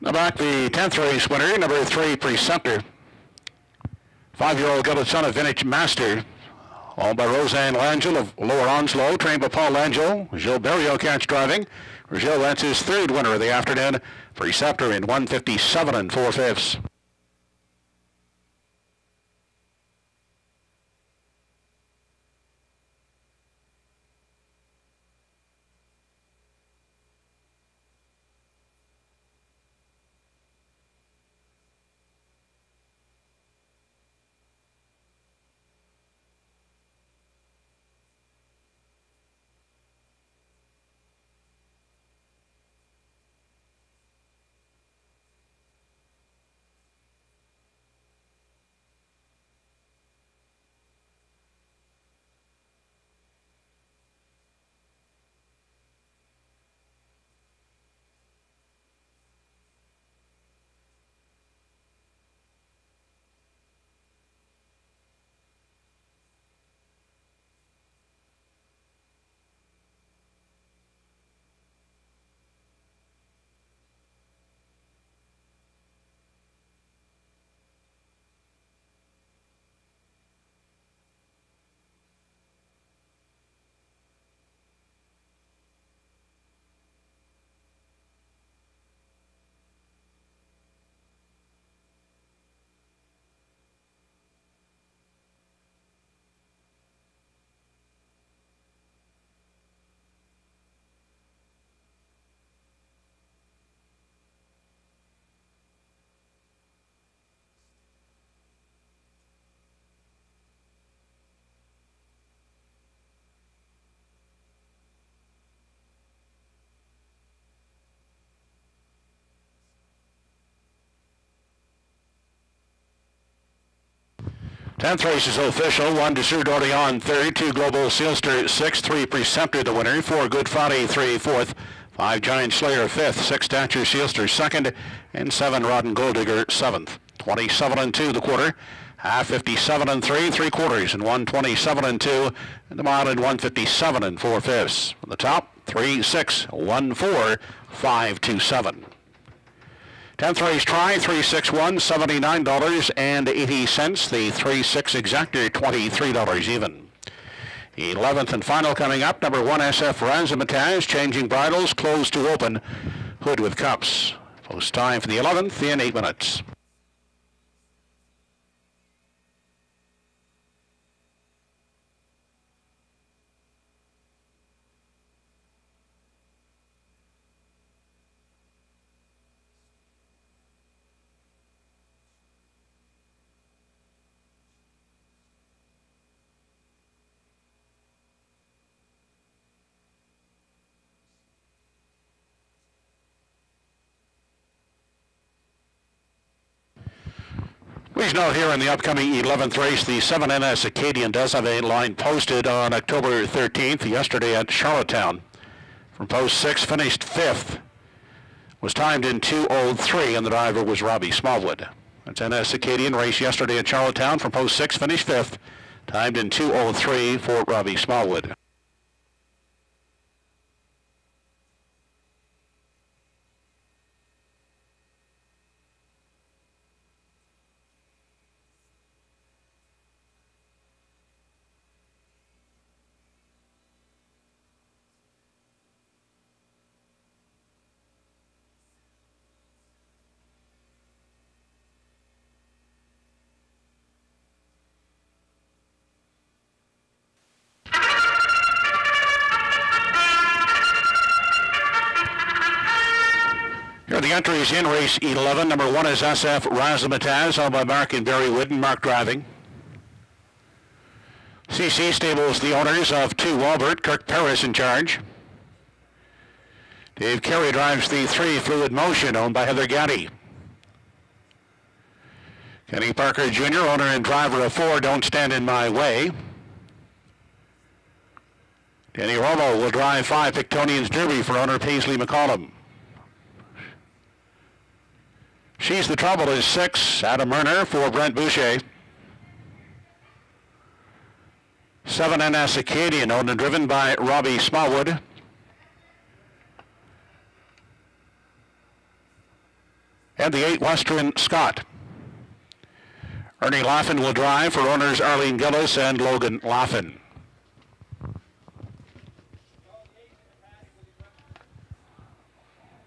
Now back the 10th race winner, number 3, Preceptor. 5-year-old Gilbert son of Vintage Master. Owned by Roseanne Langell of Lower Onslow, trained by Paul Langell. Gilles Berriot catch driving. Gilles, that's his 3rd winner of the afternoon. Preceptor in 1:57 4/5. Tenth race is official. 1 Desert Orleans 3rd, 2 Global Sealster 6th, 3 Preceptor the winner, 4 Good Friday 3 4th, 5 Giant Slayer 5th, 6 Stature Sealster 2nd, and 7 Rod and Gold Digger 7th. 27-2 the quarter, half 57 3 quarters, and 127 2, and the mile in 157 4/5. On the top, 3 6 1 4 5 2 7. 10th race try, 361, $79.80. The 3-6 exactor, $23 even. 11th and final coming up, number 1 SF Razzmatazz, changing bridles, closed to open, hood with cups. Post time for the 11th in 8 minutes. Please note here in the upcoming 11th race, the 7NS Acadian does have a line posted on October 13th, yesterday at Charlottetown. From post 6, finished 5th. Was timed in 2:03, and the driver was Robbie Smallwood. That's NS Acadian race yesterday at Charlottetown. From post 6, finished 5th. Timed in 2:03 for Robbie Smallwood. Here are the entries in race 11. Number 1 is SF Razzmatazz, owned by Mark and Barry Wood and Mark driving. CC Stables, the owners of 2 Walbert, Kirk Paris in charge. Dave Carey drives the 3 Fluid Motion, owned by Heather Gaddy. Kenny Parker Jr., owner and driver of 4 Don't Stand in My Way. Danny Romo will drive 5 Pictonians Derby for owner Paisley McCollum. She's the Trouble is 6, Adam Murner for Brent Boucher. 7NS Acadian, owned and driven by Robbie Smallwood. and the 8 Western Scott. Ernie Laughlin will drive for owners Arlene Gillis and Logan Laughlin.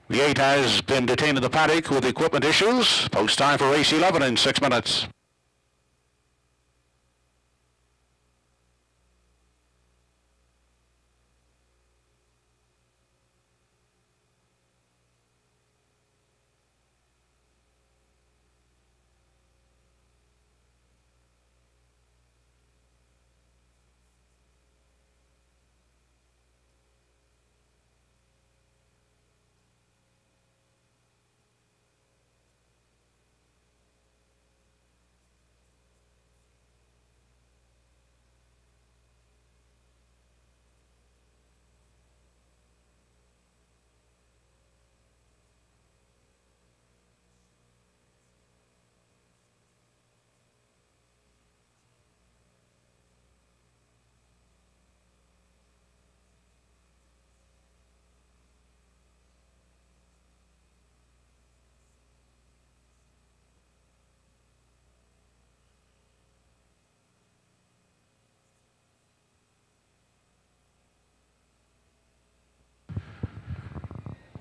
The 8 has been detained in the paddock with equipment issues. Post time for race 11 in 6 minutes.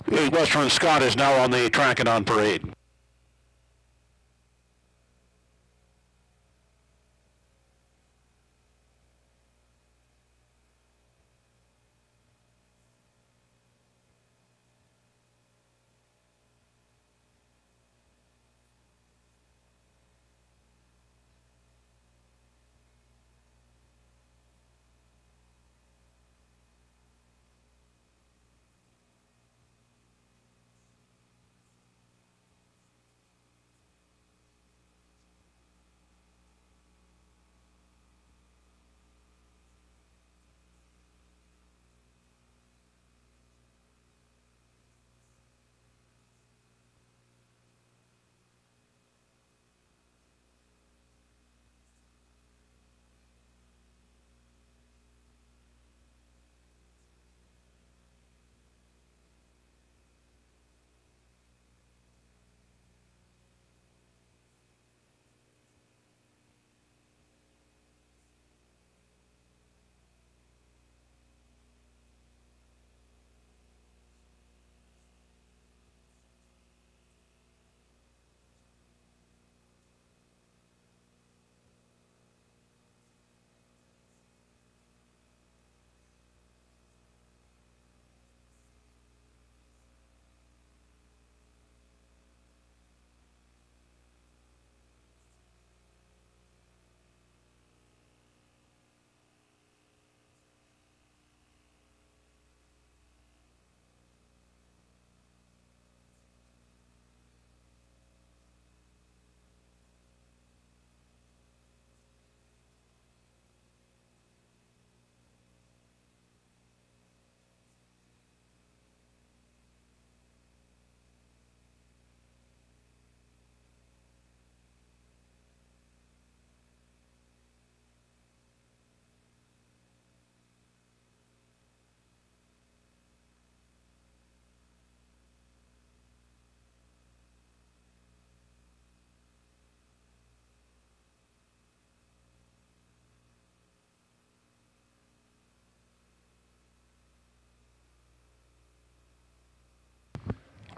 The 8 Western Scott is now on the track and on parade.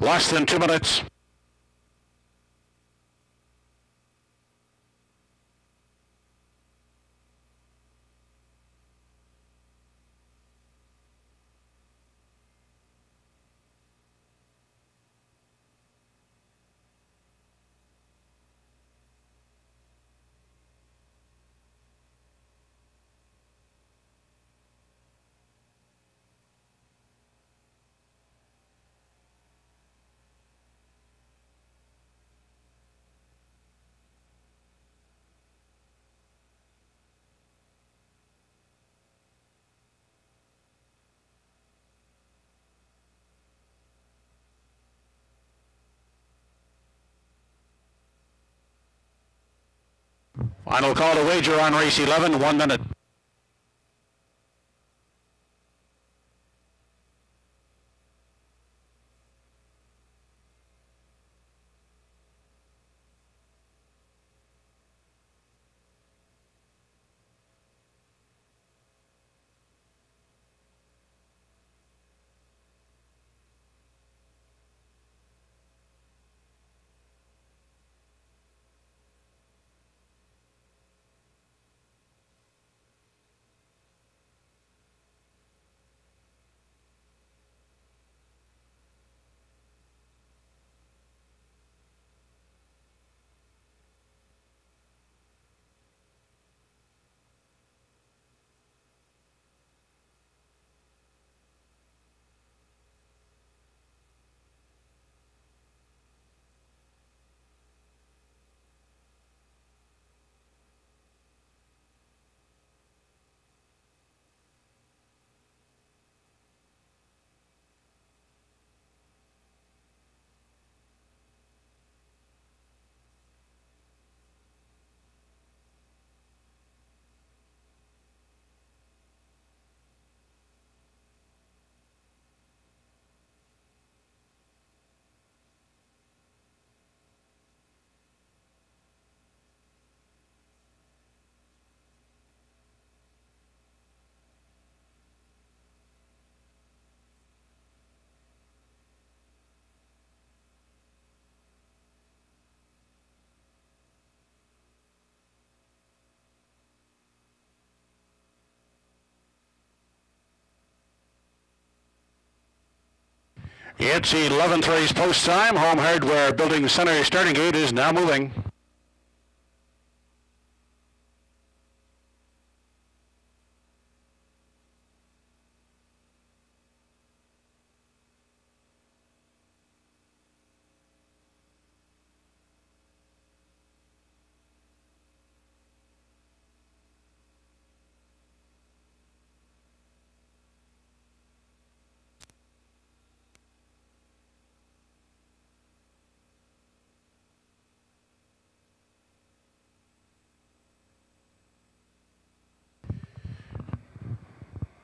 Less than 2 minutes. Final call to wager on race 11, 1 minute. It's 11th race post time. Home Hardware Building Center starting gate is now moving.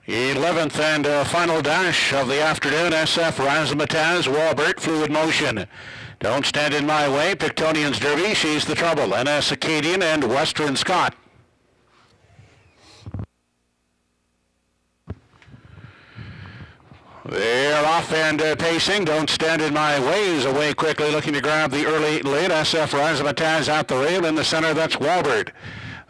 The 11th and final dash of the afternoon. SF Razzmatazz, Walbert, Fluid Motion. Don't Stand in My Way, Pictonian's Derby, She's the Trouble, NS Acadian and Western Scott. They're off and pacing. Don't Stand in My Way is away quickly, looking to grab the early lead. SF Razzmatazz at the rail. In the center, that's Walbert.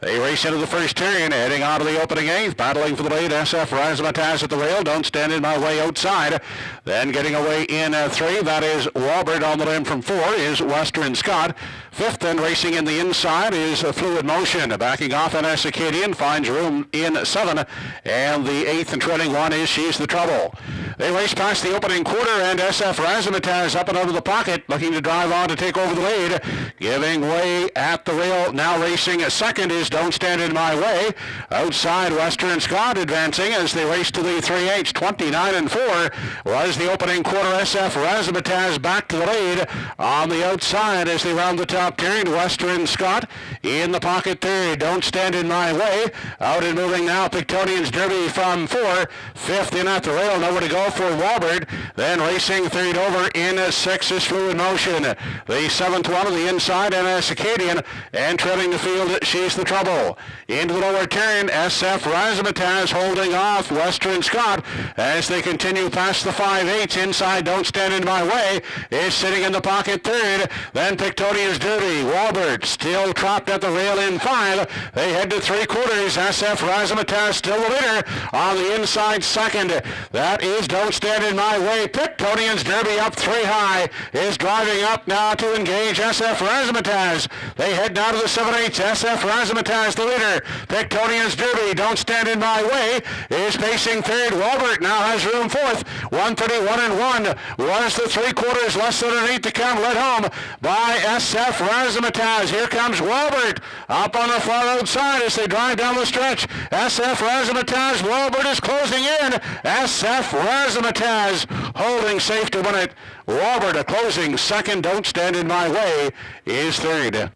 They race into the first turn, heading on to the opening eighth, battling for the lead. SF Razzmatazz at the rail. Don't Stand in My Way outside. Then getting away in three, that is Walbert. On the limb from four is Western Scott. Fifth and racing in the inside is Fluid Motion. Backing off NS Acadian, finds room in seven. And the eighth and trailing one is She's the Trouble. They race past the opening quarter, and SF Razzmatazz up and out of the pocket, looking to drive on to take over the lead. Giving way at the rail, now racing second is Don't Stand in My Way. Outside, Western Scott advancing as they race to the 3/8. 29-4 was the opening quarter. SF Razzmatazz back to the lead on the outside as they round the top turn. Western Scott in the pocket third. Don't Stand in My Way. Out and moving now, Pictonian's Derby from four. Fifth in at the rail, nowhere to go for Walbert. Then racing third over in six is Fluid Motion. The seventh one on the inside, NS Acadian, and trailing the field, She's the Trouble. Into the lower turn, SF Razzmatazz holding off Western Scott as they continue past the 5/8. Inside, Don't Stand in My Way is sitting in the pocket third. Then Pictonian's Derby. Walbert still trapped at the rail in five. They head to three quarters. SF Razzmatazz still the leader on the inside second. That is Don't Stand in My Way. Pictonian's Derby up three high is driving up now to engage SF Razzmatazz. They head now to the 7/8. SF Razzmatazz the leader. Pictonian's Derby, Don't Stand in My Way, is pacing third. Walbert now has room fourth. 1:31-1 was the three quarters, less than an eight to come, led home by SF Razzmatazz. Here comes Walbert up on the far outside as they drive down the stretch. SF Razzmatazz, Walbert is closing in. SF Razzmatazz holding safe to win it. Walbert a closing second. Don't Stand in My Way is third.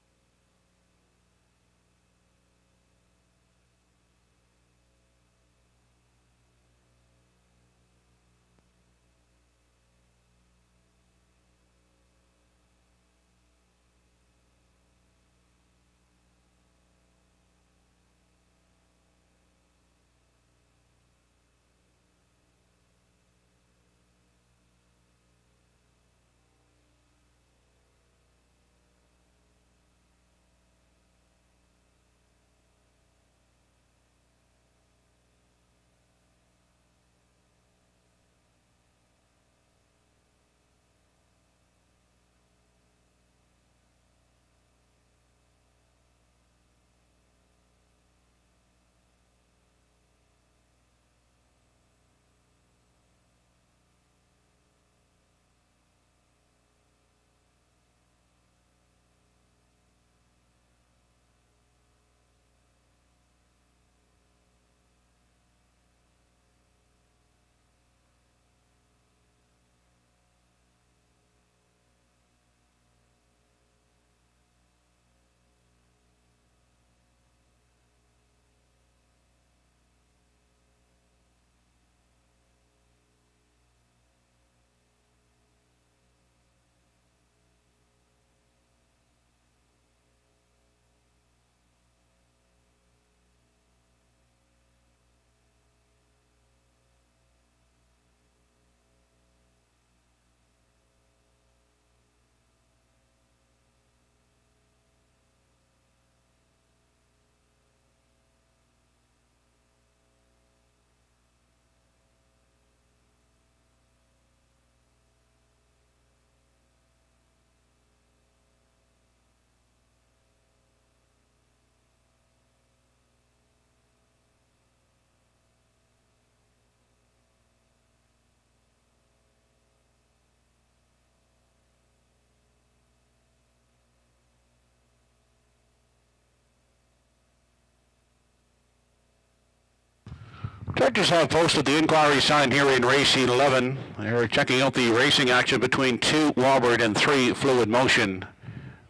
Judges have posted the inquiry sign here in race 11. They're checking out the racing action between 2 Warbird and 3 Fluid Motion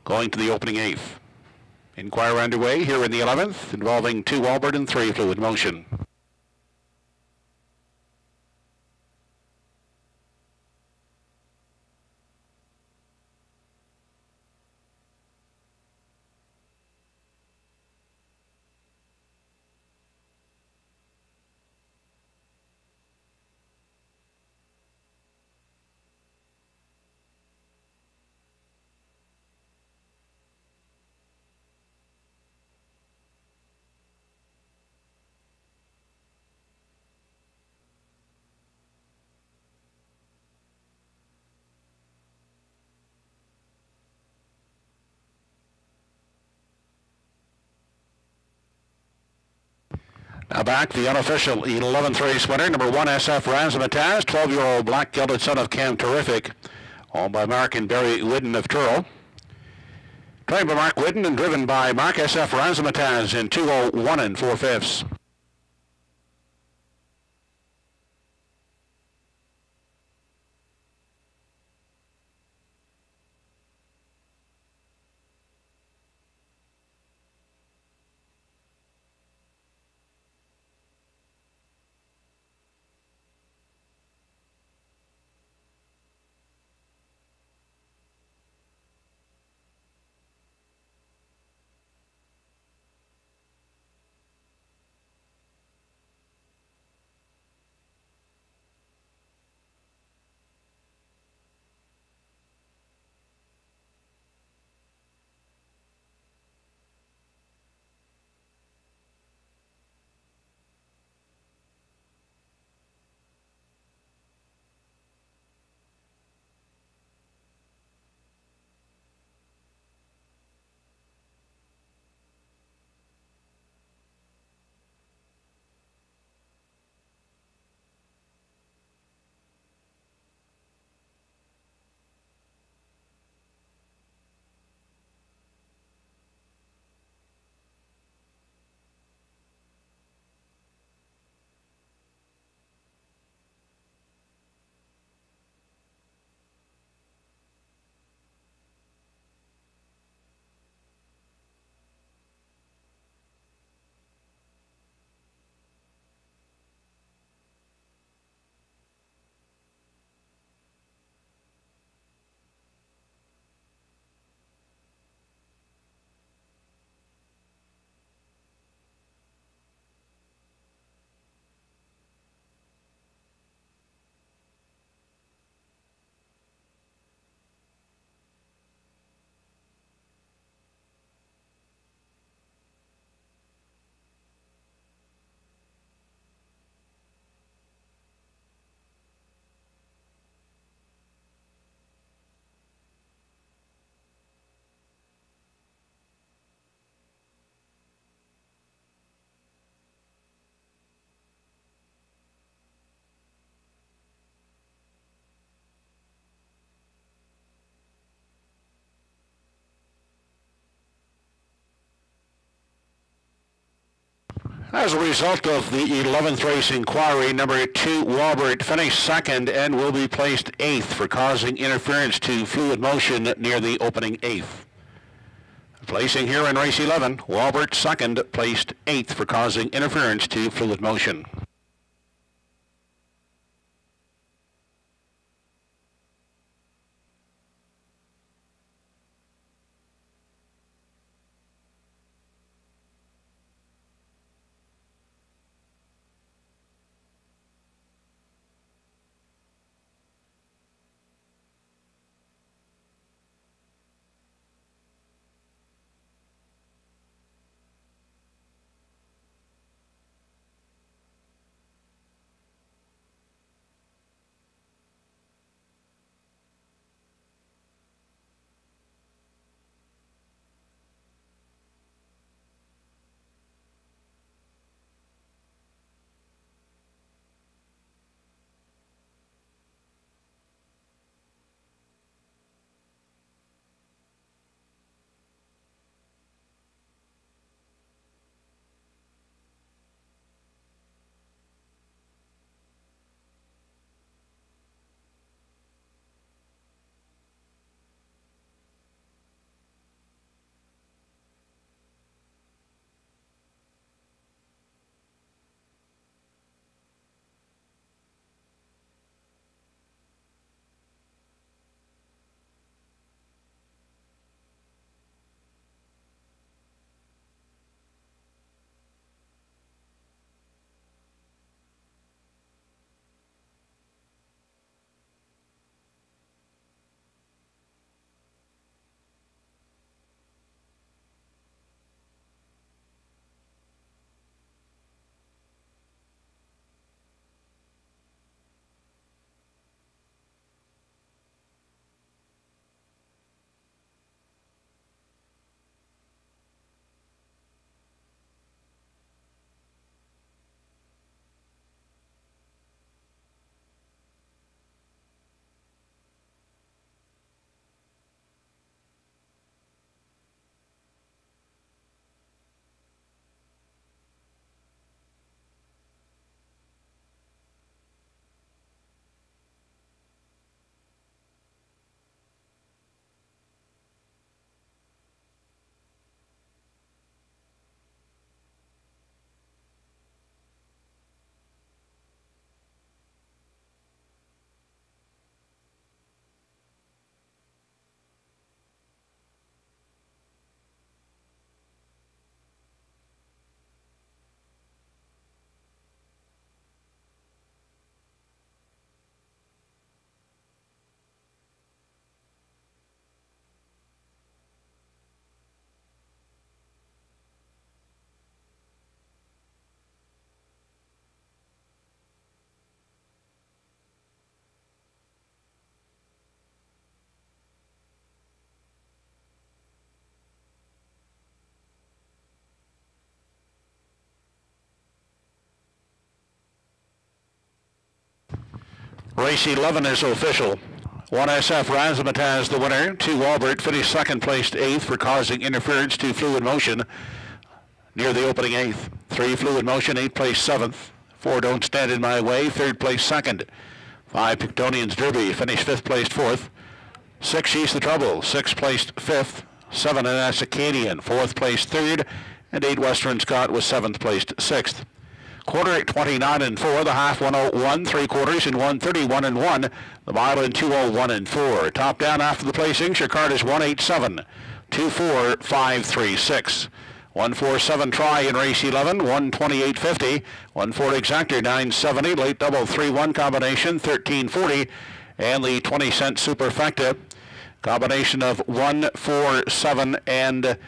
going to the opening 8th. Inquiry underway here in the 11th involving 2 Warbird and 3 Fluid Motion. Now back, the unofficial 11th race winner, number 1 SF Razzmatazz, 12-year-old black gelded son of Cam Terrific, owned by Mark and Barry Whidden of Truro. Trained by Mark Whidden and driven by Mark SF Razzmatazz in 2:01 4/5. As a result of the 11th race inquiry, number 2 Warbird finished second and will be placed 8th for causing interference to Fluid Motion near the opening 8th. Placing here in race 11, Warbird second, placed 8th for causing interference to Fluid Motion. Race 11 is official. 1 SF Razzmatazz the winner. 2 Albert finished second, placed 8th for causing interference to Fluid Motion near the opening 8th. 3 Fluid Motion, 8th place 7th. 4 Don't Stand in My Way, 3rd place 2nd. 5 Pictonian's Derby finished 5th placed 4th. 6 She's the Trouble, 6th placed 5th. 7 An Acadian, 4th placed 3rd. And 8 Western Scott was 7th placed 6th. Quarter at 29 and 4, the half 101, 3/4 in 131 and 1, the mile in 201 and 4. Top down after the placings, your card is 187, 24536. 147 try in race 11, 128.50, 14 exactor 970, late double 3-1 combination 1340, and the 20-cent superfecta combination of 1, 4, 7, and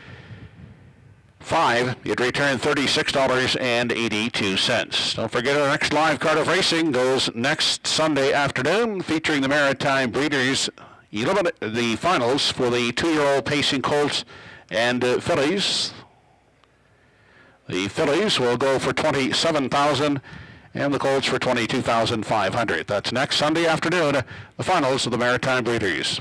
5, you'd return $36.82. Don't forget our next live card of racing goes next Sunday afternoon, featuring the Maritime Breeders' the finals for the 2-year-old pacing colts and fillies. The fillies will go for $27,000 and the colts for $22,500. That's next Sunday afternoon, the finals of the Maritime Breeders.